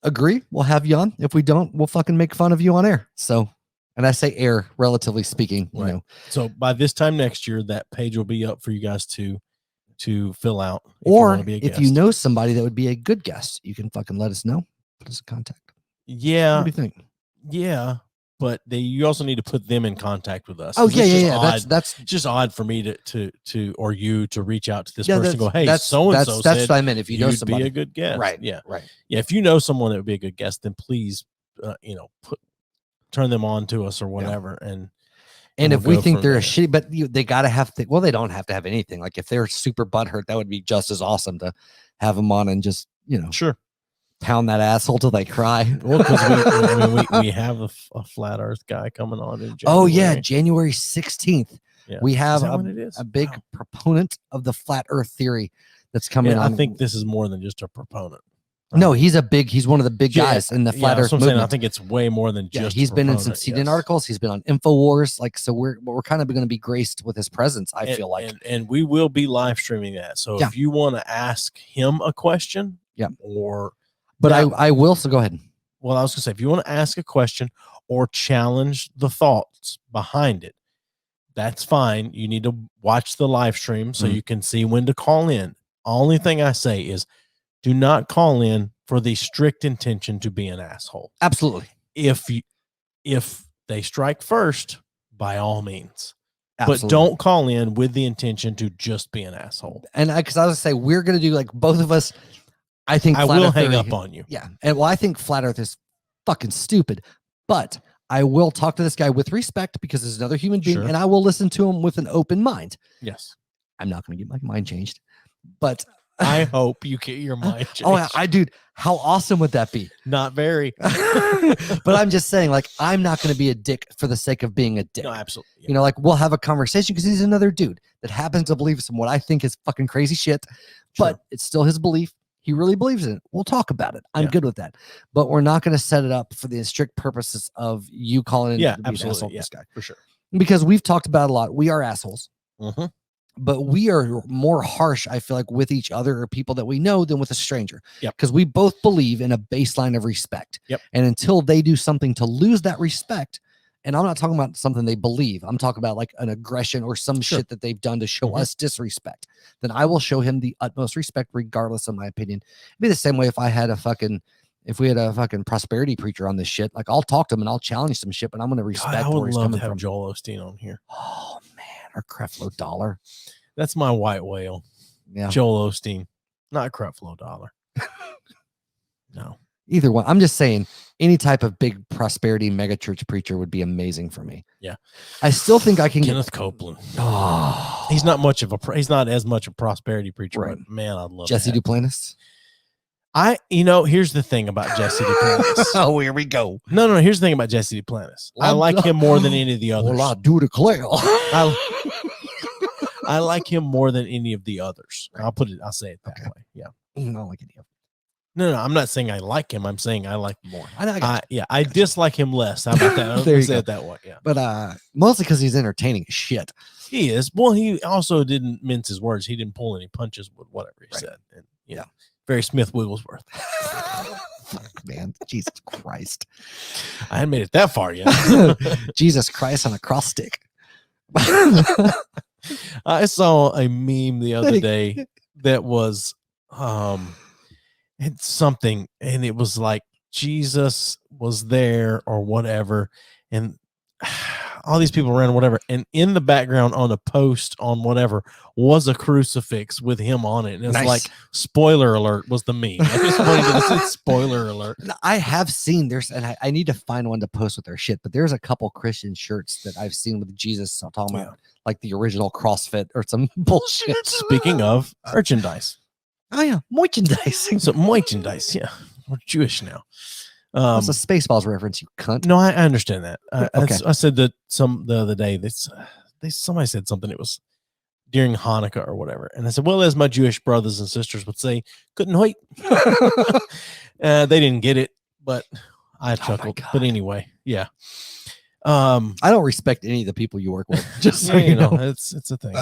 agree, we'll have you on. If we don't, we'll fucking make fun of you on air. So. And I say air, relatively speaking, you know. So by this time next year, that page will be up for you guys to fill out. Or if you know somebody that would be a good guest, you can fucking let us know. Put us in contact. Yeah. What do you think? Yeah. But you also need to put them in contact with us. Oh, yeah. That's just odd for me to or you to reach out to this person and go, hey, so-and-so that's what I meant. If you know somebody, be a good guest. Right. Yeah. Right. Yeah. If you know someone that would be a good guest, then please, turn them on to us or whatever. And if we think they're a shitty, but they got to have to, they don't have to have anything. Like if they're super butthurt, that would be just as awesome to have them on and just, pound that asshole till they cry. Well, because we have a flat earth guy coming on in January. Oh yeah. January 16th. Yeah. We have a big proponent of the flat earth theory that's coming on. I think this is more than just a proponent. No, he's one of the big guys in the flat earth movement. I think it's way more than just. He's been in some CNN articles. He's been on InfoWars. Like, so we're kind of going to be graced with his presence. I feel like, and we will be live streaming that. So if you want to ask him a question, I will. So go ahead. Well, I was gonna say, if you want to ask a question or challenge the thoughts behind it, that's fine. You need to watch the live stream so you can see when to call in. Only thing I say is, do not call in for the strict intention to be an asshole. Absolutely. If they strike first, by all means. Absolutely. But don't call in with the intention to just be an asshole. And because I was gonna say, we're gonna do like both of us. I think I will hang up on you. Yeah. And I think flat earth is fucking stupid, but I will talk to this guy with respect because he's another human being, and I will listen to him with an open mind. Yes. I'm not going to get my mind changed, but I hope you get your mind changed. Oh, dude, how awesome would that be? Not very. But I'm just saying, like, I'm not going to be a dick for the sake of being a dick. No, absolutely. Yeah. You know, like, we'll have a conversation because he's another dude that happens to believe some what I think is fucking crazy shit, but it's still his belief. He really believes in it. We'll talk about it. I'm good with that. But we're not going to set it up for the strict purposes of you calling in to be an asshole this guy. For sure. Because we've talked about a lot. We are assholes. But we are more harsh, I feel like, with each other or people that we know than with a stranger. Because we both believe in a baseline of respect. And until they do something to lose that respect, and I'm not talking about something they believe, I'm talking about like an aggression or some shit that they've done to show us disrespect, then I will show him the utmost respect, regardless of my opinion. It'd be the same way if we had a fucking prosperity preacher on this shit. Like, I'll talk to him and I'll challenge some shit, but I'm going to respect where he's coming from. Joel Osteen on here. Oh man, our Creflo Dollar. That's my white whale. Yeah, Joel Osteen, not Creflo Dollar. No. Either one. I'm just saying, any type of big prosperity megachurch preacher would be amazing for me. Yeah, I still think I can. Kenneth Copeland. Oh, he's not as much a prosperity preacher. Right. But man, I'd love Jesse Duplantis. Here's the thing about Jesse Duplantis. Oh, here we go. No. Here's the thing about Jesse Duplantis. I like him more than any of the others. Well, I do declare. I like him more than any of the others. I'll say it that way. Yeah. I don't like any of them. No, I'm not saying I like him. I'm saying I like more. I dislike him less. How about that? I'll say it that way. Yeah. But mostly because he's entertaining as shit. He is. Well, he also didn't mince his words. He didn't pull any punches with whatever he said. And very Smith Wigglesworth. Man, Jesus Christ. I hadn't made it that far yet. Jesus Christ on a cross stick. I saw a meme the other day that was it's something, and it was like Jesus was there or whatever, and all these people around whatever, and in the background on a post on whatever was a crucifix with him on it, and it's like spoiler alert was the meme. I just wanted to say spoiler alert. I have seen and I need to find one to post with their shit, but there's a couple Christian shirts that I've seen with Jesus. I'm talking about like the original CrossFit or some bullshit. Speaking of merchandise. Oh yeah, merchandise. So merchandise, yeah. We're Jewish now. That's a Spaceballs reference, you cunt. No, I understand that. Okay. I said that the other day. Somebody said something. It was during Hanukkah or whatever, and I said, "Well, as my Jewish brothers and sisters would say, couldn't wait." They didn't get it, but I chuckled. But anyway, yeah. I don't respect any of the people you work with. Just so you know, it's a thing.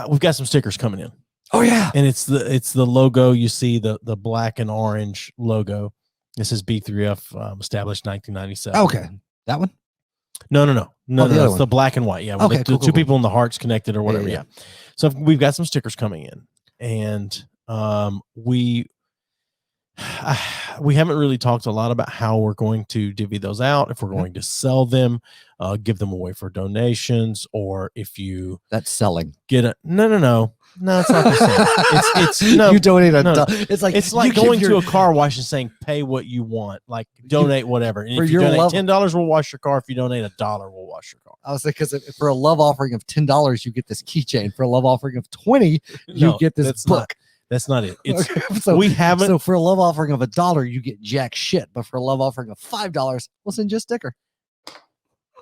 We've got some stickers coming in. Oh yeah, and it's the logo. You see the black and orange logo. This is B3F, established 1997. Okay, that one. No. It's the black and white. Yeah, okay, the two people in the hearts connected or whatever. Yeah. So we've got some stickers coming in, and we haven't really talked a lot about how we're going to divvy those out. If we're going to sell them, give them away for donations, or if you selling. Get a no, it's not the same. It's no. You donate It's like going to a car wash and saying pay what you want, like donate whatever. And if you donate $10, we'll wash your car. If you donate $1, we'll wash your car. I was like, because for a love offering of $10, you get this keychain. For a love offering of $20, you get this book. That's not it. It's okay, So for a love offering of $1, you get jack shit. But for a love offering of $5, we'll send you a sticker.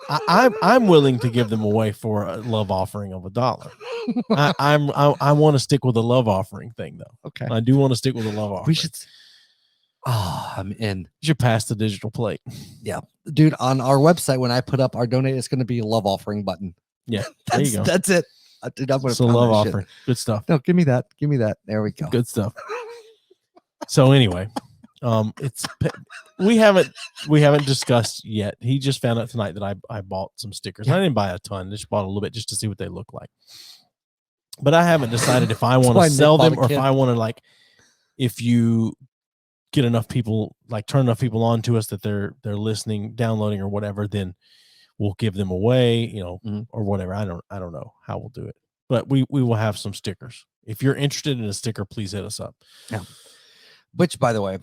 I'm willing to give them away for a love offering of $1. I want to stick with the love offering thing though. Okay. I do want to stick with the love offering. We should. Oh, I'm in. You should pass the digital plate. Yeah, dude. On our website, when I put up our donate, it's going to be a love offering button. Yeah, there you go. That's it. Dude, I'm going to love offering. Good stuff. No, give me that. Give me that. There we go. Good stuff. So anyway, we haven't discussed yet. He just found out tonight that I bought some stickers. I didn't buy a ton. Just bought a little bit just to see what they look like. But I haven't decided if I want to sell them or if I want to if you get enough people, turn enough people on to us that they're listening, downloading or whatever, then we'll give them away, or whatever. I don't know how we'll do it, but we will have some stickers. If you're interested in a sticker, please hit us up. Yeah. Which, by the way,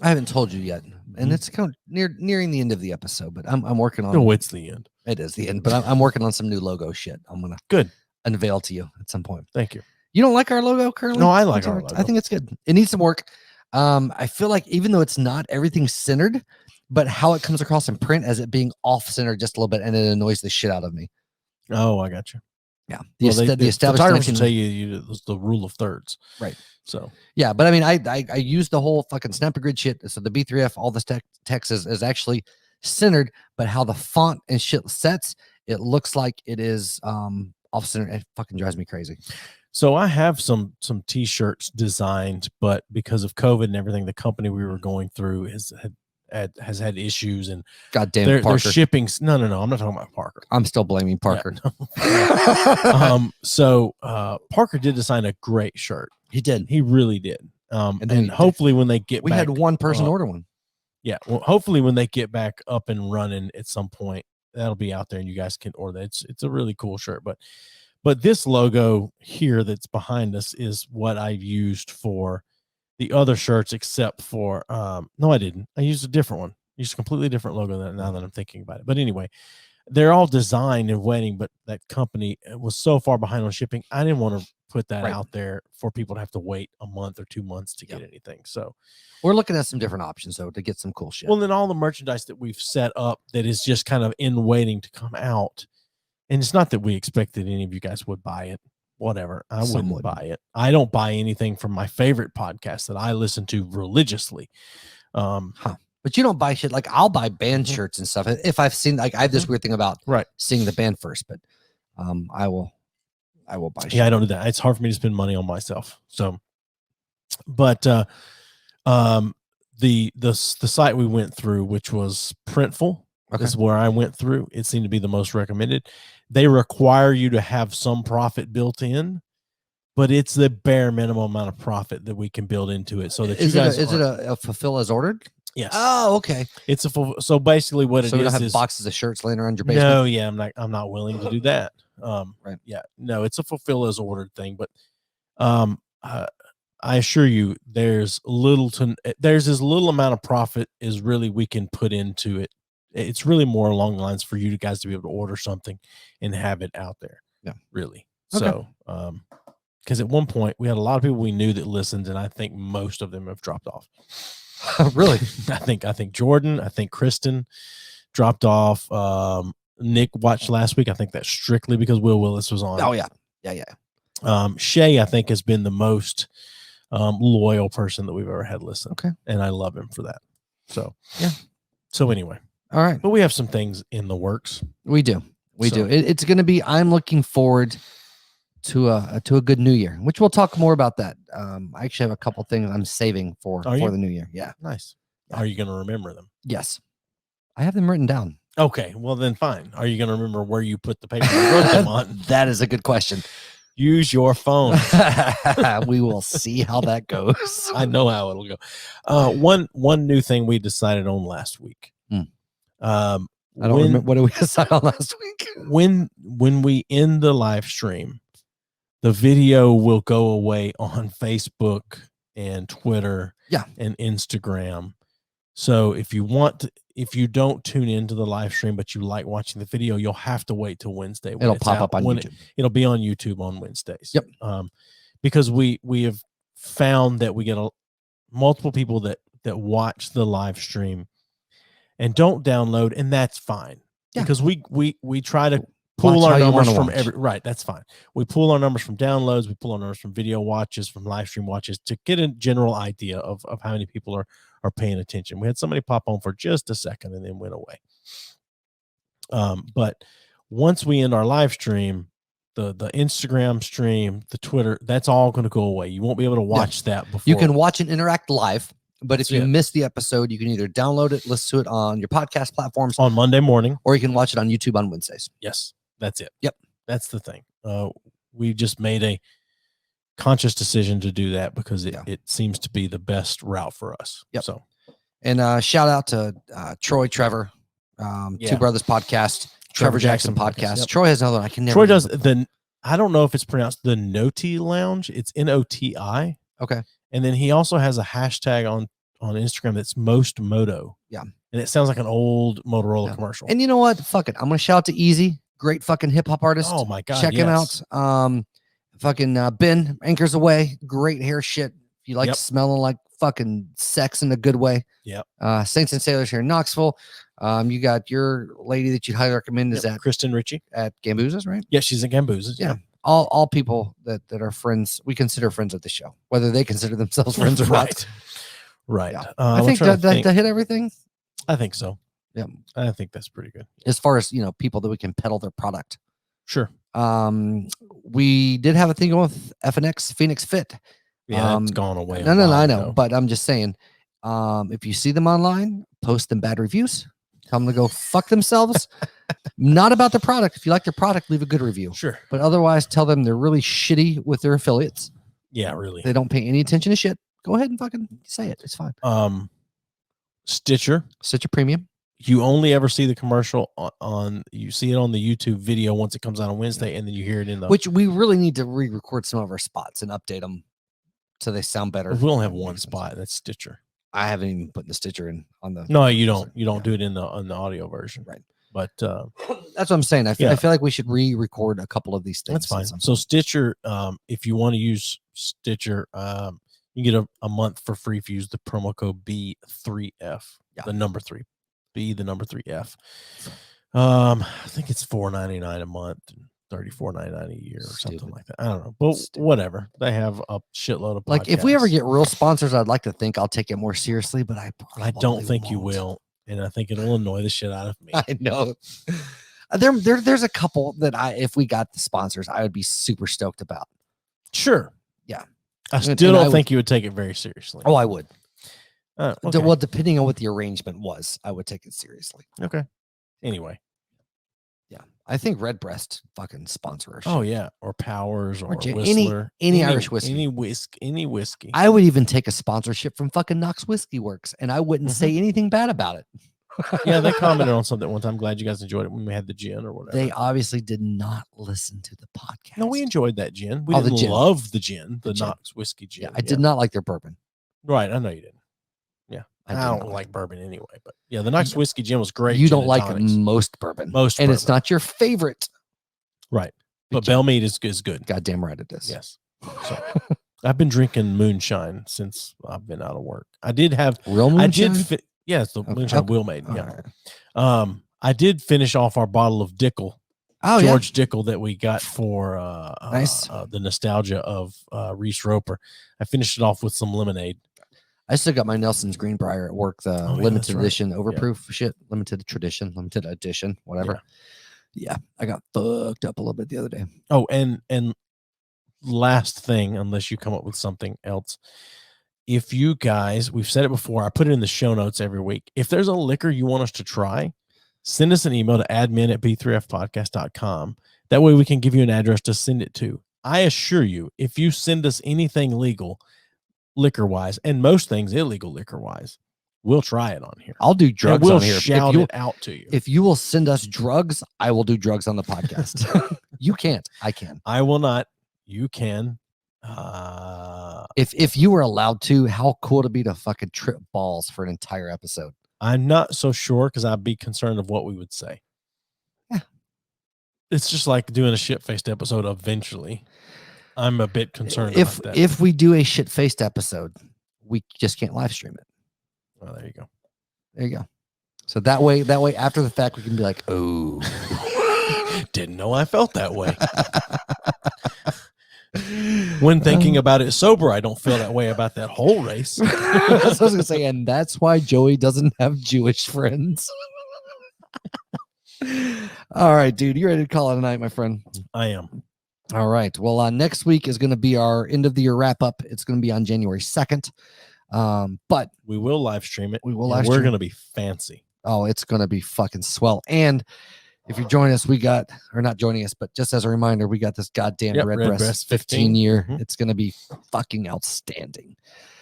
I haven't told you yet, and it's kind of nearing the end of the episode, but I'm working on. No, it's the end. It is the end, but I'm working on some new logo shit. I'm gonna unveil to you at some point. Thank you. You don't like our logo currently? No, I like our logo. I think it's good. It needs some work. I feel like even though it's not everything centered, but how it comes across in print as it being off centered just a little bit, and it annoys the shit out of me. Oh, I got you. Yeah, the established photographers will tell you it's the rule of thirds, right? So yeah, but I mean, I use the whole fucking Snap a Grid shit. So the B3F, all this text is actually centered, but how the font and shit sets, it looks like it is off center. It fucking drives me crazy. So I have some t-shirts designed, but because of COVID and everything, the company we were going through has had issues, and goddamn they're shipping. No, I'm not talking about Parker. I'm still blaming Parker. Yeah, no. So Parker did design a great shirt. He did. He really did. And hopefully when they get we back, had one person order one. Yeah. Well, hopefully when they get back up and running at some point, that'll be out there and you guys can order that. It's a really cool shirt, but this logo here that's behind us is what I used for the other shirts, except for no, I didn't. I used a different one. I used a completely different logo now that I'm thinking about it. But anyway, they're all designed and waiting, but that company was so far behind on shipping. I didn't want to put that out there for people to have to wait a month or 2 months to get anything. So we're looking at some different options though to get some cool shit. Well, then all the merchandise that we've set up that is just kind of in waiting to come out. And it's not that we expect that any of you guys would buy it. Whatever. I wouldn't buy it. I don't buy anything from my favorite podcast that I listen to religiously. But you don't buy shit. Like I'll buy band shirts and stuff. If I've seen, I have this weird thing about seeing the band first, but I will buy shit. Yeah, I don't do that. It's hard for me to spend money on myself. So, but the site we went through, which was Printful, is where I went through. It seemed to be the most recommended. They require you to have some profit built in, but it's the bare minimum amount of profit that we can build into it. So that is it a fulfill as ordered? Yes. Oh, okay. It's so basically what it is. So you don't have boxes of shirts laying around your basement? No, yeah, I'm not willing to do that. Right. Yeah, no, it's a fulfill as ordered thing, but I assure you, there's as little amount of profit as really we can put into it. It's really more along the lines for you guys to be able to order something and have it out there. Yeah, really. Okay. So, because at one point we had a lot of people we knew that listened, and I think most of them have dropped off. Really? I think Jordan, I think Kristen dropped off. Nick watched last week. I think that's strictly because Will Willis was on. Oh yeah. Shay, I think, has been the most loyal person that we've ever had listen. Okay. And I love him for that. So yeah. So anyway. All right. But we have some things in the works. We do. It's going to be, I'm looking forward to a good new year, which we'll talk more about that. I actually have a couple things I'm saving for the new year. Yeah. Nice. Are you going to remember them? Yes. I have them written down. Okay. Well, then fine. Are you going to remember where you put the paper you wrote them on? That is a good question. Use your phone. We will see how that goes. I know how it'll go. One new thing we decided on last week. I don't remember. What did we decide on last week? When we end the live stream, the video will go away on Facebook and Twitter, and Instagram. So if you don't tune into the live stream, but you like watching the video, you'll have to wait till Wednesday. It'll pop up on YouTube. It'll be on YouTube on Wednesdays. Yep. Because we have found that we get multiple people that watch the live stream and don't download, and that's fine. because we try to pull our numbers from right. That's fine. We pull our numbers from downloads. We pull our numbers from video watches, from live stream watches to get a general idea of how many people are paying attention. We had somebody pop on for just a second and then went away. But once we end our live stream, the Instagram stream, the Twitter, that's all going to go away. You won't be able to watch that before. You can watch and interact live, but if you miss the episode, you can either download it, listen to it on your podcast platforms on Monday morning, or you can watch it on YouTube on Wednesdays. Yes, that's it. Yep. That's the thing. We just made a conscious decision to do that because it seems to be the best route for us. Yep. So, and shout out to Troy, Trevor, Two Brothers Podcast, Trevor Jackson Podcast. Yep. Troy has another one. I can never. Troy does I don't know if it's pronounced the Noti Lounge. It's NOTI. Okay. And then he also has a hashtag on Instagram that's Most Moto. Yeah. And it sounds like an old Motorola commercial. And you know what? Fuck it. I'm gonna shout out to Easy, great fucking hip hop artist. Oh my god. Check him out. Fucking Ben Anchors Away, great hair shit. If you like smelling like fucking sex in a good way. Yep. Saints and Sailors here in Knoxville. You got your lady that you'd highly recommend is at Kristen Ritchie at Gamboozas, right? Yeah, she's at Gamboozas. Yeah. All people that are friends, we consider friends of the show, whether they consider themselves friends or not. Right. Yeah. I think that hit everything. I think so. Yeah. I think that's pretty good. As far as, people that we can peddle their product. Sure. We did have a thing with FNX Phoenix Fit. Yeah, it's gone away. No, I know. But I'm just saying, if you see them online, post them bad reviews. Tell them to go fuck themselves. Not about the product. If you like their product, leave a good review. Sure. But otherwise, tell them they're really shitty with their affiliates. Yeah, really. They don't pay any attention to shit. Go ahead and fucking say it. It's fine. Stitcher Premium. You only ever see the commercial on you see it on the YouTube video once it comes out on Wednesday, and then you hear it in the. Which we really need to re-record some of our spots and update them so they sound better. We only have one spot. That's Stitcher. I haven't even put the Stitcher in on the. No, you don't. You don't do it in the audio version, right? But that's what I'm saying. I feel like we should re-record a couple of these things. That's fine. So Stitcher, if you want to use Stitcher, you get a month for free if you use the promo code B3F. Yeah. The number 3, B the number 3F. I think it's $4.99 a month, $34.99 a year, or something like that. I don't know, but whatever. They have a shitload of podcasts. Like if we ever get real sponsors, I'd like to think I'll take it more seriously, but I don't think you will, and I think it'll annoy the shit out of me. I know. There's a couple that if we got the sponsors, I would be super stoked about. Sure. Yeah. I still don't think you would take it very seriously. Oh, I would. Okay. Well, depending on what the arrangement was, I would take it seriously. Okay. Anyway. Yeah. I think Redbreast fucking sponsor. Oh, yeah. Or Powers or Whistler. Any Irish whiskey. Any whiskey. I would even take a sponsorship from fucking Knox Whiskey Works, and I wouldn't say anything bad about it. Yeah, they commented on something one time. I'm glad you guys enjoyed it when we had the gin or whatever. They obviously did not listen to the podcast. No, we enjoyed that gin. We didn't love the gin, the Knox whiskey gin. Yeah, I did not like their bourbon. Right, I know you didn't. Yeah, I don't like bourbon anyway, but yeah, the Knox whiskey gin was great. You don't like most bourbon, and it's not your favorite, right? But Bellmead is good. Goddamn right it is. Yes. So I've been drinking moonshine since I've been out of work. I did have real moonshine. Yes, the moonshine Will made. Yeah. Right. I did finish off our bottle of Dickel. Oh, George Dickel that we got for nice. The nostalgia of Reese Roper. I finished it off with some lemonade. I still got my Nelson's Greenbrier at work, the limited edition overproof shit, limited edition, whatever. Yeah, I got fucked up a little bit the other day. Oh, and last thing, unless you come up with something else, if you guys, we've said it before, I put it in the show notes every week. If there's a liquor you want us to try, send us an email to admin@b3fpodcast.com. That way we can give you an address to send it to. I assure you, if you send us anything legal, liquor-wise, and most things illegal liquor-wise, we'll try it on here. I'll do drugs on here. We'll shout it out to you. If you will send us drugs, I will do drugs on the podcast. You can't. I can. I will not. You can. If you were allowed to, how cool to be to fucking trip balls for an entire episode. I'm not so sure because I'd be concerned of what we would say. Yeah. It's just like doing a shit-faced episode eventually. I'm a bit concerned about that. If we do a shit-faced episode, we just can't live stream it. Well, there you go. There you go. So that way, after the fact, we can be like, oh, didn't know I felt that way. When thinking about it sober, I don't feel that way about that whole race. That's what I was going to say. And that's why Joey doesn't have Jewish friends. All right, dude. You ready to call it a night, my friend? I am. All right. Well, next week is going to be our end of the year wrap up. It's going to be on January 2nd. But we will live stream it. We will live stream. We're going to be fancy. Oh, it's going to be fucking swell. And if you're joining us, not joining us, but just as a reminder, we got this goddamn Red Breast 15 year. Mm-hmm. It's going to be fucking outstanding.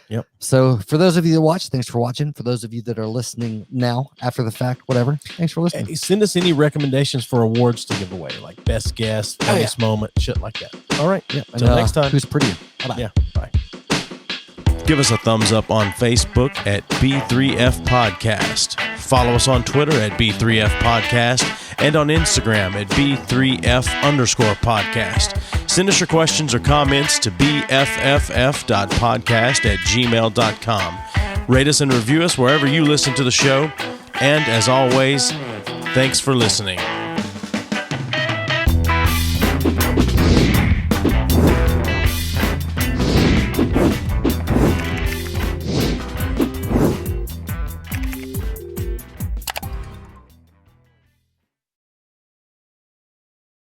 Yep. So for those of you that watch, thanks for watching. For those of you that are listening now, after the fact, whatever, thanks for listening. Hey, send us any recommendations for awards to give away, like best guest, funniest moment, shit like that. All right. Yeah. Until next time. Who's prettier? Bye-bye. Yeah. Bye. Give us a thumbs up on Facebook at B3F Podcast. Follow us on Twitter at B3F Podcast and on Instagram at B3F_podcast. Send us your questions or comments to bfff.podcast@gmail.com. Rate us and review us wherever you listen to the show. And as always, thanks for listening.